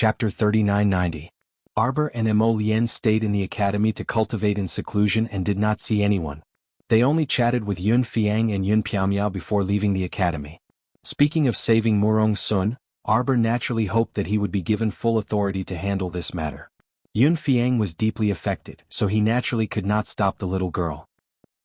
Chapter 3990. Arbor and Emolien stayed in the academy to cultivate in seclusion and did not see anyone. They only chatted with Yun Fiang and Yun Piaomiao before leaving the academy. Speaking of saving Murong Sun, Arbor naturally hoped that he would be given full authority to handle this matter. Yun Fiang was deeply affected, so he naturally could not stop the little girl.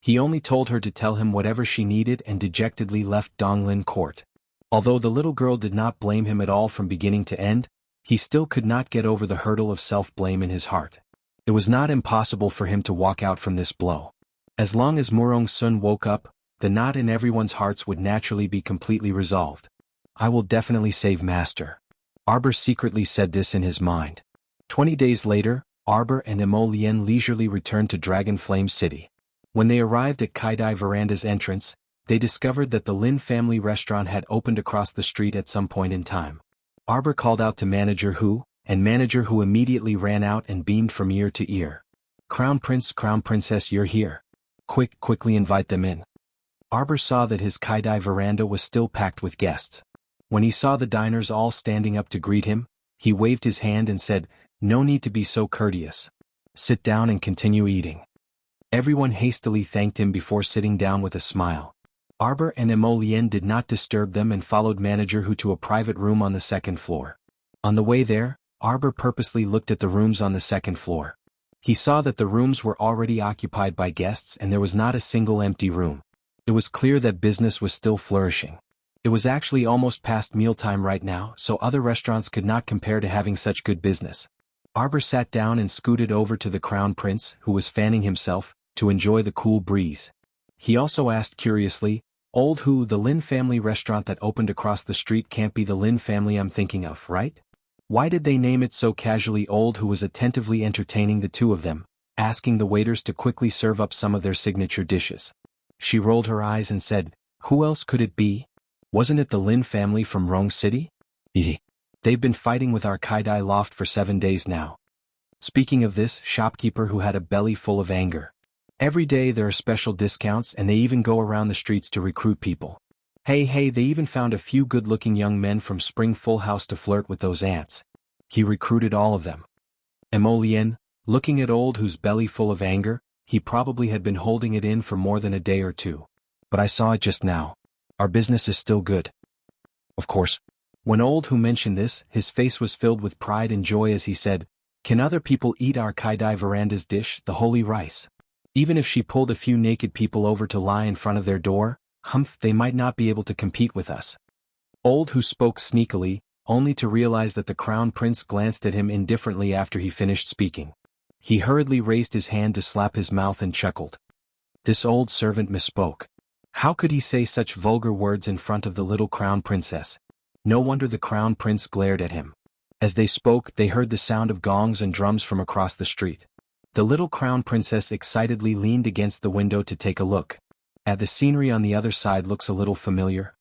He only told her to tell him whatever she needed and dejectedly left Donglin Court. Although the little girl did not blame him at all from beginning to end, he still could not get over the hurdle of self-blame in his heart. It was not impossible for him to walk out from this blow. As long as Murong Sun woke up, the knot in everyone's hearts would naturally be completely resolved. I will definitely save Master. Arbor secretly said this in his mind. 20 days later, Arbor and Emolien leisurely returned to Dragon Flame City. When they arrived at Kaidai Veranda's entrance, they discovered that the Lin family restaurant had opened across the street at some point in time. Arbor called out to Manager Hu, and Manager Hu immediately ran out and beamed from ear to ear. Crown Prince, Crown Princess, you're here. Quickly invite them in. Arbor saw that his Kaidai veranda was still packed with guests. When he saw the diners all standing up to greet him, he waved his hand and said, "No need to be so courteous. Sit down and continue eating." Everyone hastily thanked him before sitting down with a smile. Arbor and Emolien did not disturb them and followed Manager Hu to a private room on the second floor. On the way there, Arbor purposely looked at the rooms on the second floor. He saw that the rooms were already occupied by guests and there was not a single empty room. It was clear that business was still flourishing. It was actually almost past mealtime right now, so other restaurants could not compare to having such good business. Arbor sat down and scooted over to the Crown Prince, who was fanning himself, to enjoy the cool breeze. He also asked curiously, "Old Hu, the Lin family restaurant that opened across the street can't be the Lin family I'm thinking of, right? Why did they name it so casually?" Old Hu was attentively entertaining the two of them, asking the waiters to quickly serve up some of their signature dishes. She rolled her eyes and said, "Who else could it be? Wasn't it the Lin family from Rong City? They've been fighting with our Kaidai loft for 7 days now." Speaking of this shopkeeper who had a belly full of anger. Every day there are special discounts and they even go around the streets to recruit people. Hey, they even found a few good-looking young men from Spring Full House to flirt with those ants. He recruited all of them. Emolien, looking at Old Hu's belly full of anger, he probably had been holding it in for more than a day or two. But I saw it just now. Our business is still good. Of course. When Old Hu mentioned this, his face was filled with pride and joy as he said, "Can other people eat our Kaidai veranda's dish, the holy rice? Even if she pulled a few naked people over to lie in front of their door, they might not be able to compete with us." Old Hu spoke sneakily, only to realize that the Crown Prince glanced at him indifferently after he finished speaking. He hurriedly raised his hand to slap his mouth and chuckled. This old servant misspoke. How could he say such vulgar words in front of the little Crown Princess? No wonder the Crown Prince glared at him. As they spoke, they heard the sound of gongs and drums from across the street. The little Crown Princess excitedly leaned against the window to take a look. At the scenery on the other side looks a little familiar.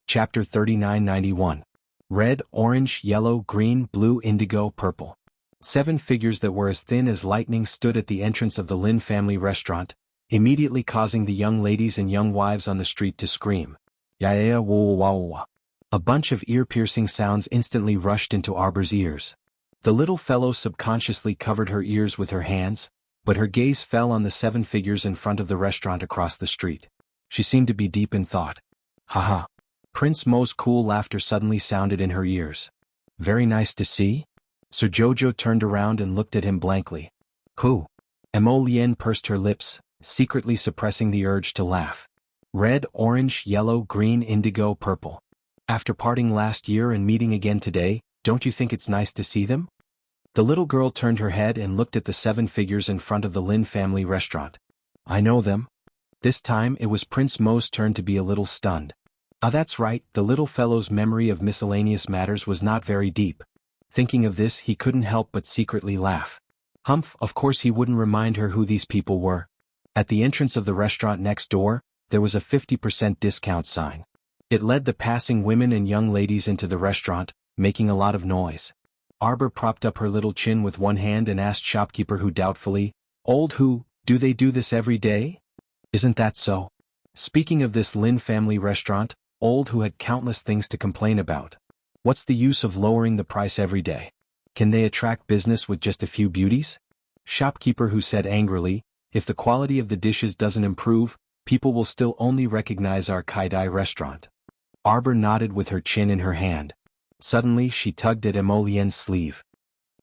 Chapter 3991. Red, orange, yellow, green, blue, indigo, purple. 7 figures that were as thin as lightning stood at the entrance of the Lin family restaurant, immediately causing the young ladies and young wives on the street to scream. Ya wah. A bunch of ear-piercing sounds instantly rushed into Arbor's ears. The little fellow subconsciously covered her ears with her hands, but her gaze fell on the 7 figures in front of the restaurant across the street. She seemed to be deep in thought. Haha. Prince Mo's cool laughter suddenly sounded in her ears. Very nice to see? Sir Jojo turned around and looked at him blankly. Who? Emolien pursed her lips, secretly suppressing the urge to laugh. Red, orange, yellow, green, indigo, purple. After parting last year and meeting again today, don't you think it's nice to see them? The little girl turned her head and looked at the 7 figures in front of the Lin family restaurant. I know them. This time it was Prince Mo's turn to be a little stunned. Ah, that's right, the little fellow's memory of miscellaneous matters was not very deep. Thinking of this, he couldn't help but secretly laugh. Of course he wouldn't remind her who these people were. At the entrance of the restaurant next door, there was a 50% discount sign. It led the passing women and young ladies into the restaurant, making a lot of noise. Arbor propped up her little chin with one hand and asked shopkeeper Hu doubtfully, Old Hu, do they do this every day? Isn't that so? Speaking of this Lin family restaurant, Old Hu had countless things to complain about. What's the use of lowering the price every day? Can they attract business with just a few beauties? Shopkeeper who said angrily, if the quality of the dishes doesn't improve, people will still only recognize our Kaidai restaurant. Arbor nodded with her chin in her hand. Suddenly she tugged at Emolien's sleeve.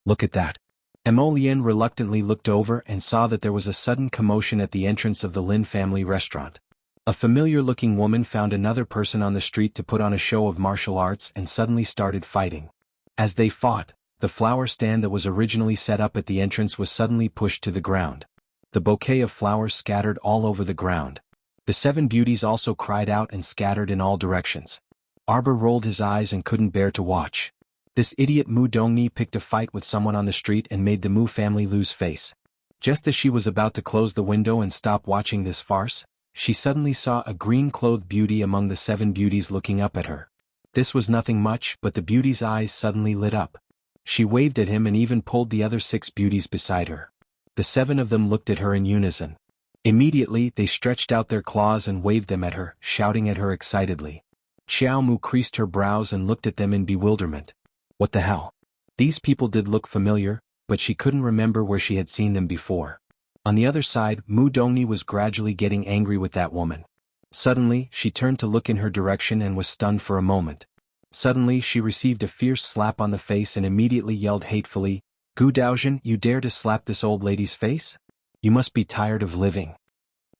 Look at that. Emolien reluctantly looked over and saw that there was a sudden commotion at the entrance of the Lin family restaurant. A familiar-looking woman found another person on the street to put on a show of martial arts and suddenly started fighting. As they fought, the flower stand that was originally set up at the entrance was suddenly pushed to the ground. The bouquet of flowers scattered all over the ground. The 7 beauties also cried out and scattered in all directions. Arbor rolled his eyes and couldn't bear to watch. This idiot Mu Dongni picked a fight with someone on the street and made the Mu family lose face. Just as she was about to close the window and stop watching this farce, she suddenly saw a green-clothed beauty among the 7 beauties looking up at her. This was nothing much, but the beauty's eyes suddenly lit up. She waved at him and even pulled the other 6 beauties beside her. The 7 of them looked at her in unison. Immediately, they stretched out their claws and waved them at her, shouting at her excitedly. Xiao Mu creased her brows and looked at them in bewilderment. What the hell? These people did look familiar, but she couldn't remember where she had seen them before. On the other side, Mu Dongni was gradually getting angry with that woman. Suddenly, she turned to look in her direction and was stunned for a moment. Suddenly, she received a fierce slap on the face and immediately yelled hatefully, Gu Daozhen, you dare to slap this old lady's face? You must be tired of living.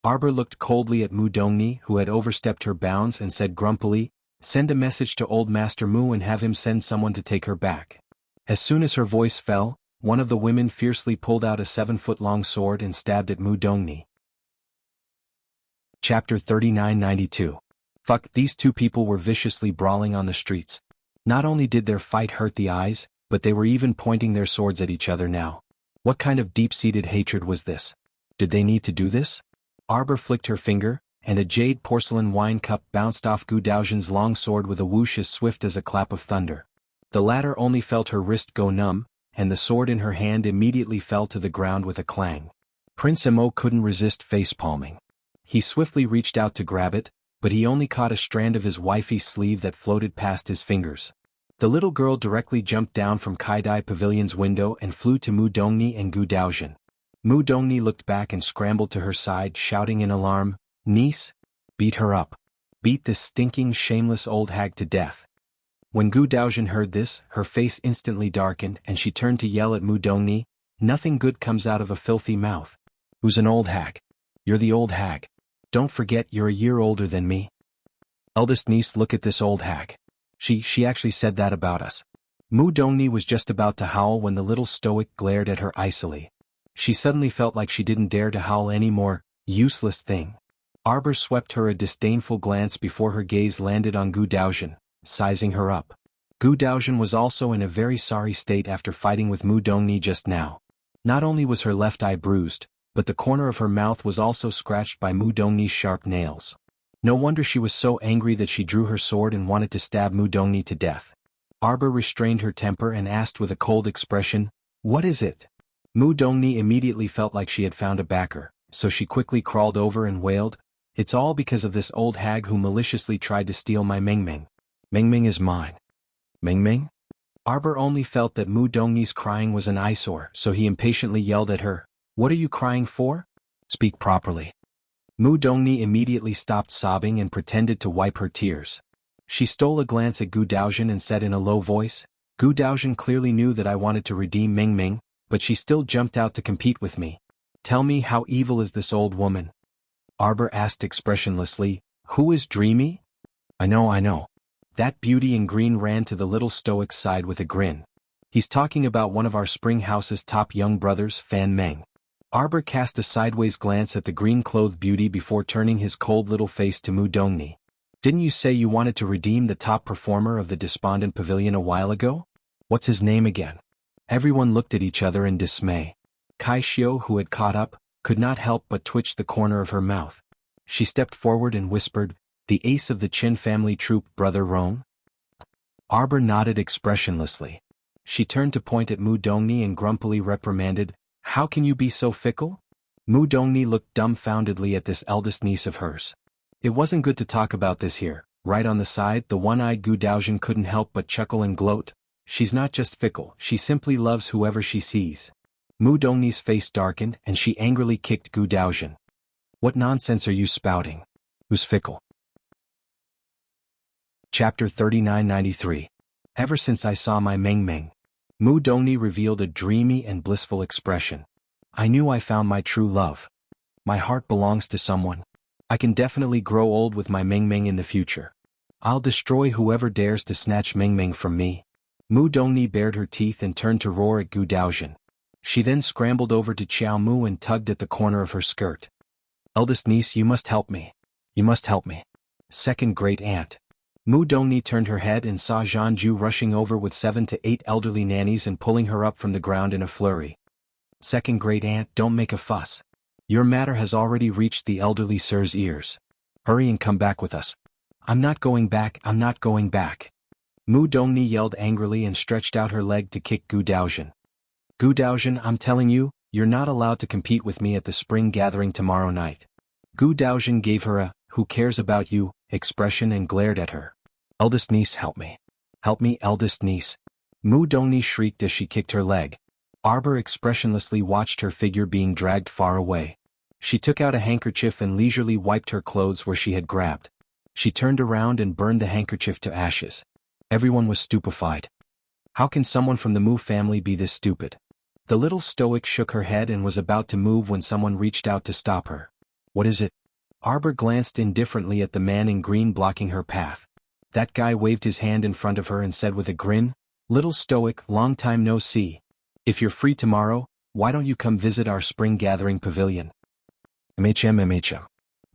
Arbor looked coldly at Mu Dongni, who had overstepped her bounds, and said grumpily, send a message to old Master Mu and have him send someone to take her back. As soon as her voice fell, one of the women fiercely pulled out a 7-foot-long sword and stabbed at Mu Dongni. Chapter 3992. Fuck, these 2 people were viciously brawling on the streets. Not only did their fight hurt the eyes, but they were even pointing their swords at each other now. What kind of deep-seated hatred was this? Did they need to do this? Arbor flicked her finger, and a jade porcelain wine cup bounced off Gu Daozhen's long sword with a whoosh as swift as a clap of thunder. The latter only felt her wrist go numb, and the sword in her hand immediately fell to the ground with a clang. Prince Emo couldn't resist face-palming. He swiftly reached out to grab it, but he only caught a strand of his wifey's sleeve that floated past his fingers. The little girl directly jumped down from Kaidai Pavilion's window and flew to Mu Dongni and Gu Daozhen. Mu Dongni looked back and scrambled to her side, shouting in alarm, Niece? Beat her up. Beat this stinking, shameless old hag to death. When Gu Daozhen heard this, her face instantly darkened and she turned to yell at Mu Dongni, nothing good comes out of a filthy mouth. Who's an old hag? You're the old hag. Don't forget you're a year older than me. Eldest niece, look at this old hag. She actually said that about us. Mu Dongni was just about to howl when the little stoic glared at her icily. She suddenly felt like she didn't dare to howl anymore, useless thing. Arbor swept her a disdainful glance before her gaze landed on Gu Daozhen, sizing her up. Gu Daozhen was also in a very sorry state after fighting with Mu Dongni just now. Not only was her left eye bruised, but the corner of her mouth was also scratched by Mu Dongni's sharp nails. No wonder she was so angry that she drew her sword and wanted to stab Mu Dongni to death. Arbor restrained her temper and asked with a cold expression, what is it? Mu Dongni immediately felt like she had found a backer, so she quickly crawled over and wailed, it's all because of this old hag who maliciously tried to steal my Mengmeng. Mengmeng is mine. Mengmeng? Arbor only felt that Mu Dongni's crying was an eyesore, so he impatiently yelled at her, what are you crying for? Speak properly. Mu Dongni immediately stopped sobbing and pretended to wipe her tears. She stole a glance at Gu Daozhen and said in a low voice, Gu Daozhen clearly knew that I wanted to redeem Mengmeng, but she still jumped out to compete with me. Tell me, how evil is this old woman? Arbor asked expressionlessly, who is Dreamy? I know. That beauty in green ran to the little stoic's side with a grin. He's talking about one of our spring house's top young brothers, Fan Meng. Arbor cast a sideways glance at the green-clothed beauty before turning his cold little face to Mu Dongni. Didn't you say you wanted to redeem the top performer of the Despondent Pavilion a while ago? What's his name again? Everyone looked at each other in dismay. Kai Xiao, who had caught up, could not help but twitch the corner of her mouth. She stepped forward and whispered, the ace of the Qin family troupe, Brother Rong? Arbor nodded expressionlessly. She turned to point at Mu Dongni and grumpily reprimanded, how can you be so fickle? Mu Dongni looked dumbfoundedly at this eldest niece of hers. It wasn't good to talk about this here, Right on the side, the one-eyed Gu Daojian couldn't help but chuckle and gloat. She's not just fickle, she simply loves whoever she sees. Mu Dongni's face darkened and she angrily kicked Gu Daojian. What nonsense are you spouting? Who's fickle? Chapter 3993. Ever since I saw my Meng Meng. Mu Dongni revealed a dreamy and blissful expression. I knew I found my true love. My heart belongs to someone. I can definitely grow old with my Meng Meng in the future. I'll destroy whoever dares to snatch Meng Meng from me. Mu Dongni bared her teeth and turned to roar at Gu Daojian. She then scrambled over to Qiao Mu and tugged at the corner of her skirt. Eldest niece, you must help me. You must help me. Second great aunt. Mu Dongni turned her head and saw Zhan Ju rushing over with 7 to 8 elderly nannies and pulling her up from the ground in a flurry. Second great aunt, don't make a fuss. Your matter has already reached the elderly sir's ears. Hurry and come back with us. I'm not going back, I'm not going back. Mu Dongni yelled angrily and stretched out her leg to kick Gu Daojian. Gu Daojian, I'm telling you, you're not allowed to compete with me at the spring gathering tomorrow night. Gu Daojian gave her a, who cares about you, expression and glared at her. Eldest niece, help me. Help me, eldest niece. Mu Dongni shrieked as she kicked her leg. Arbor expressionlessly watched her figure being dragged far away. She took out a handkerchief and leisurely wiped her clothes where she had grabbed. She turned around and burned the handkerchief to ashes. Everyone was stupefied. How can someone from the Mu family be this stupid? The little stoic shook her head and was about to move when someone reached out to stop her. What is it? Arbor glanced indifferently at the man in green blocking her path. That guy waved his hand in front of her and said with a grin, Little stoic, long time no see. If you're free tomorrow, why don't you come visit our spring gathering pavilion? MHM.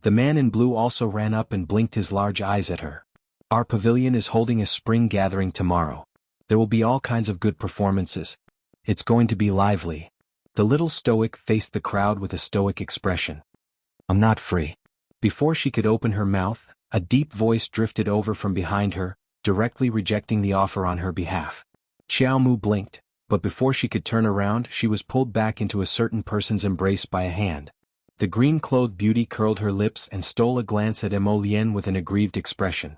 The man in blue also ran up and blinked his large eyes at her. Our pavilion is holding a spring gathering tomorrow. There will be all kinds of good performances. It's going to be lively. The little stoic faced the crowd with a stoic expression. I'm not free. Before she could open her mouth, a deep voice drifted over from behind her, directly rejecting the offer on her behalf. Qiao Mu blinked, but before she could turn around she was pulled back into a certain person's embrace by a hand. The green-clothed beauty curled her lips and stole a glance at Emolien with an aggrieved expression.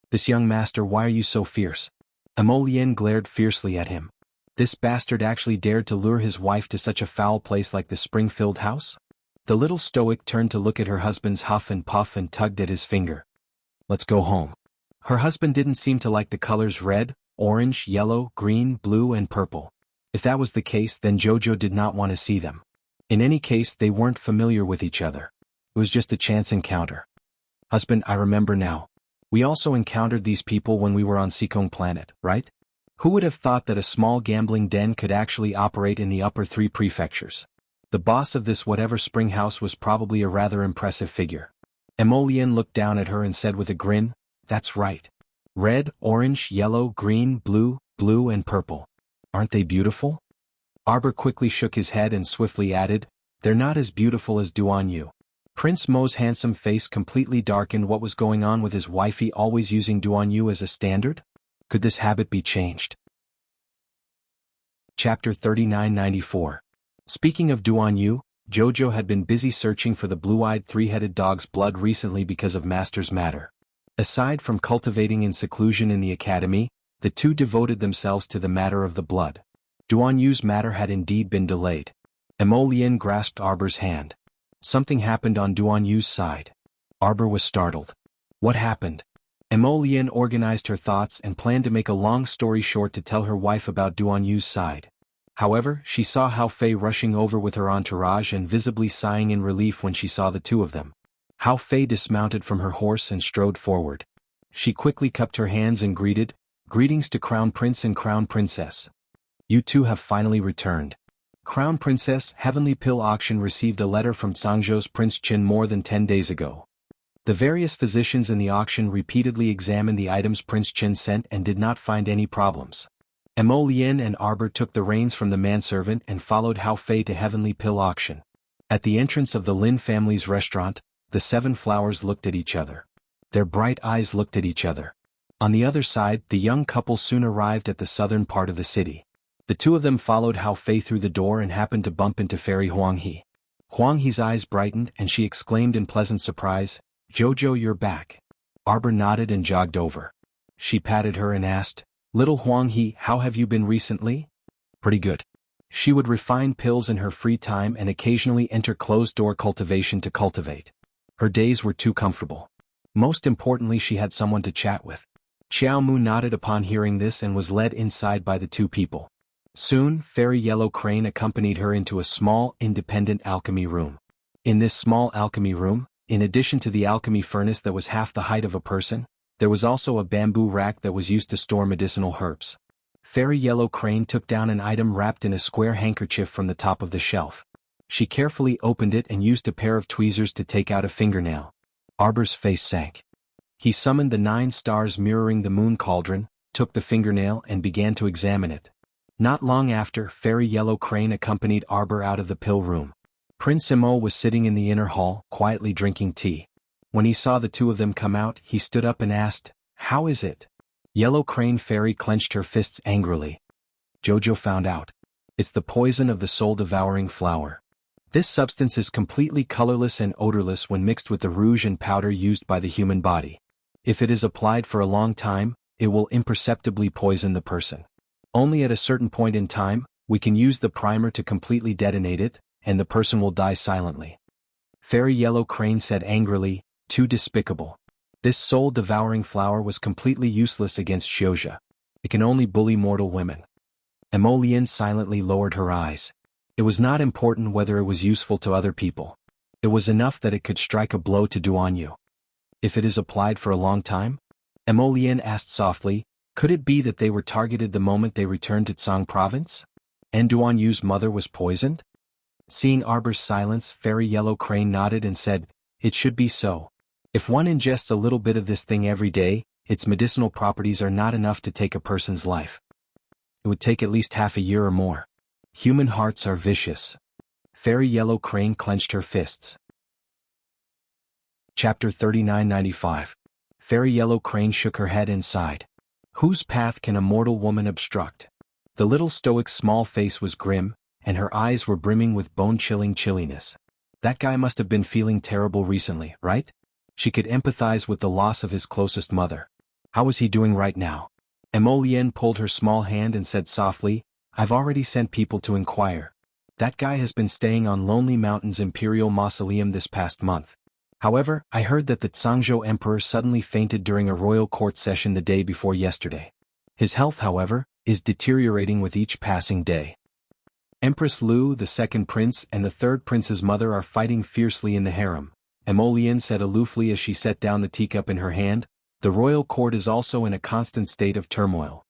This young master, why are you so fierce? Emolien glared fiercely at him. This bastard actually dared to lure his wife to such a foul place like the spring-filled house? The little stoic turned to look at her husband's huff and puff and tugged at his finger. Let's go home. Her husband didn't seem to like the colors red, orange, yellow, green, blue and purple. If that was the case, then Jojo did not want to see them. In any case, they weren't familiar with each other. It was just a chance encounter. Husband, I remember now. We also encountered these people when we were on Seekong Planet, right? Who would have thought that a small gambling den could actually operate in the upper 3 prefectures? The boss of this whatever spring house was probably a rather impressive figure. Emolien looked down at her and said with a grin, That's right. Red, orange, yellow, green, blue, blue and purple. Aren't they beautiful? Arbor quickly shook his head and swiftly added, They're not as beautiful as Duan Yu. Prince Mo's handsome face completely darkened. What was going on with his wifey always using Duan Yu as a standard? Could this habit be changed? Chapter 3994. Speaking of Duan Yu, Jojo had been busy searching for the blue-eyed three-headed dog's blood recently because of Master's matter. Aside from cultivating in seclusion in the academy, the two devoted themselves to the matter of the blood. Duan Yu's matter had indeed been delayed. Emolien grasped Arbor's hand. Something happened on Duan Yu's side. Arbor was startled. What happened? Emolien organized her thoughts and planned to make a long story short to tell her wife about Duan Yu's side. However, she saw Hao Fei rushing over with her entourage and visibly sighing in relief when she saw the two of them. Hao Fei dismounted from her horse and strode forward. She quickly cupped her hands and greeted, Greetings to Crown Prince and Crown Princess. You two have finally returned. Crown Princess, Heavenly Pill Auction received a letter from Zhangzhou's Prince Qin more than 10 days ago. The various physicians in the auction repeatedly examined the items Prince Qin sent and did not find any problems. Emolien and Arbor took the reins from the manservant and followed Hao Fei to Heavenly Pill Auction. At the entrance of the Lin family's restaurant, the 7 flowers looked at each other. Their bright eyes looked at each other. On the other side, the young couple soon arrived at the southern part of the city. The two of them followed Hao Fei through the door and happened to bump into Fairy Huang He. Huang He's eyes brightened and she exclaimed in pleasant surprise, Jojo, you're back. Arbor nodded and jogged over. She patted her and asked, "Little Huang He, how have you been recently?" "Pretty good." She would refine pills in her free time and occasionally enter closed-door cultivation to cultivate. Her days were too comfortable. Most importantly, she had someone to chat with. Xiao Mu nodded upon hearing this and was led inside by the two people. Soon, Fairy Yellow Crane accompanied her into a small, independent alchemy room. In this small alchemy room, in addition to the alchemy furnace that was half the height of a person, there was also a bamboo rack that was used to store medicinal herbs. Fairy Yellow Crane took down an item wrapped in a square handkerchief from the top of the shelf. She carefully opened it and used a pair of tweezers to take out a fingernail. Arbor's face sank. He summoned the 9 stars mirroring the moon cauldron, took the fingernail and began to examine it. Not long after, Fairy Yellow Crane accompanied Arbor out of the pill room. Prince Imo was sitting in the inner hall, quietly drinking tea. When he saw the two of them come out, he stood up and asked, "How is it?" Yellow Crane Fairy clenched her fists angrily. Jojo found out. It's the poison of the soul-devouring flower. This substance is completely colorless and odorless when mixed with the rouge and powder used by the human body. If it is applied for a long time, it will imperceptibly poison the person. Only at a certain point in time, we can use the primer to completely detonate it, and the person will die silently. Fairy Yellow Crane said angrily, "Too despicable. This soul-devouring flower was completely useless against Xiozha. It can only bully mortal women." Emolian silently lowered her eyes. It was not important whether it was useful to other people. It was enough that it could strike a blow to Duanyu. If it is applied for a long time? Emolian asked softly, could it be that they were targeted the moment they returned to Tsang province? And Duanyu's mother was poisoned? Seeing Arbor's silence, Fairy Yellow Crane nodded and said, "It should be so. If one ingests a little bit of this thing every day, its medicinal properties are not enough to take a person's life. It would take at least half a year or more. Human hearts are vicious." Fairy Yellow Crane clenched her fists. Chapter 3995. Fairy Yellow Crane shook her head and sighed. Whose path can a mortal woman obstruct? The little stoic's small face was grim, and her eyes were brimming with bone-chilling chilliness. That guy must have been feeling terrible recently, right? She could empathize with the loss of his closest mother. How was he doing right now? Emolian pulled her small hand and said softly, "I've already sent people to inquire. That guy has been staying on Lonely Mountain's Imperial Mausoleum this past month. However, I heard that the Tsangzhou Emperor suddenly fainted during a royal court session the day before yesterday. His health, however, is deteriorating with each passing day. Empress Lu, the second prince, and the third prince's mother are fighting fiercely in the harem," Emolian said aloofly as she set down the teacup in her hand. "The royal court is also in a constant state of turmoil.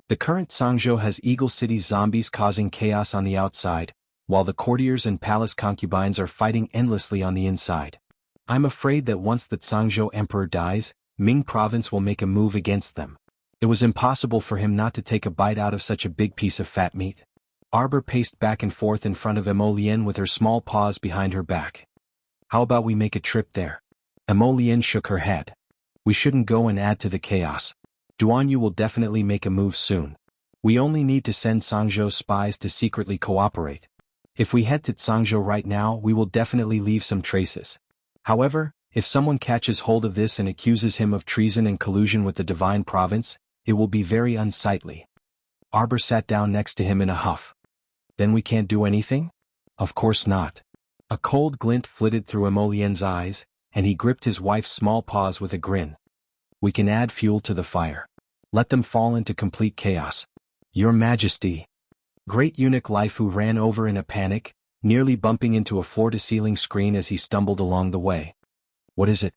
The current Tsangzhou has Eagle City zombies causing chaos on the outside, while the courtiers and palace concubines are fighting endlessly on the inside. I'm afraid that once the Tsangzhou Emperor dies, Ming Province will make a move against them. It was impossible for him not to take a bite out of such a big piece of fat meat." Arbor paced back and forth in front of Emolian with her small paws behind her back. "How about we make a trip there?" Emolian shook her head. "We shouldn't go and add to the chaos. Duanyu will definitely make a move soon. We only need to send Tsangzhou spies to secretly cooperate. If we head to Tsangzhou right now, we will definitely leave some traces. However, if someone catches hold of this and accuses him of treason and collusion with the Divine Province, it will be very unsightly." Arbor sat down next to him in a huff. "Then we can't do anything?" "Of course not." A cold glint flitted through Emolien's eyes, and he gripped his wife's small paws with a grin. "We can add fuel to the fire. Let them fall into complete chaos." "Your Majesty." Great Eunuch Laifu ran over in a panic, nearly bumping into a floor-to-ceiling screen as he stumbled along the way. "What is it?"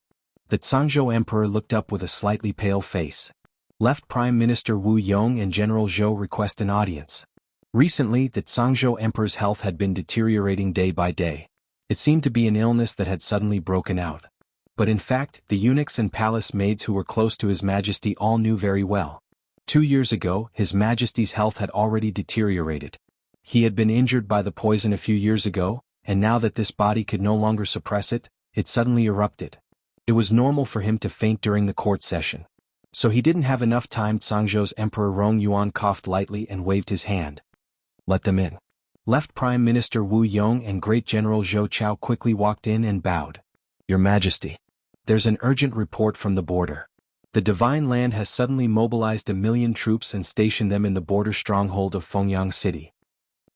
The Tsangzhou Emperor looked up with a slightly pale face. "Left Prime Minister Wu Yong and General Zhou request an audience." Recently, the Tsangzhou Emperor's health had been deteriorating day by day. It seemed to be an illness that had suddenly broken out. But in fact, the eunuchs and palace maids who were close to His Majesty all knew very well. 2 years ago, His Majesty's health had already deteriorated. He had been injured by the poison a few years ago, and now that this body could no longer suppress it, it suddenly erupted. It was normal for him to faint during the court session. So he didn't have enough time. Tsangzhou's Emperor Rong Yuan coughed lightly and waved his hand. "Let them in." Left Prime Minister Wu Yong and Great General Zhou Chao quickly walked in and bowed. "Your Majesty." There's an urgent report from the border. The Divine Land has suddenly mobilized 1,000,000 troops and stationed them in the border stronghold of Fengyang City.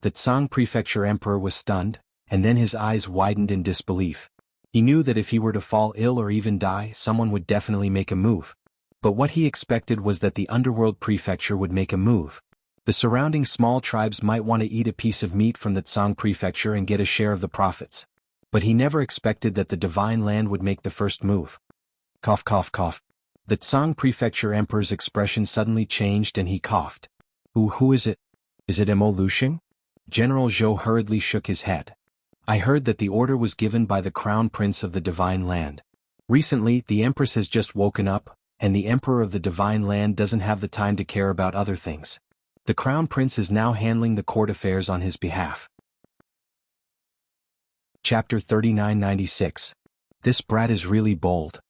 The Tsang Prefecture Emperor was stunned, and then his eyes widened in disbelief. He knew that if he were to fall ill or even die, someone would definitely make a move. But what he expected was that the Underworld Prefecture would make a move. The surrounding small tribes might want to eat a piece of meat from the Tsang Prefecture and get a share of the profits. But he never expected that the Divine Land would make the first move. Cough, cough, cough. The Tsang Prefecture Emperor's expression suddenly changed and he coughed. Who is it? Is it Mo Luxing? General Zhou hurriedly shook his head. I heard that the order was given by the Crown Prince of the Divine Land. Recently, the Empress has just woken up, and the Emperor of the Divine Land doesn't have the time to care about other things. The Crown Prince is now handling the court affairs on his behalf. Chapter 3996. This brat is really bold.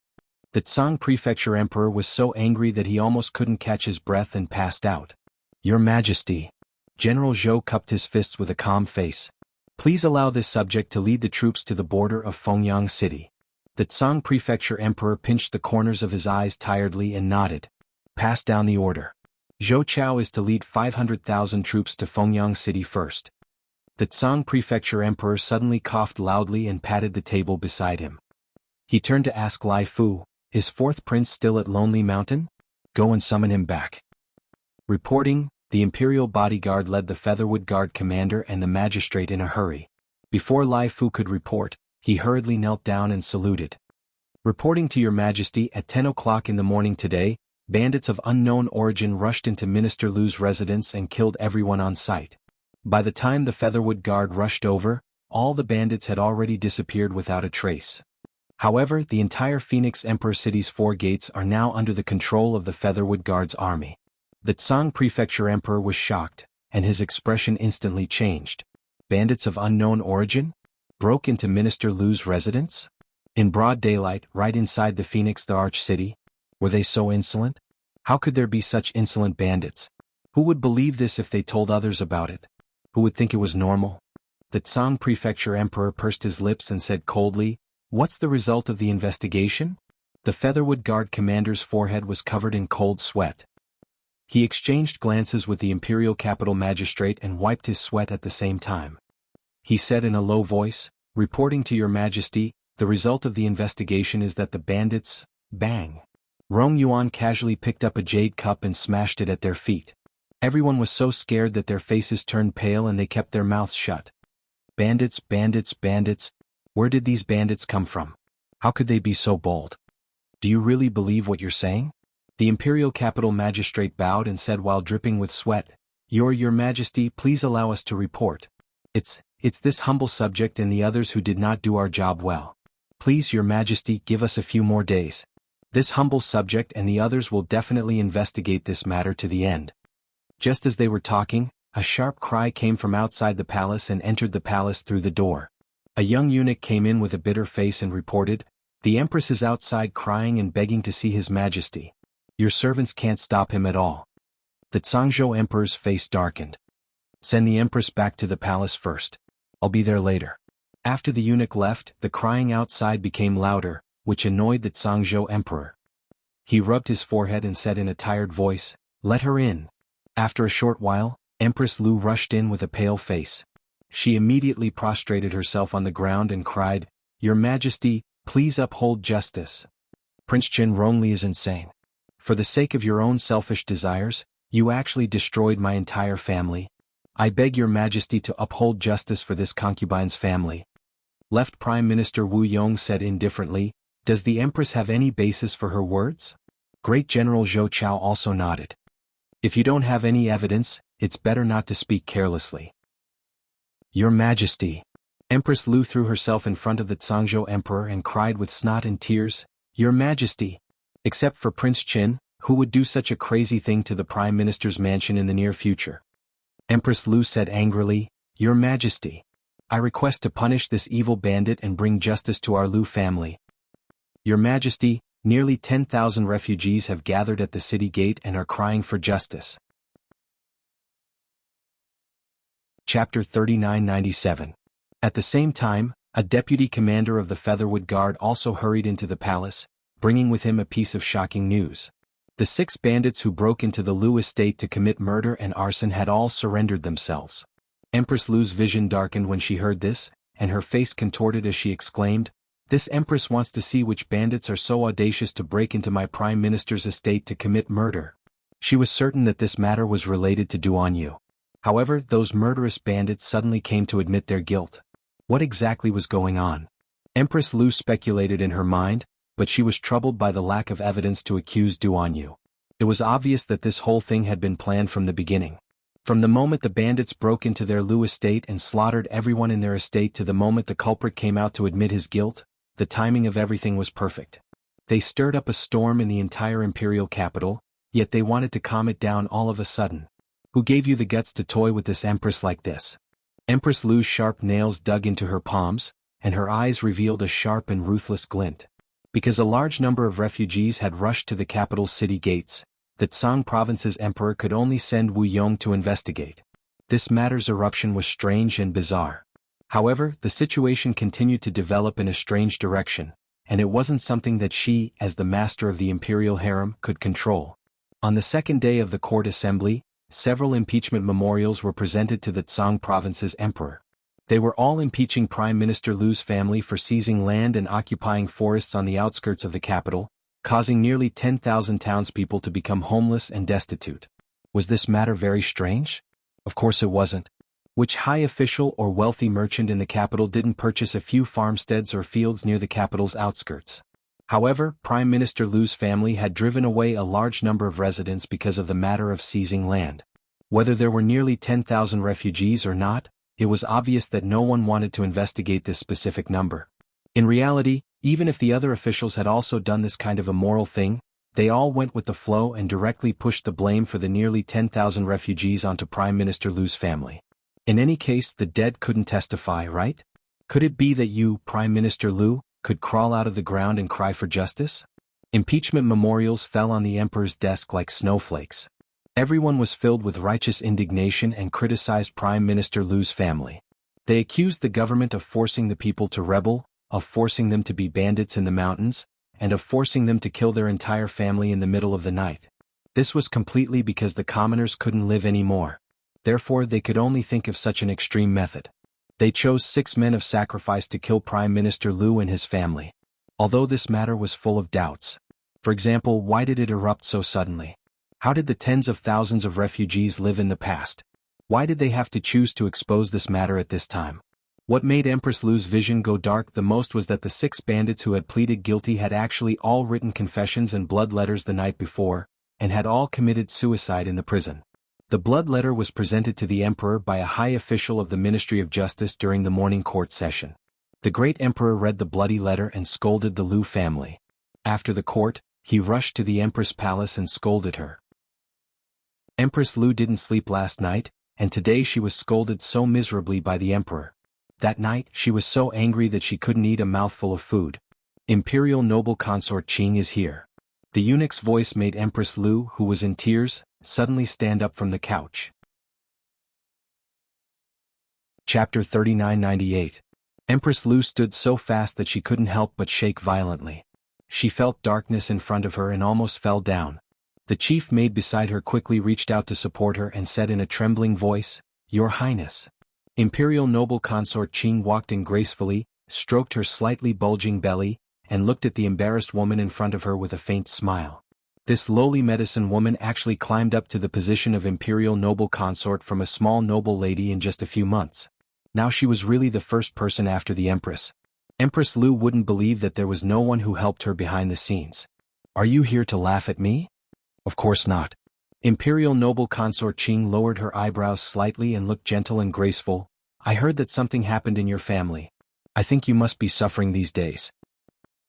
The Tsang Prefecture Emperor was so angry that he almost couldn't catch his breath and passed out. Your Majesty. General Zhou cupped his fists with a calm face. Please allow this subject to lead the troops to the border of Fengyang City. The Tsang Prefecture Emperor pinched the corners of his eyes tiredly and nodded. Pass down the order. Zhou Chao is to lead 500,000 troops to Fengyang City first. The Tsang Prefecture Emperor suddenly coughed loudly and patted the table beside him. He turned to ask Lai Fu, is fourth prince still at Lonely Mountain? Go and summon him back. Reporting, the Imperial Bodyguard led the Featherwood Guard commander and the magistrate in a hurry. Before Lai Fu could report, he hurriedly knelt down and saluted. Reporting to Your Majesty, at 10 o'clock in the morning today, bandits of unknown origin rushed into Minister Lu's residence and killed everyone on sight. By the time the Featherwood Guard rushed over, all the bandits had already disappeared without a trace. However, the entire Phoenix Emperor City's 4 gates are now under the control of the Featherwood Guard's army. The Tsang Prefecture Emperor was shocked, and his expression instantly changed. Bandits of unknown origin? Broke into Minister Lu's residence? In broad daylight, right inside the Phoenix the Arch City? Were they so insolent? How could there be such insolent bandits? Who would believe this if they told others about it? Who would think it was normal? The Tsang Prefecture Emperor pursed his lips and said coldly, What's the result of the investigation? The Featherwood Guard commander's forehead was covered in cold sweat. He exchanged glances with the Imperial Capital Magistrate and wiped his sweat at the same time. He said in a low voice, Reporting to Your Majesty, the result of the investigation is that the bandits, bang. Rong Yuan casually picked up a jade cup and smashed it at their feet. Everyone was so scared that their faces turned pale and they kept their mouths shut. Bandits, bandits, bandits. Where did these bandits come from? How could they be so bold? Do you really believe what you're saying? The Imperial Capital Magistrate bowed and said while dripping with sweat, Your Majesty, please allow us to report. It's this humble subject and the others who did not do our job well. Please, Your Majesty, give us a few more days. This humble subject and the others will definitely investigate this matter to the end. Just as they were talking, a sharp cry came from outside the palace and entered the palace through the door. A young eunuch came in with a bitter face and reported, The Empress is outside crying and begging to see His Majesty. Your servants can't stop him at all. The Tsangzhou Emperor's face darkened. Send the Empress back to the palace first. I'll be there later. After the eunuch left, the crying outside became louder, which annoyed the Tsangzhou Emperor. He rubbed his forehead and said in a tired voice, Let her in. After a short while, Empress Lu rushed in with a pale face. She immediately prostrated herself on the ground and cried, Your Majesty, please uphold justice. Prince Qin Rongli is insane. For the sake of your own selfish desires, you actually destroyed my entire family. I beg Your Majesty to uphold justice for this concubine's family. Left Prime Minister Wu Yong said indifferently, Does the Empress have any basis for her words? Great General Zhou Chao also nodded. If you don't have any evidence, it's better not to speak carelessly. Your Majesty. Empress Lu threw herself in front of the Tsangzhou Emperor and cried with snot and tears, Your Majesty. Except for Prince Qin, who would do such a crazy thing to the Prime Minister's mansion in the near future. Empress Lu said angrily, Your Majesty. I request to punish this evil bandit and bring justice to our Lu family. Your Majesty, nearly 10,000 refugees have gathered at the city gate and are crying for justice. Chapter 3997. At the same time, A deputy commander of the Featherwood Guard also hurried into the palace, bringing with him a piece of shocking news. The 6 bandits who broke into the Lu estate to commit murder and arson had all surrendered themselves. Empress Lu's vision darkened when she heard this, and her face contorted as she exclaimed, "This empress wants to see which bandits are so audacious to break into my prime minister's estate to commit murder." She was certain that this matter was related to Duan Yu. However, those murderous bandits suddenly came to admit their guilt. What exactly was going on? Empress Lu speculated in her mind, but she was troubled by the lack of evidence to accuse Duan Yu. It was obvious that this whole thing had been planned from the beginning. From the moment the bandits broke into their Lu estate and slaughtered everyone in their estate to the moment the culprit came out to admit his guilt, the timing of everything was perfect. They stirred up a storm in the entire imperial capital, yet they wanted to calm it down all of a sudden. Who gave you the guts to toy with this empress like this? Empress Lu's sharp nails dug into her palms, and her eyes revealed a sharp and ruthless glint. Because a large number of refugees had rushed to the capital's city gates, the Tsang province's emperor could only send Wu Yong to investigate. This matter's eruption was strange and bizarre. However, the situation continued to develop in a strange direction, and it wasn't something that she, as the master of the imperial harem, could control. On the second day of the court assembly, several impeachment memorials were presented to the Tsang province's emperor. They were all impeaching Prime Minister Lu's family for seizing land and occupying forests on the outskirts of the capital, causing nearly 10,000 townspeople to become homeless and destitute. Was this matter very strange? Of course it wasn't. Which high official or wealthy merchant in the capital didn't purchase a few farmsteads or fields near the capital's outskirts? However, Prime Minister Lu's family had driven away a large number of residents because of the matter of seizing land. Whether there were nearly 10,000 refugees or not, it was obvious that no one wanted to investigate this specific number. In reality, even if the other officials had also done this kind of immoral thing, they all went with the flow and directly pushed the blame for the nearly 10,000 refugees onto Prime Minister Lu's family. In any case, the dead couldn't testify, right? Could it be that you, Prime Minister Lu, could crawl out of the ground and cry for justice? Impeachment memorials fell on the emperor's desk like snowflakes. Everyone was filled with righteous indignation and criticized Prime Minister Lu's family. They accused the government of forcing the people to rebel, of forcing them to be bandits in the mountains, and of forcing them to kill their entire family in the middle of the night. This was completely because the commoners couldn't live anymore. Therefore, they could only think of such an extreme method. They chose 6 men of sacrifice to kill Prime Minister Lu and his family. Although this matter was full of doubts. For example, why did it erupt so suddenly? How did the tens of thousands of refugees live in the past? Why did they have to choose to expose this matter at this time? What made Empress Lu's vision go dark the most was that the 6 bandits who had pleaded guilty had actually all written confessions and blood letters the night before, and had all committed suicide in the prison. The blood letter was presented to the emperor by a high official of the Ministry of Justice during the morning court session. The great emperor read the bloody letter and scolded the Lu family. After the court, he rushed to the empress palace and scolded her. Empress Lu didn't sleep last night, and today she was scolded so miserably by the emperor. That night, she was so angry that she couldn't eat a mouthful of food. Imperial noble consort Qing is here. The eunuch's voice made Empress Lu, who was in tears, suddenly stand up from the couch. Chapter 3998. Empress Lu stood so fast that she couldn't help but shake violently. She felt darkness in front of her and almost fell down. The chief maid beside her quickly reached out to support her and said in a trembling voice, "Your Highness." Imperial noble consort Qing walked in gracefully, stroked her slightly bulging belly, and looked at the embarrassed woman in front of her with a faint smile. This lowly medicine woman actually climbed up to the position of imperial noble consort from a small noble lady in just a few months. Now she was really the first person after the empress. Empress Lu wouldn't believe that there was no one who helped her behind the scenes. "Are you here to laugh at me?" "Of course not." Imperial noble consort Qing lowered her eyebrows slightly and looked gentle and graceful. "I heard that something happened in your family. I think you must be suffering these days.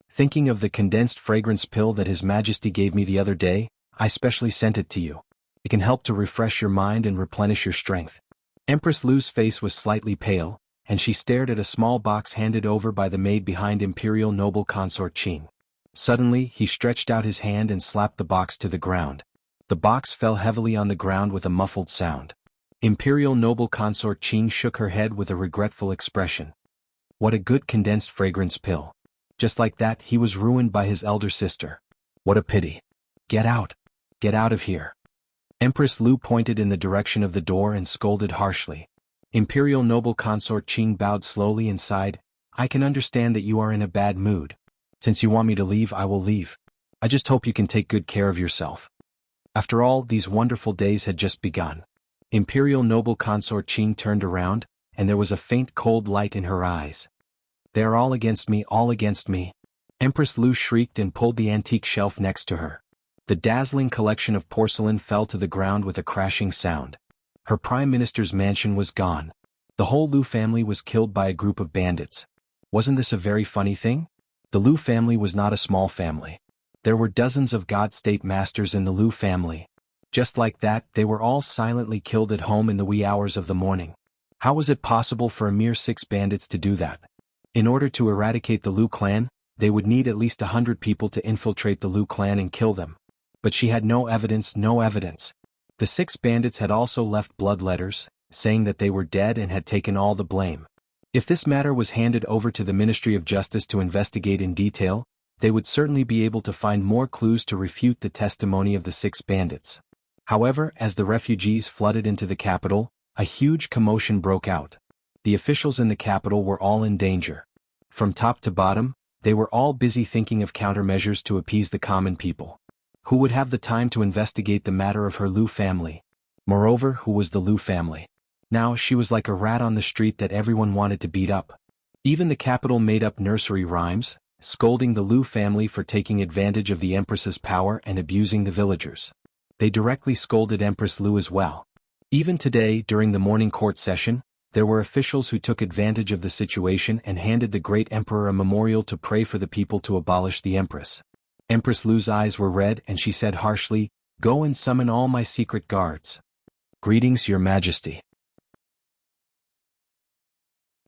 Thinking of the condensed fragrance pill that His Majesty gave me the other day, I specially sent it to you. It can help to refresh your mind and replenish your strength." Empress Lu's face was slightly pale, and she stared at a small box handed over by the maid behind Imperial noble consort Qing. Suddenly, he stretched out his hand and slapped the box to the ground. The box fell heavily on the ground with a muffled sound. Imperial noble consort Qing shook her head with a regretful expression. What a good condensed fragrance pill. Just like that, he was ruined by his elder sister. What a pity. Get out. Get out of here. Empress Lu pointed in the direction of the door and scolded harshly. Imperial noble consort Qing bowed slowly and sighed. I can understand that you are in a bad mood. Since you want me to leave, I will leave. I just hope you can take good care of yourself. After all, these wonderful days had just begun. Imperial noble consort Qing turned around, and there was a faint cold light in her eyes. They are all against me, all against me. Empress Lu shrieked and pulled the antique shelf next to her. The dazzling collection of porcelain fell to the ground with a crashing sound. Her prime minister's mansion was gone. The whole Lu family was killed by a group of bandits. Wasn't this a very funny thing? The Lu family was not a small family. There were dozens of God-state masters in the Lu family. Just like that, they were all silently killed at home in the wee hours of the morning. How was it possible for a mere 6 bandits to do that? In order to eradicate the Lu clan, they would need at least 100 people to infiltrate the Lu clan and kill them. But she had no evidence, no evidence. The 6 bandits had also left blood letters, saying that they were dead and had taken all the blame. If this matter was handed over to the Ministry of Justice to investigate in detail, they would certainly be able to find more clues to refute the testimony of the 6 bandits. However, as the refugees flooded into the capital, a huge commotion broke out. The officials in the capital were all in danger. From top to bottom, they were all busy thinking of countermeasures to appease the common people. Who would have the time to investigate the matter of her Lu family? Moreover, who was the Lu family? Now she was like a rat on the street that everyone wanted to beat up. Even the capital made up nursery rhymes, scolding the Lu family for taking advantage of the Empress's power and abusing the villagers. They directly scolded Empress Lu as well. Even today, during the morning court session, there were officials who took advantage of the situation and handed the great emperor a memorial to pray for the people to abolish the Empress. Empress Lu's eyes were red and she said harshly, "Go and summon all my secret guards." Greetings, Your Majesty.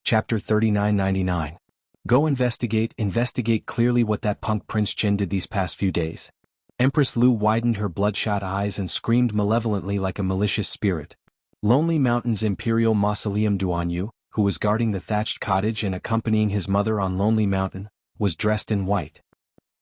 Chapter 3999. Go investigate clearly what that punk Prince Qin did these past few days. Empress Lu widened her bloodshot eyes and screamed malevolently like a malicious spirit. Lonely Mountain's Imperial Mausoleum Duanyu, who was guarding the thatched cottage and accompanying his mother on Lonely Mountain, was dressed in white.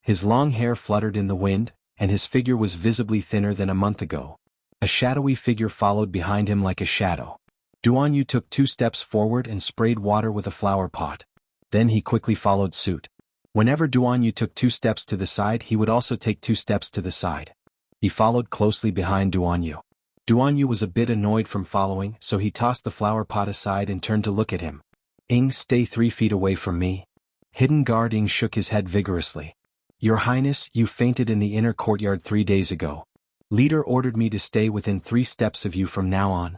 His long hair fluttered in the wind, and his figure was visibly thinner than a month ago. A shadowy figure followed behind him like a shadow. Duanyu took 2 steps forward and sprayed water with a flower pot. Then he quickly followed suit. Whenever Duanyu took 2 steps to the side, he would also take 2 steps to the side. He followed closely behind Duanyu. Duanyu was a bit annoyed from following, so he tossed the flower pot aside and turned to look at him. Stay 3 feet away from me." Hidden guard Ing shook his head vigorously. "Your Highness, you fainted in the inner courtyard 3 days ago. Leader ordered me to stay within 3 steps of you from now on."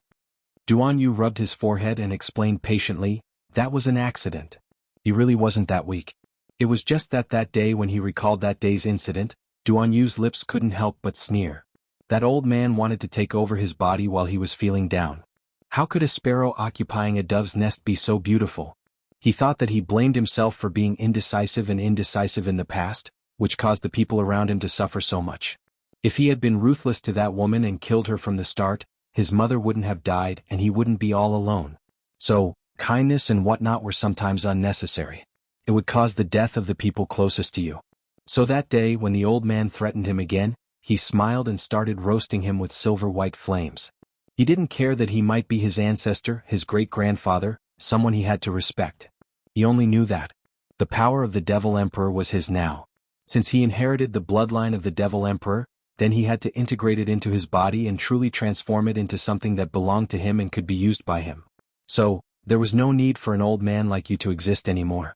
Duanyu rubbed his forehead and explained patiently, "That was an accident. He really wasn't that weak. It was just that day when he recalled that day's incident, Duanyu's lips couldn't help but sneer. That old man wanted to take over his body while he was feeling down. How could a sparrow occupying a dove's nest be so beautiful? He thought that he blamed himself for being indecisive in the past, which caused the people around him to suffer so much. If he had been ruthless to that woman and killed her from the start, his mother wouldn't have died and he wouldn't be all alone. So, kindness and whatnot were sometimes unnecessary. It would cause the death of the people closest to you. So that day when the old man threatened him again, he smiled and started roasting him with silver-white flames. He didn't care that he might be his ancestor, his great-grandfather, someone he had to respect. He only knew that the power of the Devil Emperor was his now. Since he inherited the bloodline of the Devil Emperor, then he had to integrate it into his body and truly transform it into something that belonged to him and could be used by him. So, there was no need for an old man like you to exist anymore.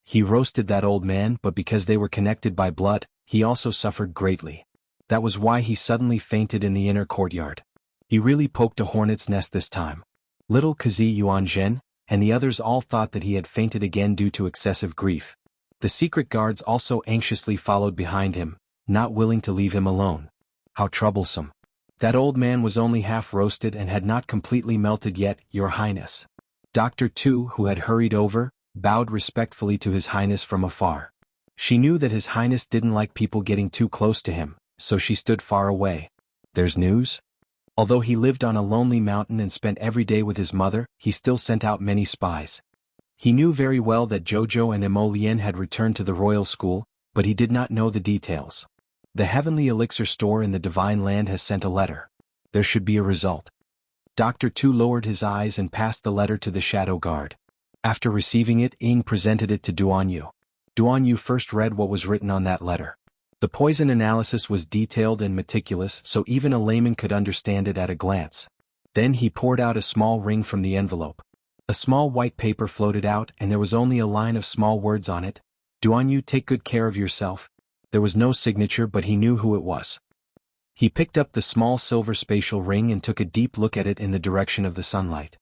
He roasted that old man, but because they were connected by blood, he also suffered greatly. That was why he suddenly fainted in the inner courtyard. He really poked a hornet's nest this time. Little Kazi Yuanzhen and the others all thought that he had fainted again due to excessive grief. The secret guards also anxiously followed behind him, not willing to leave him alone. How troublesome. That old man was only half roasted and had not completely melted yet, Your Highness. Dr. Tu, who had hurried over, bowed respectfully to His Highness from afar. She knew that His Highness didn't like people getting too close to him, so she stood far away. There's news? Although he lived on a lonely mountain and spent every day with his mother, he still sent out many spies. He knew very well that Jojo and Emolien had returned to the royal school, but he did not know the details. The heavenly elixir store in the divine land has sent a letter. There should be a result. Dr. Tu lowered his eyes and passed the letter to the shadow guard. After receiving it, Ying presented it to Duan Yu. Duan Yu first read what was written on that letter. The poison analysis was detailed and meticulous, so even a layman could understand it at a glance. Then he poured out a small ring from the envelope. A small white paper floated out and there was only a line of small words on it. Duan Yu, take good care of yourself. There was no signature, but he knew who it was. He picked up the small silver spatial ring and took a deep look at it in the direction of the sunlight.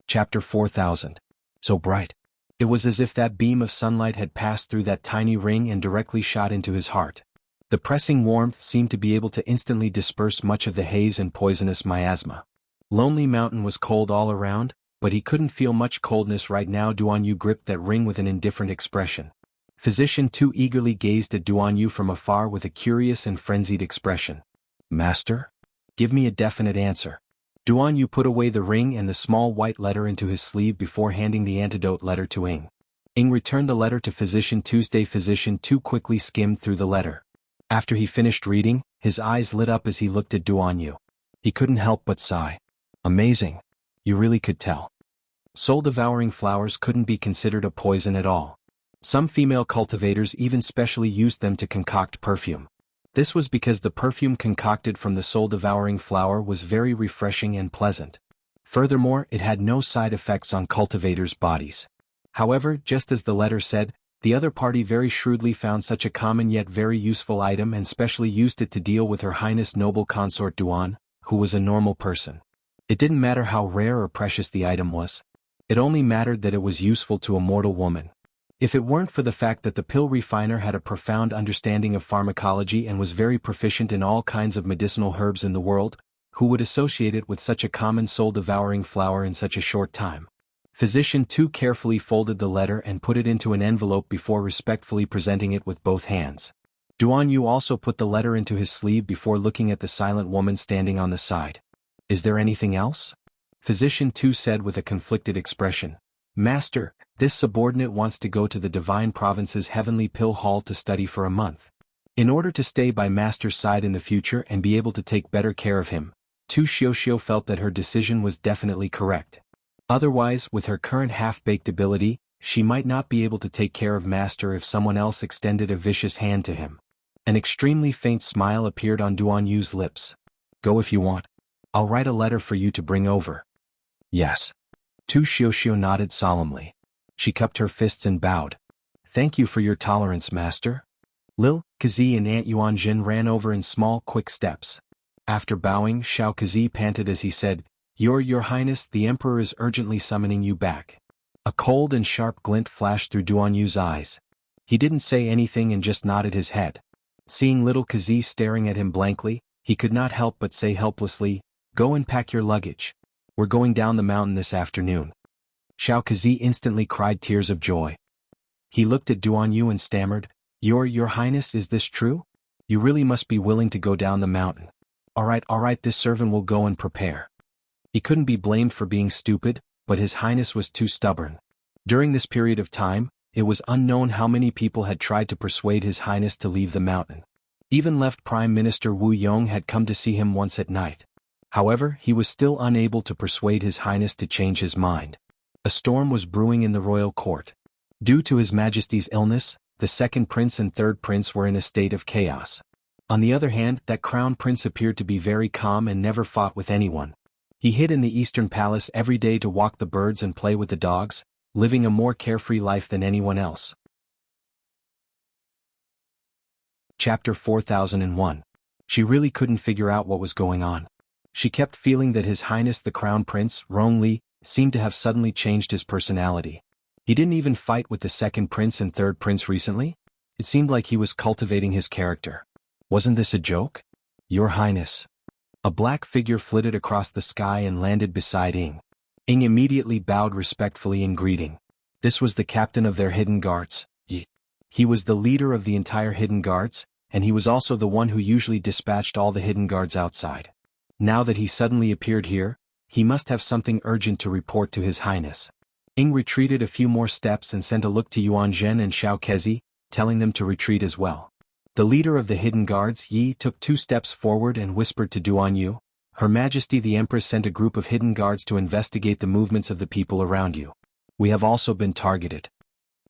Chapter 4000. So bright. It was as if that beam of sunlight had passed through that tiny ring and directly shot into his heart. The pressing warmth seemed to be able to instantly disperse much of the haze and poisonous miasma. Lonely Mountain was cold all around, but he couldn't feel much coldness right now. Duan Yu gripped that ring with an indifferent expression. Physician Tu eagerly gazed at Duan Yu from afar with a curious and frenzied expression. Master? Give me a definite answer. Duan Yu put away the ring and the small white letter into his sleeve before handing the antidote letter to Ying. Ying returned the letter to Physician Tuesday. Physician Tu quickly skimmed through the letter. After he finished reading, his eyes lit up as he looked at Duan Yu. He couldn't help but sigh. Amazing. You really could tell. Soul-devouring flowers couldn't be considered a poison at all. Some female cultivators even specially used them to concoct perfume. This was because the perfume concocted from the soul-devouring flower was very refreshing and pleasant. Furthermore, it had no side effects on cultivators' bodies. However, just as the letter said, the other party very shrewdly found such a common yet very useful item and specially used it to deal with Her Highness Noble Consort Duan, who was a normal person. It didn't matter how rare or precious the item was. It only mattered that it was useful to a mortal woman. If it weren't for the fact that the pill refiner had a profound understanding of pharmacology and was very proficient in all kinds of medicinal herbs in the world, who would associate it with such a common soul-devouring flower in such a short time? Physician Tu carefully folded the letter and put it into an envelope before respectfully presenting it with both hands. Duan Yu also put the letter into his sleeve before looking at the silent woman standing on the side. Is there anything else? Physician Tu said with a conflicted expression. Master, this subordinate wants to go to the Divine Province's Heavenly Pill Hall to study for a month. In order to stay by Master's side in the future and be able to take better care of him, Tu Xiuxiu felt that her decision was definitely correct. Otherwise, with her current half-baked ability, she might not be able to take care of Master if someone else extended a vicious hand to him. An extremely faint smile appeared on Duan Yu's lips. Go if you want. I'll write a letter for you to bring over. Yes. Tu Xiuxiu nodded solemnly. She cupped her fists and bowed. Thank you for your tolerance, Master. Lil, Kazi and Aunt Yuanjin ran over in small, quick steps. After bowing, Xiao Kazi panted as he said, Your Highness, the Emperor is urgently summoning you back. A cold and sharp glint flashed through Duan Yu's eyes. He didn't say anything and just nodded his head. Seeing little Kazi staring at him blankly, he could not help but say helplessly, Go and pack your luggage. We're going down the mountain this afternoon. Xiao Kazi instantly cried tears of joy. He looked at Duan Yu and stammered, Your Highness, is this true? You really must be willing to go down the mountain. All right, this servant will go and prepare. He couldn't be blamed for being stupid, but His Highness was too stubborn. During this period of time, it was unknown how many people had tried to persuade His Highness to leave the mountain. Even left Prime Minister Wu Yong had come to see him once at night. However, he was still unable to persuade His Highness to change his mind. A storm was brewing in the royal court. Due to His Majesty's illness, the second prince and third prince were in a state of chaos. On the other hand, that crown prince appeared to be very calm and never fought with anyone. He hid in the Eastern Palace every day to walk the birds and play with the dogs, living a more carefree life than anyone else. Chapter 4001. She really couldn't figure out what was going on. She kept feeling that His Highness the Crown Prince, Rong Li, seemed to have suddenly changed his personality. He didn't even fight with the second prince and third prince recently. It seemed like he was cultivating his character. Wasn't this a joke? Your Highness. A black figure flitted across the sky and landed beside Ying. Ying immediately bowed respectfully in greeting. This was the captain of their hidden guards. He was the leader of the entire hidden guards, and he was also the one who usually dispatched all the hidden guards outside. Now that he suddenly appeared here, He must have something urgent to report to His Highness. Ing retreated a few more steps and sent a look to Yuan Zhen and Xiao Kezi, telling them to retreat as well. The leader of the hidden guards, Yi, took 2 steps forward and whispered to Duan Yu, "Her Majesty the Empress sent a group of hidden guards to investigate the movements of the people around you. We have also been targeted."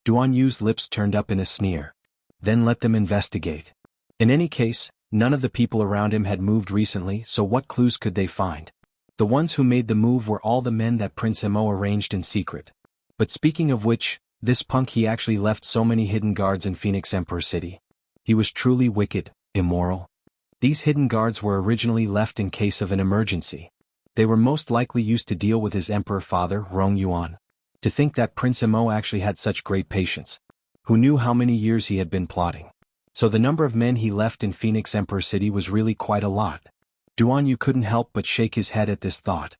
Duan Yu's lips turned up in a sneer. "Then let them investigate." In any case, none of the people around him had moved recently, so what clues could they find? The ones who made the move were all the men that Prince Mo arranged in secret. But speaking of which, this punk, he actually left so many hidden guards in Phoenix Emperor City. He was truly wicked, immoral. These hidden guards were originally left in case of an emergency. They were most likely used to deal with his emperor father, Rong Yuan. To think that Prince Mo actually had such great patience. Who knew how many years he had been plotting? So the number of men he left in Phoenix Emperor City was really quite a lot. Duan Yu couldn't help but shake his head at this thought.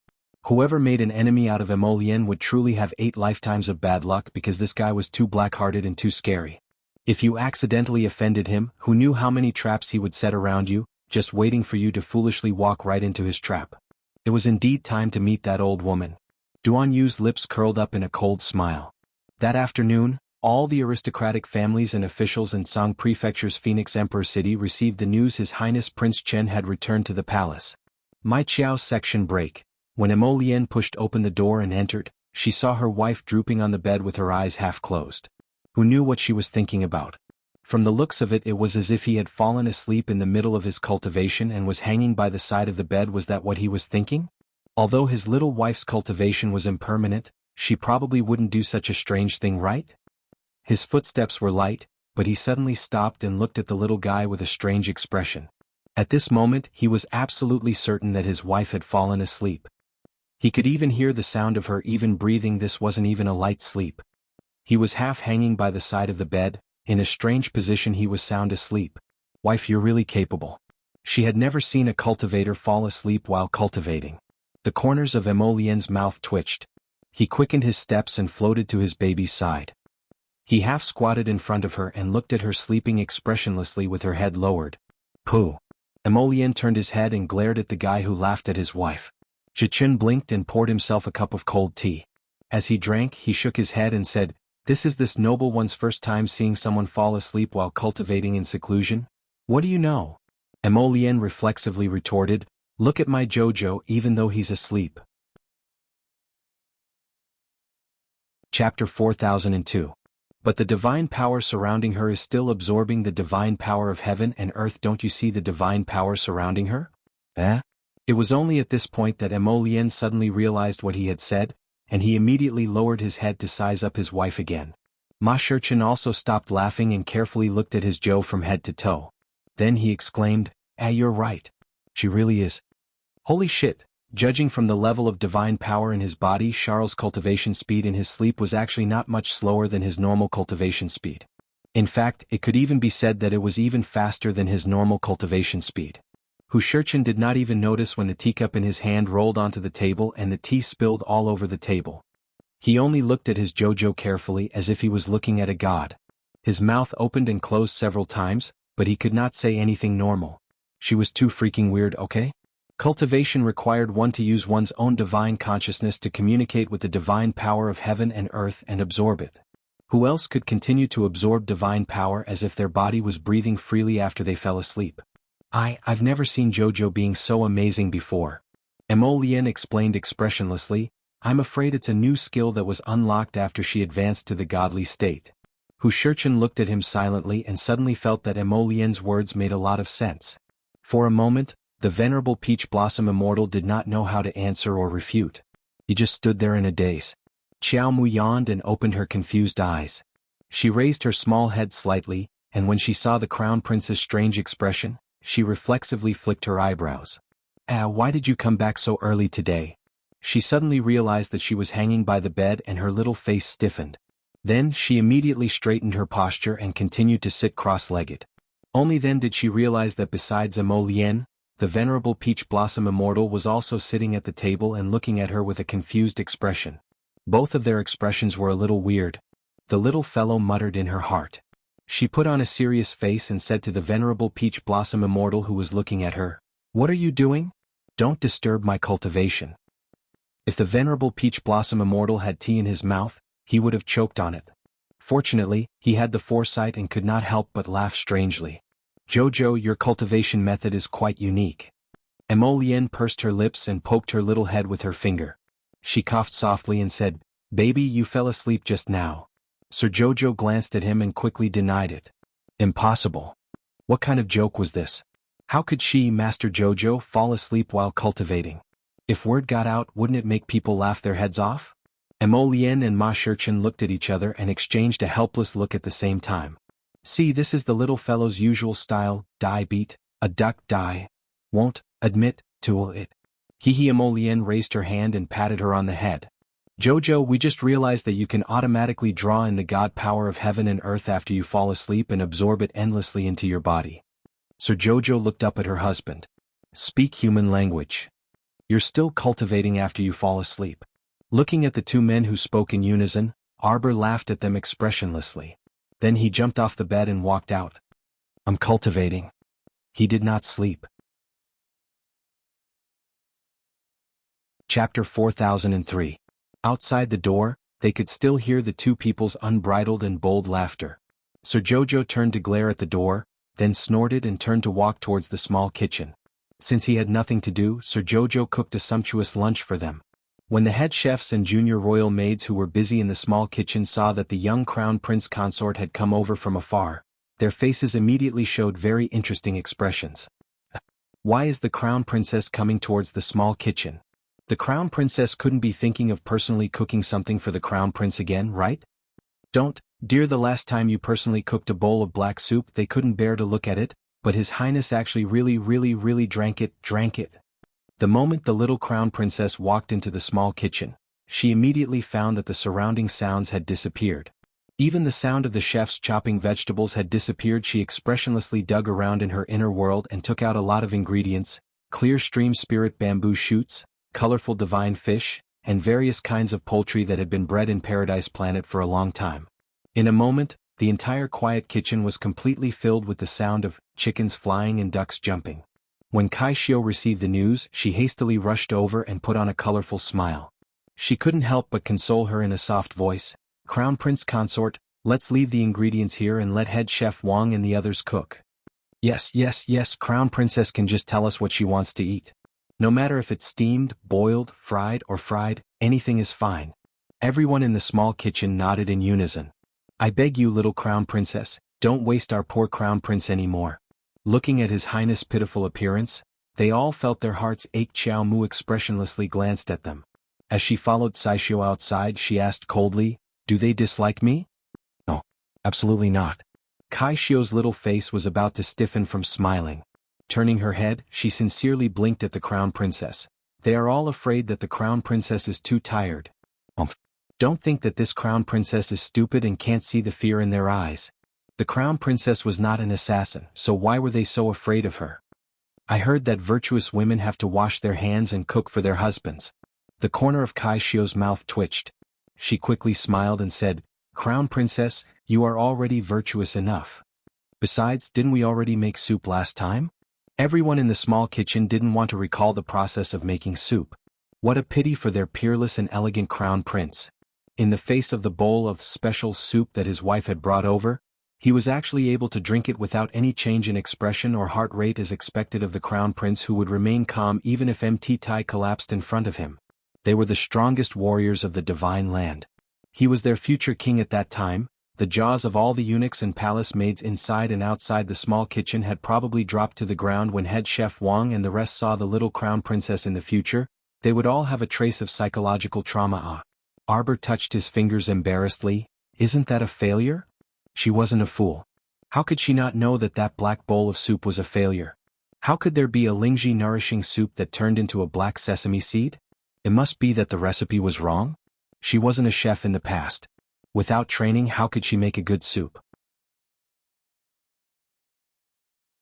Whoever made an enemy out of Mo Lien would truly have 8 lifetimes of bad luck, because this guy was too black-hearted and too scary. If you accidentally offended him, who knew how many traps he would set around you, just waiting for you to foolishly walk right into his trap. It was indeed time to meet that old woman. Duan Yu's lips curled up in a cold smile. That afternoon, all the aristocratic families and officials in Song Prefecture's Phoenix Emperor City received the news His Highness Prince Chen had returned to the palace. Mai Qiao's section break. When Mo Lien pushed open the door and entered, she saw her wife drooping on the bed with her eyes half closed. Who knew what she was thinking about? From the looks of it, it was as if he had fallen asleep in the middle of his cultivation and was hanging by the side of the bed. Was that what he was thinking? Although his little wife's cultivation was impermanent, she probably wouldn't do such a strange thing, right? His footsteps were light, but he suddenly stopped and looked at the little guy with a strange expression. At this moment, he was absolutely certain that his wife had fallen asleep. He could even hear the sound of her even breathing. This wasn't even a light sleep. He was half hanging by the side of the bed. In a strange position, he was sound asleep. "Wife, you're really capable." She had never seen a cultivator fall asleep while cultivating. The corners of Mo Lien's mouth twitched. He quickened his steps and floated to his baby's side. He half squatted in front of her and looked at her sleeping expressionlessly with her head lowered. "Pooh." Mo Lien turned his head and glared at the guy who laughed at his wife. Zhichen blinked and poured himself a cup of cold tea. As he drank, he shook his head and said, "This is this noble one's first time seeing someone fall asleep while cultivating in seclusion? What do you know?" Mo Lien reflexively retorted, "Look at my Jojo, even though he's asleep." Chapter 4002. But the divine power surrounding her is still absorbing the divine power of heaven and earth. Don't you see the divine power surrounding her? Eh? It was only at this point that Mo Lien suddenly realized what he had said, and he immediately lowered his head to size up his wife again. Ma Shurchen also stopped laughing and carefully looked at his Zhou from head to toe. Then he exclaimed, You're right. She really is. Holy shit. Judging from the level of divine power in his body, Charles' cultivation speed in his sleep was actually not much slower than his normal cultivation speed. In fact, it could even be said that it was even faster than his normal cultivation speed. Hu Shurchen did not even notice when the teacup in his hand rolled onto the table and the tea spilled all over the table. He only looked at his Jojo carefully as if he was looking at a god. His mouth opened and closed several times, but he could not say anything normal. She was too freaking weird, okay? Cultivation required one to use one's own divine consciousness to communicate with the divine power of heaven and earth and absorb it. Who else could continue to absorb divine power as if their body was breathing freely after they fell asleep? I've never seen Jojo being so amazing before. Mo Lien explained expressionlessly, I'm afraid it's a new skill that was unlocked after she advanced to the godly state. Hu Shurchen looked at him silently and suddenly felt that Mo Lien's words made a lot of sense. For a moment, the venerable Peach Blossom Immortal did not know how to answer or refute. He just stood there in a daze. Qiao Mu yawned and opened her confused eyes. She raised her small head slightly, and when she saw the Crown Prince's strange expression, she reflexively flicked her eyebrows. Why did you come back so early today? She suddenly realized that she was hanging by the bed and her little face stiffened. Then she immediately straightened her posture and continued to sit cross-legged. Only then did she realize that besides Mo Lien, the venerable Peach Blossom Immortal was also sitting at the table and looking at her with a confused expression. Both of their expressions were a little weird. The little fellow muttered in her heart. She put on a serious face and said to the venerable Peach Blossom Immortal who was looking at her, What are you doing? Don't disturb my cultivation. If the venerable Peach Blossom Immortal had tea in his mouth, he would have choked on it. Fortunately, he had the foresight and could not help but laugh strangely. Jojo, your cultivation method is quite unique. Emolienne pursed her lips and poked her little head with her finger. She coughed softly and said, "Baby, you fell asleep just now." Sir Jojo glanced at him and quickly denied it. Impossible. What kind of joke was this? How could she, Master Jojo, fall asleep while cultivating? If word got out, wouldn't it make people laugh their heads off? Emolienne and Ma Shurchin looked at each other and exchanged a helpless look at the same time. See, this is the little fellow's usual style, die beat, a duck die. Won't admit to it. Emolienne raised her hand and patted her on the head. Jojo, we just realized that you can automatically draw in the god power of heaven and earth after you fall asleep and absorb it endlessly into your body. Sir Jojo looked up at her husband. Speak human language. You're still cultivating after you fall asleep. Looking at the two men who spoke in unison, Arbor laughed at them expressionlessly. Then he jumped off the bed and walked out. I'm cultivating. He did not sleep. Chapter 4003. Outside the door, they could still hear the two people's unbridled and bold laughter. Sir Jojo turned to glare at the door, then snorted and turned to walk towards the small kitchen. Since he had nothing to do, Sir Jojo cooked a sumptuous lunch for them. When the head chefs and junior royal maids who were busy in the small kitchen saw that the young crown prince consort had come over from afar, their faces immediately showed very interesting expressions. Why is the crown princess coming towards the small kitchen? The crown princess couldn't be thinking of personally cooking something for the crown prince again, right? Don't, dear, the last time you personally cooked a bowl of black soup they couldn't bear to look at it, but His Highness actually really drank it. The moment the little crown princess walked into the small kitchen, she immediately found that the surrounding sounds had disappeared. Even the sound of the chefs chopping vegetables had disappeared. She expressionlessly dug around in her inner world and took out a lot of ingredients: clear stream spirit bamboo shoots, colorful divine fish, and various kinds of poultry that had been bred in Paradise Planet for a long time. In a moment, the entire quiet kitchen was completely filled with the sound of chickens flying and ducks jumping. When Kai Shio received the news, she hastily rushed over and put on a colorful smile. She couldn't help but console her in a soft voice. Crown Prince Consort, let's leave the ingredients here and let head chef Wang and the others cook. Yes, Crown Princess can just tell us what she wants to eat. No matter if it's steamed, boiled, fried, or fried, anything is fine. Everyone in the small kitchen nodded in unison. I beg you, little Crown Princess, don't waste our poor Crown Prince anymore. Looking at His Highness' pitiful appearance, they all felt their hearts ache. Xiao Mu expressionlessly glanced at them. As she followed Saishio outside, she asked coldly, do they dislike me? No, absolutely not. Kai Shio's little face was about to stiffen from smiling. Turning her head, she sincerely blinked at the Crown Princess. They are all afraid that the Crown Princess is too tired. Don't think that this Crown Princess is stupid and can't see the fear in their eyes. The Crown Princess was not an assassin, so why were they so afraid of her? I heard that virtuous women have to wash their hands and cook for their husbands. The corner of Kai Shio's mouth twitched. She quickly smiled and said, Crown Princess, you are already virtuous enough. Besides, didn't we already make soup last time? Everyone in the small kitchen didn't want to recall the process of making soup. What a pity for their peerless and elegant Crown Prince. In the face of the bowl of special soup that his wife had brought over, he was actually able to drink it without any change in expression or heart rate as expected of the Crown Prince, who would remain calm even if MT Tai collapsed in front of him. They were the strongest warriors of the divine land. He was their future king at that time. The jaws of all the eunuchs and palace maids inside and outside the small kitchen had probably dropped to the ground when head chef Wang and the rest saw the little Crown Princess in the future. They would all have a trace of psychological trauma. Arbor touched his fingers embarrassedly. Isn't that a failure? She wasn't a fool. How could she not know that that black bowl of soup was a failure? How could there be a Lingji nourishing soup that turned into a black sesame seed? It must be that the recipe was wrong? She wasn't a chef in the past. Without training, how could she make a good soup?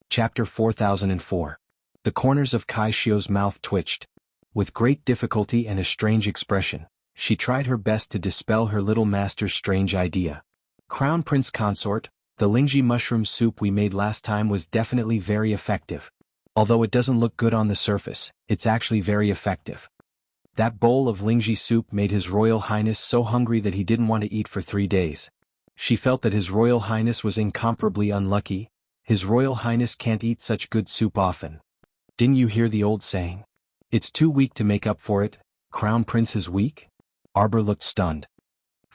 Chapter 4004. The corners of Kai Shio's mouth twitched. With great difficulty and a strange expression, she tried her best to dispel her little master's strange idea. Crown Prince Consort, the Lingji mushroom soup we made last time was definitely very effective. Although it doesn't look good on the surface, it's actually very effective. That bowl of Lingji soup made His Royal Highness so hungry that he didn't want to eat for 3 days. She felt that His Royal Highness was incomparably unlucky. His Royal Highness can't eat such good soup often. Didn't you hear the old saying? It's too weak to make up for it. Crown Prince is weak? Arbor looked stunned.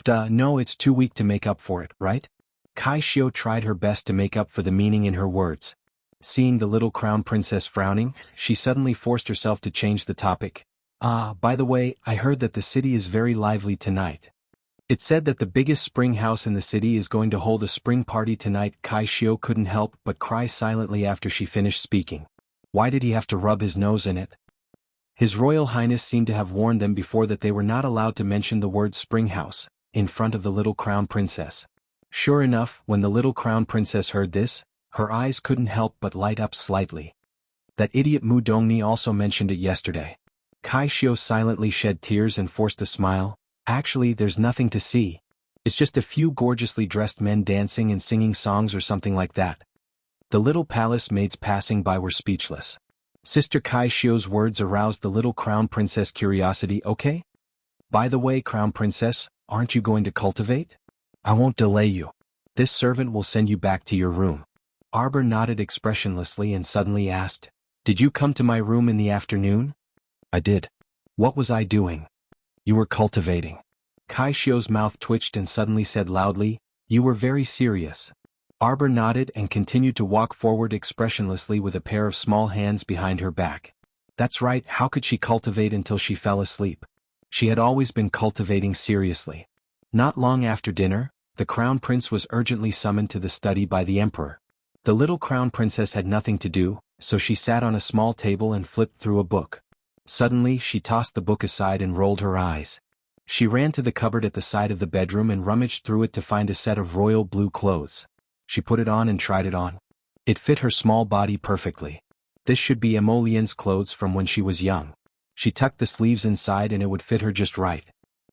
No, it's too weak to make up for it, right? Kai Xiu tried her best to make up for the meaning in her words. Seeing the little Crown Princess frowning, she suddenly forced herself to change the topic. By the way, I heard that the city is very lively tonight. It said that the biggest spring house in the city is going to hold a spring party tonight. Kai Xiu couldn't help but cry silently after she finished speaking. Why did he have to rub his nose in it? His Royal Highness seemed to have warned them before that they were not allowed to mention the word spring house in front of the little Crown Princess. Sure enough, when the little Crown Princess heard this, her eyes couldn't help but light up slightly. That idiot Mu Dongni also mentioned it yesterday. Kai Xiu silently shed tears and forced a smile. Actually, there's nothing to see. It's just a few gorgeously dressed men dancing and singing songs or something like that. The little palace maids passing by were speechless. Sister Kai Xiu's words aroused the little Crown Princess' curiosity. Okay? By the way, Crown Princess, aren't you going to cultivate? I won't delay you. This servant will send you back to your room. Arbor nodded expressionlessly and suddenly asked, Did you come to my room in the afternoon? I did. What was I doing? You were cultivating. Kai Xiu's mouth twitched and suddenly said loudly, You were very serious. Arbor nodded and continued to walk forward expressionlessly with a pair of small hands behind her back. That's right, how could she cultivate until she fell asleep? She had always been cultivating seriously. Not long after dinner, the Crown Prince was urgently summoned to the study by the Emperor. The little Crown Princess had nothing to do, so she sat on a small table and flipped through a book. Suddenly, she tossed the book aside and rolled her eyes. She ran to the cupboard at the side of the bedroom and rummaged through it to find a set of royal blue clothes. She put it on and tried it on. It fit her small body perfectly. This should be Emolien's clothes from when she was young. She tucked the sleeves inside and it would fit her just right.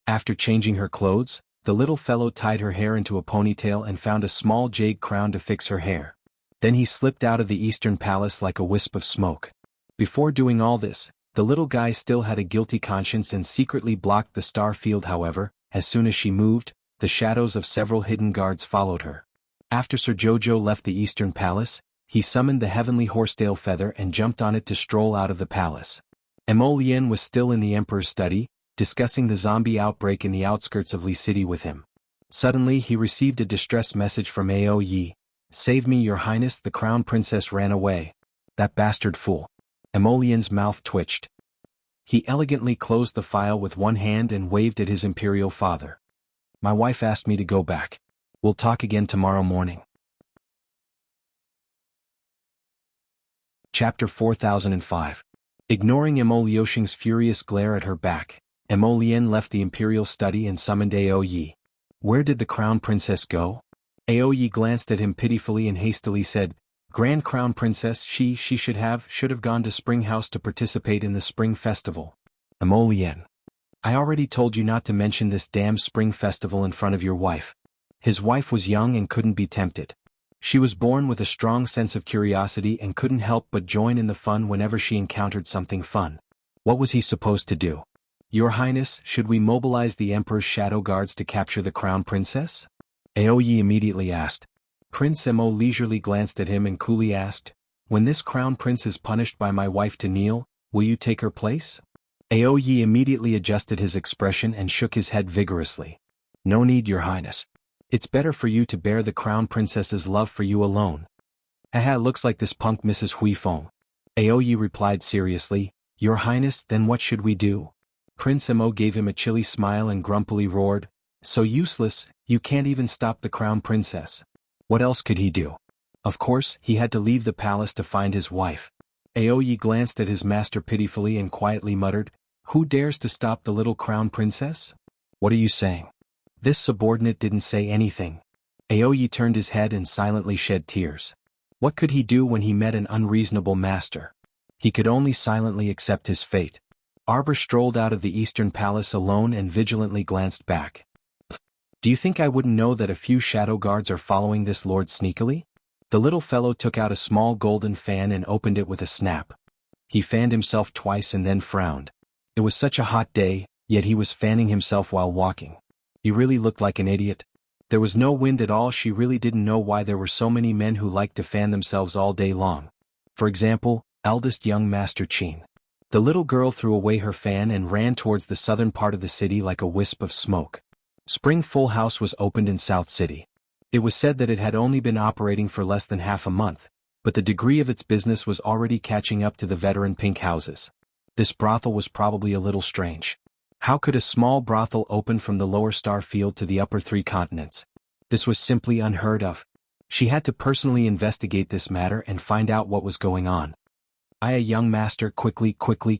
After changing her clothes, the little fellow tied her hair into a ponytail and found a small jade crown to fix her hair. Then he slipped out of the Eastern Palace like a wisp of smoke. Before doing all this, the little guy still had a guilty conscience and secretly blocked the star field. However, as soon as she moved, the shadows of several hidden guards followed her. After Sir Jojo left the Eastern Palace, he summoned the heavenly horsetail feather and jumped on it to stroll out of the palace. Emolien was still in the Emperor's study, discussing the zombie outbreak in the outskirts of Li City with him. Suddenly he received a distress message from Ao Yi. Save me, Your Highness, the Crown Princess ran away. That bastard fool. Emolien's mouth twitched. He elegantly closed the file with one hand and waved at his imperial father. My wife asked me to go back. We'll talk again tomorrow morning. Chapter 4005. Ignoring Emolioshing's furious glare at her back, Emolien left the imperial study and summoned Ao Yi. Where did the Crown Princess go? Ao Yi glanced at him pitifully and hastily said, Grand Crown Princess, she should have gone to Spring House to participate in the Spring Festival. Emolien. I already told you not to mention this damn Spring Festival in front of your wife. His wife was young and couldn't be tempted. She was born with a strong sense of curiosity and couldn't help but join in the fun whenever she encountered something fun. What was he supposed to do? Your Highness, should we mobilize the Emperor's shadow guards to capture the Crown Princess? Ao Yi immediately asked. Prince Emo leisurely glanced at him and coolly asked, When this Crown Prince is punished by my wife to kneel, will you take her place? Ao Yi immediately adjusted his expression and shook his head vigorously. No need, Your Highness. It's better for you to bear the Crown Princess's love for you alone. Haha, looks like this punk Mrs. Hui Feng. Ao Yi replied seriously, Your Highness, then what should we do? Prince Emo gave him a chilly smile and grumpily roared, So useless, you can't even stop the Crown Princess. What else could he do? Of course, he had to leave the palace to find his wife. Ao Yi glanced at his master pitifully and quietly muttered, Who dares to stop the little Crown Princess? What are you saying? This subordinate didn't say anything. Ao Yi turned his head and silently shed tears. What could he do when he met an unreasonable master? He could only silently accept his fate. Arbor strolled out of the Eastern Palace alone and vigilantly glanced back. Do you think I wouldn't know that a few shadow guards are following this lord sneakily? The little fellow took out a small golden fan and opened it with a snap. He fanned himself twice and then frowned. It was such a hot day, yet he was fanning himself while walking. He really looked like an idiot. There was no wind at all. She really didn't know why there were so many men who liked to fan themselves all day long. For example, eldest young Master Chin. The little girl threw away her fan and ran towards the southern part of the city like a wisp of smoke. Spring Full House was opened in South City. It was said that it had only been operating for less than half a month, but the degree of its business was already catching up to the veteran pink houses. This brothel was probably a little strange. How could a small brothel open from the lower star field to the upper three continents? This was simply unheard of. She had to personally investigate this matter and find out what was going on. A young master, quickly,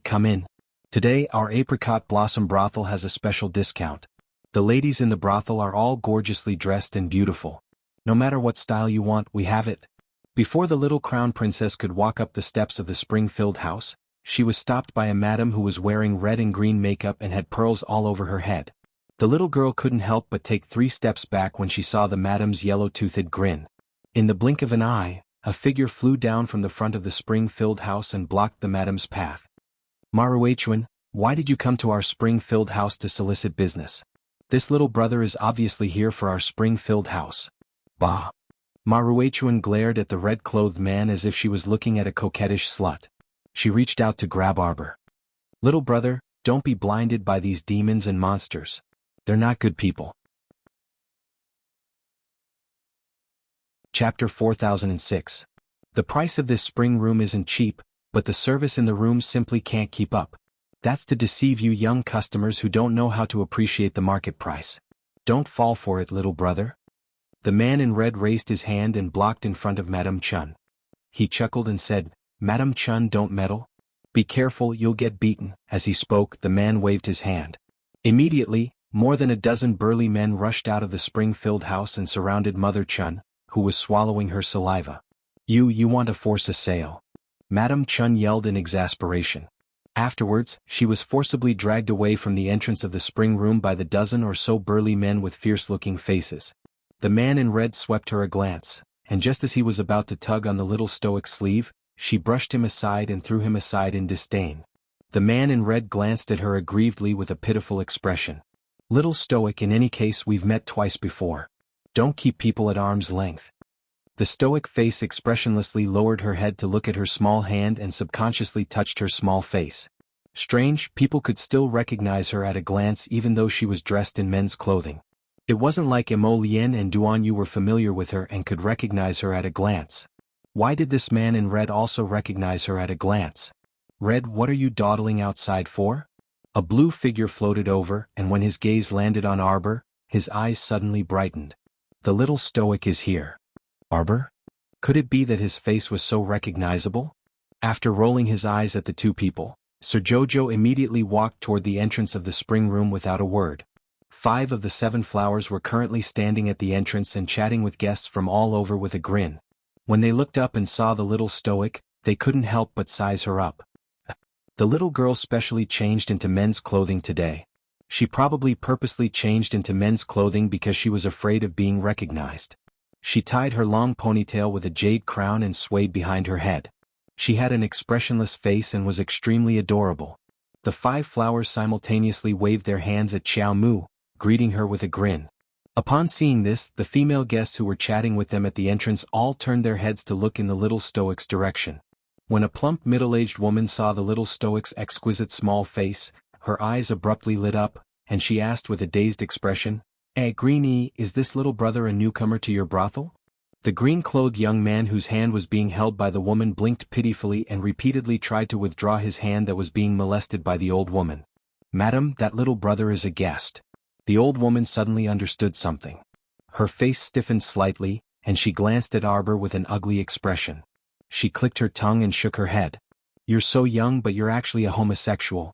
come in. Today our Apricot Blossom Brothel has a special discount. The ladies in the brothel are all gorgeously dressed and beautiful. No matter what style you want, we have it. Before the little crown princess could walk up the steps of the spring-filled house, she was stopped by a madam who was wearing red and green makeup and had pearls all over her head. The little girl couldn't help but take 3 steps back when she saw the madam's yellow-toothed grin. In the blink of an eye, a figure flew down from the front of the spring-filled house and blocked the madam's path. Maruachuan, why did you come to our spring-filled house to solicit business? This little brother is obviously here for our spring-filled house. Bah! Maruachuan glared at the red-clothed man as if she was looking at a coquettish slut. She reached out to grab Arbor. Little brother, don't be blinded by these demons and monsters. They're not good people. Chapter 4006. The price of this spring room isn't cheap, but the service in the room simply can't keep up. That's to deceive you young customers who don't know how to appreciate the market price. Don't fall for it, little brother. The man in red raised his hand and blocked in front of Madame Chun. He chuckled and said, Madame Chun, don't meddle. Be careful, you'll get beaten. As he spoke, the man waved his hand. Immediately, more than a dozen burly men rushed out of the spring-filled house and surrounded Mother Chun, who was swallowing her saliva. You want to force a sale? Madame Chun yelled in exasperation. Afterwards, she was forcibly dragged away from the entrance of the spring room by the dozen or so burly men with fierce-looking faces. The man in red swept her a glance, and just as he was about to tug on the little stoic's sleeve, she brushed him aside and threw him aside in disdain. The man in red glanced at her aggrievedly with a pitiful expression. Little stoic, in any case, we've met twice before. Don't keep people at arm's length. The stoic face expressionlessly lowered her head to look at her small hand and subconsciously touched her small face. Strange, people could still recognize her at a glance even though she was dressed in men's clothing. It wasn't like Emolien and Duan Yu were familiar with her and could recognize her at a glance. Why did this man in red also recognize her at a glance? Red, what are you dawdling outside for? A blue figure floated over, and when his gaze landed on Arbor, his eyes suddenly brightened. The little stoic is here. Arbor? Could it be that his face was so recognizable? After rolling his eyes at the two people, Sir Jojo immediately walked toward the entrance of the spring room without a word. 5 of the 7 flowers were currently standing at the entrance and chatting with guests from all over with a grin. When they looked up and saw the little stoic, they couldn't help but size her up. The little girl specially changed into men's clothing today. She probably purposely changed into men's clothing because she was afraid of being recognized. She tied her long ponytail with a jade crown and swayed behind her head. She had an expressionless face and was extremely adorable. The 5 flowers simultaneously waved their hands at Xiao Mu, greeting her with a grin. Upon seeing this, the female guests who were chatting with them at the entrance all turned their heads to look in the little stoic's direction. When a plump middle-aged woman saw the little stoic's exquisite small face, her eyes abruptly lit up, and she asked with a dazed expression, Greenie, is this little brother a newcomer to your brothel? The green-clothed young man whose hand was being held by the woman blinked pitifully and repeatedly tried to withdraw his hand that was being molested by the old woman. Madam, that little brother is a guest. The old woman suddenly understood something. Her face stiffened slightly, and she glanced at Arbor with an ugly expression. She clicked her tongue and shook her head. You're so young, but you're actually a homosexual.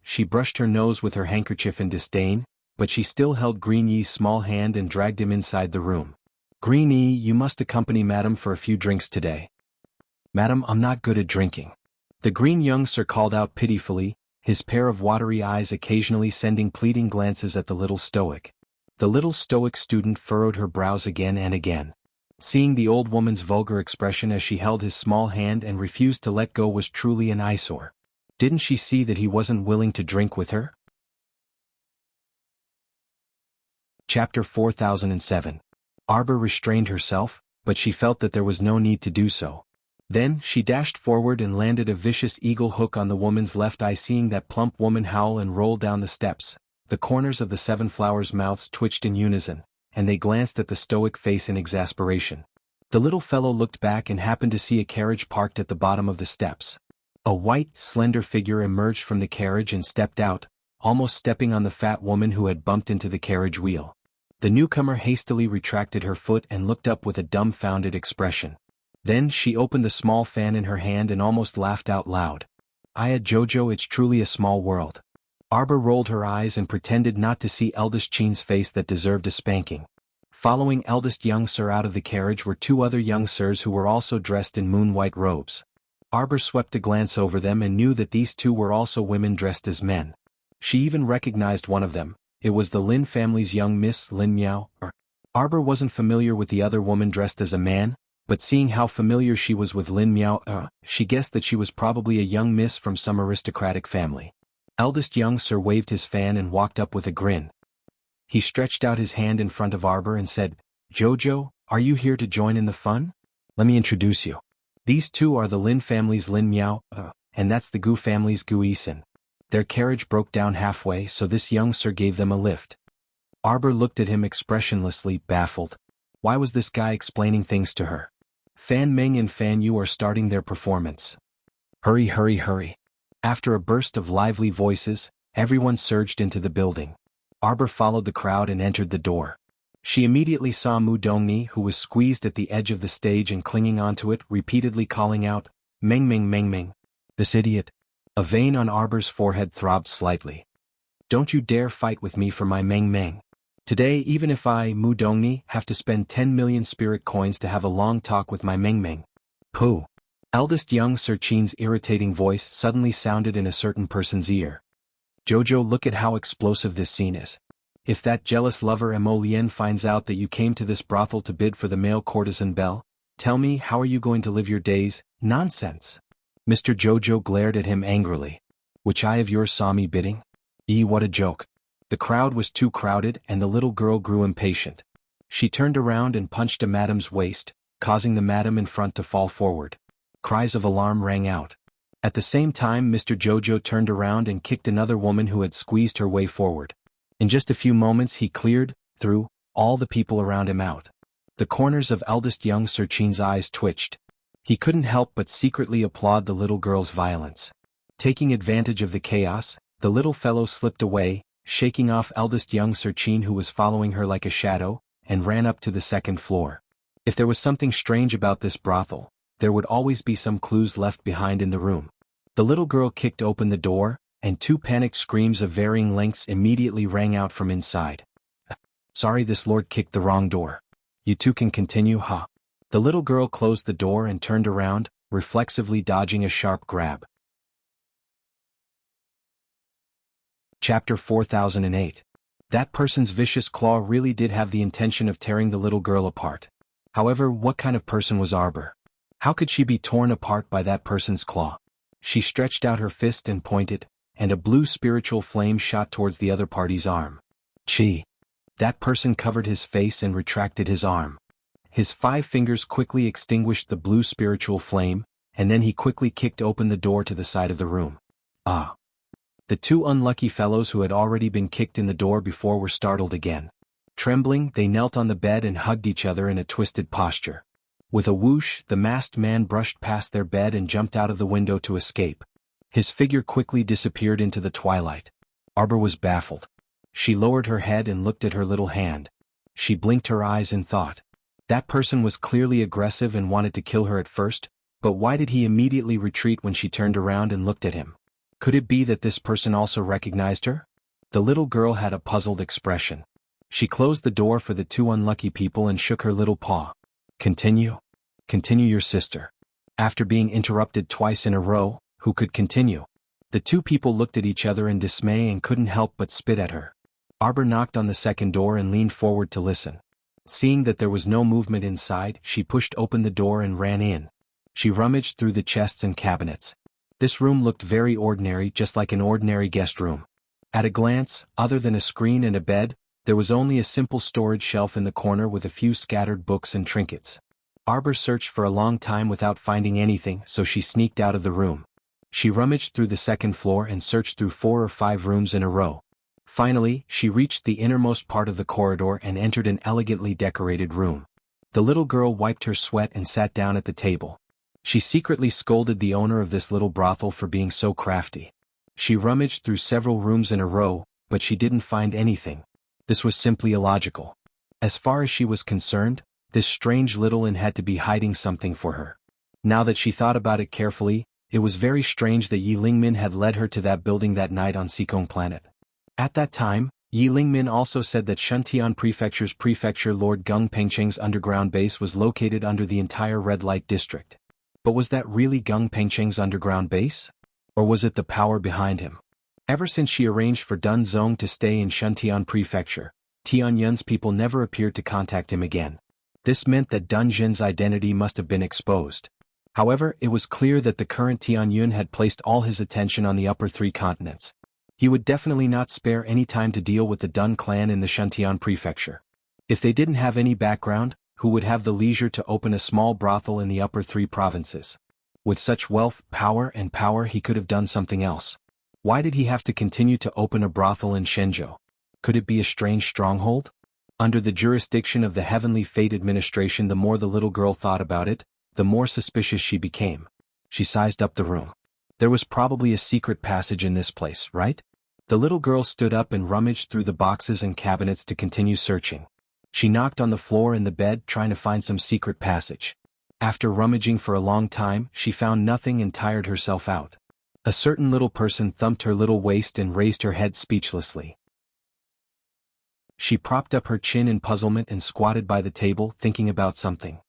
She brushed her nose with her handkerchief in disdain, but she still held Green Yi's small hand and dragged him inside the room. Green Yi, you must accompany Madam for a few drinks today. Madam, I'm not good at drinking. The green young sir called out pitifully, his pair of watery eyes occasionally sending pleading glances at the little stoic. The little stoic student furrowed her brows again and again. Seeing the old woman's vulgar expression as she held his small hand and refused to let go was truly an eyesore. Didn't she see that he wasn't willing to drink with her? Chapter 4007. Arbor restrained herself, but she felt that there was no need to do so. Then, she dashed forward and landed a vicious eagle hook on the woman's left eye. Seeing that plump woman howl and roll down the steps, the corners of the 7 flowers' mouths twitched in unison, and they glanced at the stoic face in exasperation. The little fellow looked back and happened to see a carriage parked at the bottom of the steps. A white, slender figure emerged from the carriage and stepped out, almost stepping on the fat woman who had bumped into the carriage wheel. The newcomer hastily retracted her foot and looked up with a dumbfounded expression. Then she opened the small fan in her hand and almost laughed out loud. "Aya Jojo, it's truly a small world." Arbor rolled her eyes and pretended not to see eldest Chin's face that deserved a spanking. Following eldest young sir out of the carriage were 2 other young sirs who were also dressed in moon-white robes. Arbor swept a glance over them and knew that these 2 were also women dressed as men. She even recognized one of them. It was the Lin family's young Miss Lin Miao. Arbor wasn't familiar with the other woman dressed as a man, but seeing how familiar she was with Lin Miao, she guessed that she was probably a young miss from some aristocratic family. Eldest young sir waved his fan and walked up with a grin. He stretched out his hand in front of Arbor and said, "Jojo, are you here to join in the fun? Let me introduce you. These 2 are the Lin family's Lin Miao, and that's the Gu family's Gu Isin." Their carriage broke down halfway, so this young sir gave them a lift. Arbor looked at him expressionlessly, baffled. Why was this guy explaining things to her? Fan Meng and Fan Yu are starting their performance. Hurry, hurry, hurry. After a burst of lively voices, everyone surged into the building. Arbor followed the crowd and entered the door. She immediately saw Mu Dongni, who was squeezed at the edge of the stage and clinging onto it, repeatedly calling out, "Meng Meng Meng Meng. This idiot." A vein on Arbor's forehead throbbed slightly. "Don't you dare fight with me for my Meng Meng. Today, even if I, Mu Dongni, have to spend 10 million spirit coins to have a long talk with my Meng Meng." Pooh. Eldest young Sir Chin's irritating voice suddenly sounded in a certain person's ear. "Jojo, look at how explosive this scene is. If that jealous lover Mo Lien finds out that you came to this brothel to bid for the male courtesan Belle, tell me, how are you going to live your days?" "Nonsense." Mr. Jojo glared at him angrily. "Which eye of yours saw me bidding? What a joke." The crowd was too crowded and the little girl grew impatient. She turned around and punched a madam's waist, causing the madam in front to fall forward. Cries of alarm rang out. At the same time, Mr. Jojo turned around and kicked another woman who had squeezed her way forward. In just a few moments he cleared, through, all the people around him out. The corners of eldest young Sir Chin's eyes twitched. He couldn't help but secretly applaud the little girl's violence. Taking advantage of the chaos, the little fellow slipped away, shaking off eldest young Sir Chin, who was following her like a shadow, and ran up to the 2nd floor. If there was something strange about this brothel, there would always be some clues left behind in the room. The little girl kicked open the door, and 2 panicked screams of varying lengths immediately rang out from inside. "Sorry, this lord kicked the wrong door. You 2 can continue, huh?" The little girl closed the door and turned around, reflexively dodging a sharp grab. Chapter 4008. That person's vicious claw really did have the intention of tearing the little girl apart. However, what kind of person was Arbor? How could she be torn apart by that person's claw? She stretched out her fist and pointed, and a blue spiritual flame shot towards the other party's arm. Chi. That person covered his face and retracted his arm. His 5 fingers quickly extinguished the blue spiritual flame, and then he quickly kicked open the door to the side of the room. Ah! The 2 unlucky fellows who had already been kicked in the door before were startled again. Trembling, they knelt on the bed and hugged each other in a twisted posture. With a whoosh, the masked man brushed past their bed and jumped out of the window to escape. His figure quickly disappeared into the twilight. Arbor was baffled. She lowered her head and looked at her little hand. She blinked her eyes in thought. That person was clearly aggressive and wanted to kill her at first, but why did he immediately retreat when she turned around and looked at him? Could it be that this person also recognized her? The little girl had a puzzled expression. She closed the door for the 2 unlucky people and shook her little paw. Continue. Continue, your sister. After being interrupted twice in a row, who could continue? The 2 people looked at each other in dismay and couldn't help but spit at her. Arbor knocked on the 2nd door and leaned forward to listen. Seeing that there was no movement inside, she pushed open the door and ran in. She rummaged through the chests and cabinets. This room looked very ordinary, just like an ordinary guest room. At a glance, other than a screen and a bed, there was only a simple storage shelf in the corner with a few scattered books and trinkets. Arbor searched for a long time without finding anything, so she sneaked out of the room. She rummaged through the second floor and searched through 4 or 5 rooms in a row. Finally, she reached the innermost part of the corridor and entered an elegantly decorated room. The little girl wiped her sweat and sat down at the table. She secretly scolded the owner of this little brothel for being so crafty. She rummaged through several rooms in a row, but she didn't find anything. This was simply illogical. As far as she was concerned, this strange little inn had to be hiding something for her. Now that she thought about it carefully, it was very strange that Yi Lingmin had led her to that building that night on Sikong Planet. At that time, Yi Lingmin also said that Shuntian Prefecture's prefecture Lord Gung Pengcheng's underground base was located under the entire red light district. But was that really Gung Pengcheng's underground base? Or was it the power behind him? Ever since she arranged for Dun Zong to stay in Shuntian Prefecture, Tianyun's people never appeared to contact him again. This meant that Dun Jin's identity must have been exposed. However, it was clear that the current Tianyun had placed all his attention on the upper 3 continents. He would definitely not spare any time to deal with the Dun clan in the Shuntian Prefecture. If they didn't have any background, who would have the leisure to open a small brothel in the upper 3 provinces? With such wealth, power, he could have done something else. Why did he have to continue to open a brothel in Shenzhou? Could it be a strange stronghold? Under the jurisdiction of the Heavenly Fate Administration, the more the little girl thought about it, the more suspicious she became. She sized up the room. There was probably a secret passage in this place, right? The little girl stood up and rummaged through the boxes and cabinets to continue searching. She knocked on the floor in the bed trying to find some secret passage. After rummaging for a long time, she found nothing and tired herself out. A certain little person thumped her little waist and raised her head speechlessly. She propped up her chin in puzzlement and squatted by the table, thinking about something.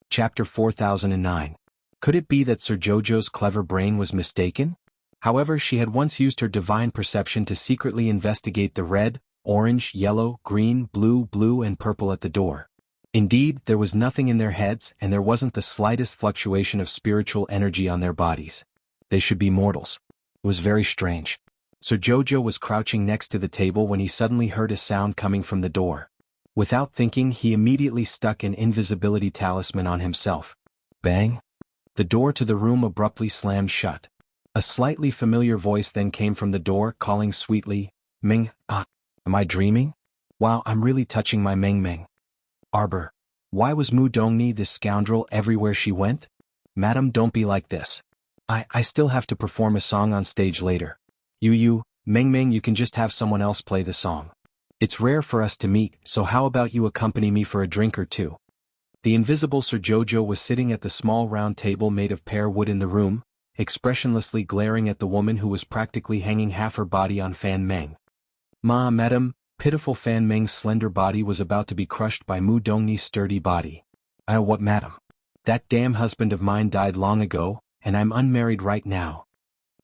Chapter 4009. Could it be that Sir Jojo's clever brain was mistaken? However, she had once used her divine perception to secretly investigate the red, orange, yellow, green, blue, and purple at the door. Indeed, there was nothing in their heads, and there wasn't the slightest fluctuation of spiritual energy on their bodies. They should be mortals. It was very strange. Sir Jojo was crouching next to the table when he suddenly heard a sound coming from the door. Without thinking, he immediately stuck an invisibility talisman on himself. Bang! The door to the room abruptly slammed shut. A slightly familiar voice then came from the door, calling sweetly, "Ming, am I dreaming? Wow, I'm really touching my Meng Meng." Arbor. Why was Mu Dongni, this scoundrel, everywhere she went? Madam, don't be like this. I still have to perform a song on stage later. You, Meng Meng, you can just have someone else play the song. It's rare for us to meet, so how about you accompany me for a drink or two? The invisible Sir Jojo was sitting at the small round table made of pear wood in the room, expressionlessly glaring at the woman who was practically hanging half her body on Fan Meng. Madam, pitiful Fan Meng's slender body was about to be crushed by Mu Dongni's sturdy body. What, madam? That damn husband of mine died long ago, and I'm unmarried right now.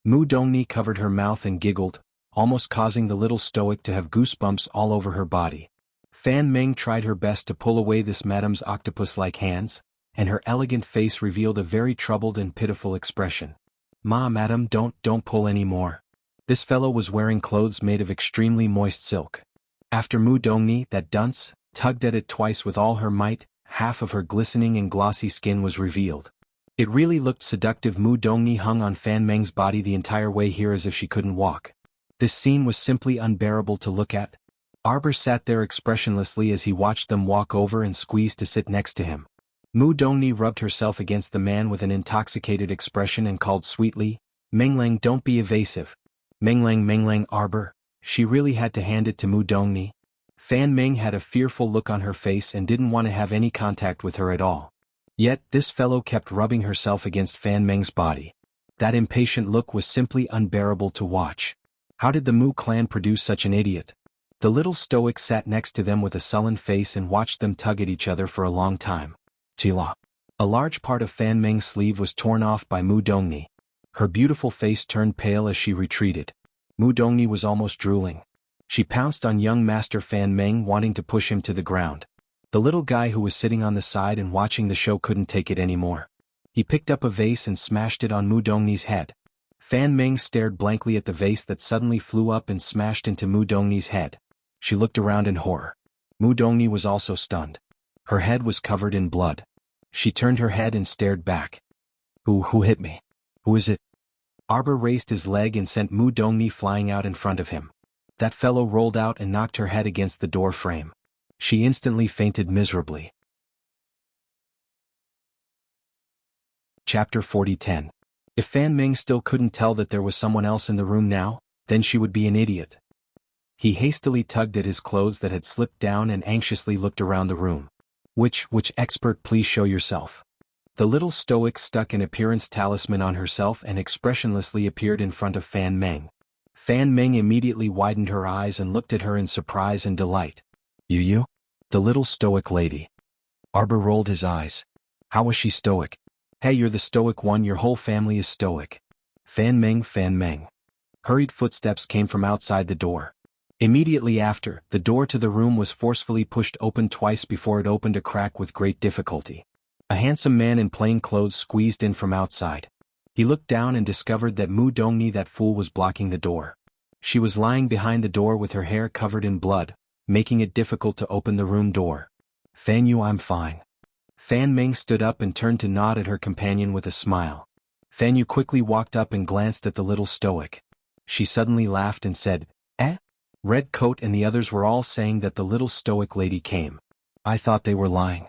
Mu Dongni covered her mouth and giggled, almost causing the little stoic to have goosebumps all over her body. Fan Meng tried her best to pull away this madam's octopus-like hands, and her elegant face revealed a very troubled and pitiful expression. Madam, don't pull any more. This fellow was wearing clothes made of extremely moist silk. After Mu Dongni, that dunce, tugged at it twice with all her might, half of her glistening and glossy skin was revealed. It really looked seductive. Mu Dongni hung on Fan Meng's body the entire way here as if she couldn't walk. This scene was simply unbearable to look at. Arbor sat there expressionlessly as he watched them walk over and squeezed to sit next to him. Mu Dongni rubbed herself against the man with an intoxicated expression and called sweetly, "Menglang, don't be evasive." Menglang, Arbor. She really had to hand it to Mu Dongni. Fan Meng had a fearful look on her face and didn't want to have any contact with her at all. Yet, this fellow kept rubbing herself against Fan Meng's body. That impatient look was simply unbearable to watch. How did the Mu clan produce such an idiot? The little stoic sat next to them with a sullen face and watched them tug at each other for a long time. Chila. A large part of Fan Meng's sleeve was torn off by Mu Dongni. Her beautiful face turned pale as she retreated. Mu Dongni was almost drooling. She pounced on young Master Fan Meng, wanting to push him to the ground. The little guy who was sitting on the side and watching the show couldn't take it anymore. He picked up a vase and smashed it on Mu Dongni's head. Fan Meng stared blankly at the vase that suddenly flew up and smashed into Mu Dongni's head. She looked around in horror. Mu Dongni was also stunned. Her head was covered in blood. She turned her head and stared back. Who hit me? Who is it? Arbor raised his leg and sent Mu Dongni flying out in front of him. That fellow rolled out and knocked her head against the door frame. She instantly fainted miserably. Chapter 40:10. If Fan Meng still couldn't tell that there was someone else in the room now, then she would be an idiot. He hastily tugged at his clothes that had slipped down and anxiously looked around the room. Which expert, please show yourself. The little stoic stuck an appearance talisman on herself and expressionlessly appeared in front of Fan Meng. Fan Meng immediately widened her eyes and looked at her in surprise and delight. You? The little stoic lady. Arbor rolled his eyes. How was she stoic? Hey, you're the stoic one, your whole family is stoic. Fan Meng. Hurried footsteps came from outside the door. Immediately after, the door to the room was forcefully pushed open twice before it opened a crack with great difficulty. A handsome man in plain clothes squeezed in from outside. He looked down and discovered that Mu Dongni, that fool, was blocking the door. She was lying behind the door with her hair covered in blood, making it difficult to open the room door. Fan Yu, I'm fine. Fan Meng stood up and turned to nod at her companion with a smile. Fan Yu quickly walked up and glanced at the little stoic. She suddenly laughed and said, Eh? Red Coat and the others were all saying that the little stoic lady came. I thought they were lying.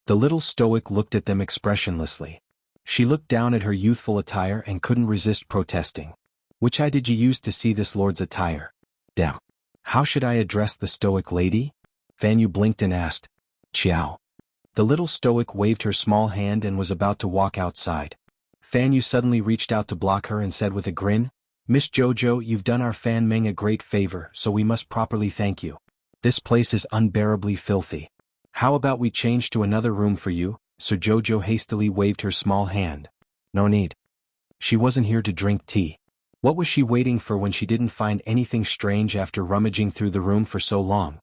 The little stoic looked at them expressionlessly. She looked down at her youthful attire and couldn't resist protesting. Which eye did you use to see this lord's attire? Damn. How should I address the stoic lady? Fan Yu blinked and asked. Ciao. The little stoic waved her small hand and was about to walk outside. Fan Yu suddenly reached out to block her and said with a grin, Miss Jojo, you've done our Fan Meng a great favor, so we must properly thank you. This place is unbearably filthy. How about we change to another room for you? Sir Jojo hastily waved her small hand. No need. She wasn't here to drink tea. What was she waiting for when she didn't find anything strange after rummaging through the room for so long?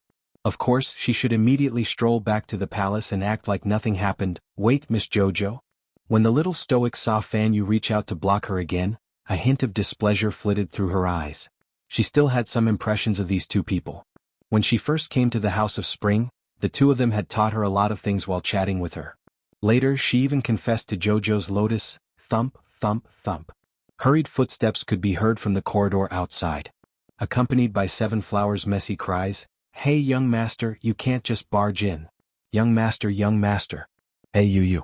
Of course, she should immediately stroll back to the palace and act like nothing happened. Wait, Miss Jojo. When the little stoic saw Fan Yu reach out to block her again, a hint of displeasure flitted through her eyes. She still had some impressions of these two people. When she first came to the House of Spring, the two of them had taught her a lot of things while chatting with her. Later, she even confessed to Jojo's lotus, thump, thump, thump. Hurried footsteps could be heard from the corridor outside. Accompanied by Seven Flowers' messy cries, Hey young master, you can't just barge in. Young master. Hey you.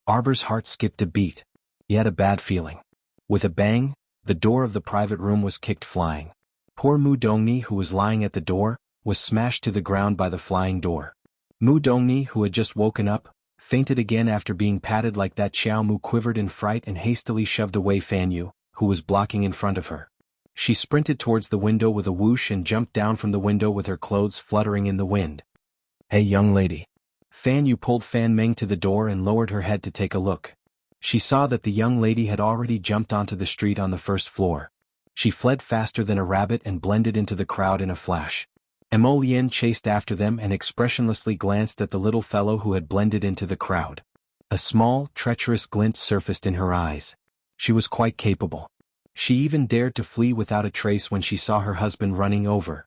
Arbor's heart skipped a beat. He had a bad feeling. With a bang, the door of the private room was kicked flying. Poor Mu Dongni, who was lying at the door, was smashed to the ground by the flying door. Mu Dongni, who had just woken up, fainted again after being patted like that. Xiao Mu quivered in fright and hastily shoved away Fan Yu, who was blocking in front of her. She sprinted towards the window with a whoosh and jumped down from the window with her clothes fluttering in the wind. Hey young lady. Fan Yu pulled Fan Meng to the door and lowered her head to take a look. She saw that the young lady had already jumped onto the street on the first floor. She fled faster than a rabbit and blended into the crowd in a flash. Emolien chased after them and expressionlessly glanced at the little fellow who had blended into the crowd. A small, treacherous glint surfaced in her eyes. She was quite capable. She even dared to flee without a trace when she saw her husband running over.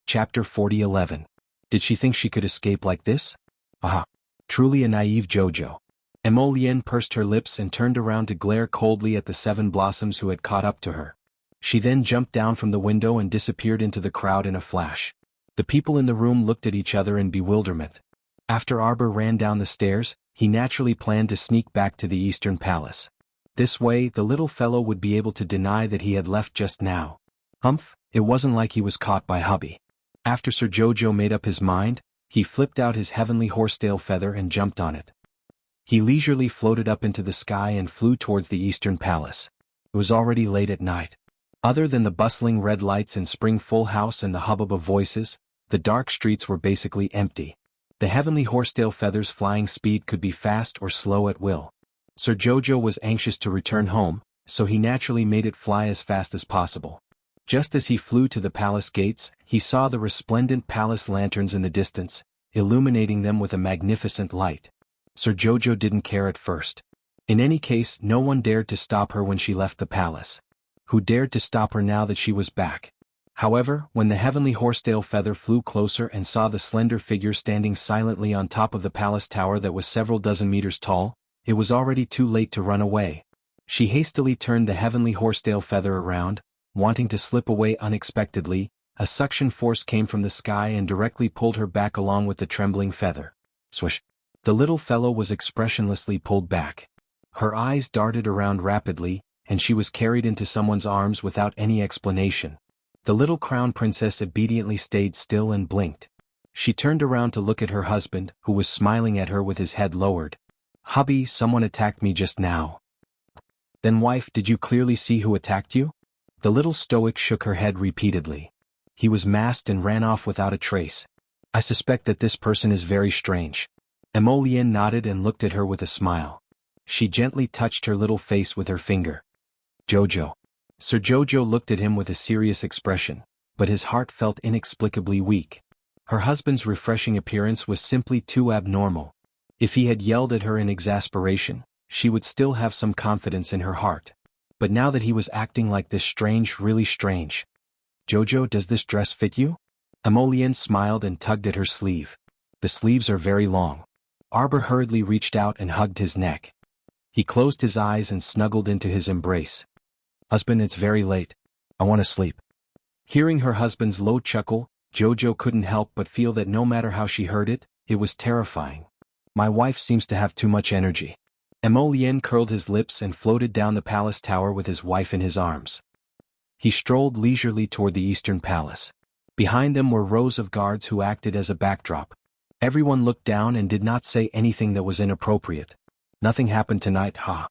Chapter 40:11. Did she think she could escape like this? Aha! Truly a naive Jojo. Emolien pursed her lips and turned around to glare coldly at the seven blossoms who had caught up to her. She then jumped down from the window and disappeared into the crowd in a flash. The people in the room looked at each other in bewilderment. After Arbor ran down the stairs, he naturally planned to sneak back to the Eastern Palace. This way, the little fellow would be able to deny that he had left just now. Humph, it wasn't like he was caught by hubby. After Sir Jojo made up his mind, he flipped out his heavenly horsetail feather and jumped on it. He leisurely floated up into the sky and flew towards the Eastern Palace. It was already late at night. Other than the bustling red lights and spring full house and the hubbub of voices, the dark streets were basically empty. The heavenly horsetail feather's flying speed could be fast or slow at will. Sir Jojo was anxious to return home, so he naturally made it fly as fast as possible. Just as he flew to the palace gates, he saw the resplendent palace lanterns in the distance. illuminating them with a magnificent light. Sir Jojo didn't care at first. In any case, no one dared to stop her when she left the palace. Who dared to stop her now that she was back? However, when the heavenly horsetail feather flew closer and saw the slender figure standing silently on top of the palace tower that was several dozen meters tall, it was already too late to run away. She hastily turned the heavenly horsetail feather around, wanting to slip away unexpectedly. A suction force came from the sky and directly pulled her back along with the trembling feather. Swish! The little fellow was expressionlessly pulled back. Her eyes darted around rapidly, and she was carried into someone's arms without any explanation. The little crown princess obediently stayed still and blinked. She turned around to look at her husband, who was smiling at her with his head lowered. "Hubby, someone attacked me just now." "Then wife, did you clearly see who attacked you?" The little stoic shook her head repeatedly. "He was masked and ran off without a trace. I suspect that this person is very strange." Emolien nodded and looked at her with a smile. She gently touched her little face with her finger. "Jojo." Sir Jojo looked at him with a serious expression, but his heart felt inexplicably weak. Her husband's refreshing appearance was simply too abnormal. If he had yelled at her in exasperation, she would still have some confidence in her heart. But now that he was acting like this strange, really strange. "Jojo, does this dress fit you?" Emolien smiled and tugged at her sleeve. "The sleeves are very long." Arbor hurriedly reached out and hugged his neck. He closed his eyes and snuggled into his embrace. "Husband, it's very late. I want to sleep." Hearing her husband's low chuckle, Jojo couldn't help but feel that no matter how she heard it, it was terrifying. "My wife seems to have too much energy." Emolien curled his lips and floated down the palace tower with his wife in his arms. He strolled leisurely toward the eastern palace. Behind them were rows of guards who acted as a backdrop. Everyone looked down and did not say anything that was inappropriate. "Nothing happened tonight, ha."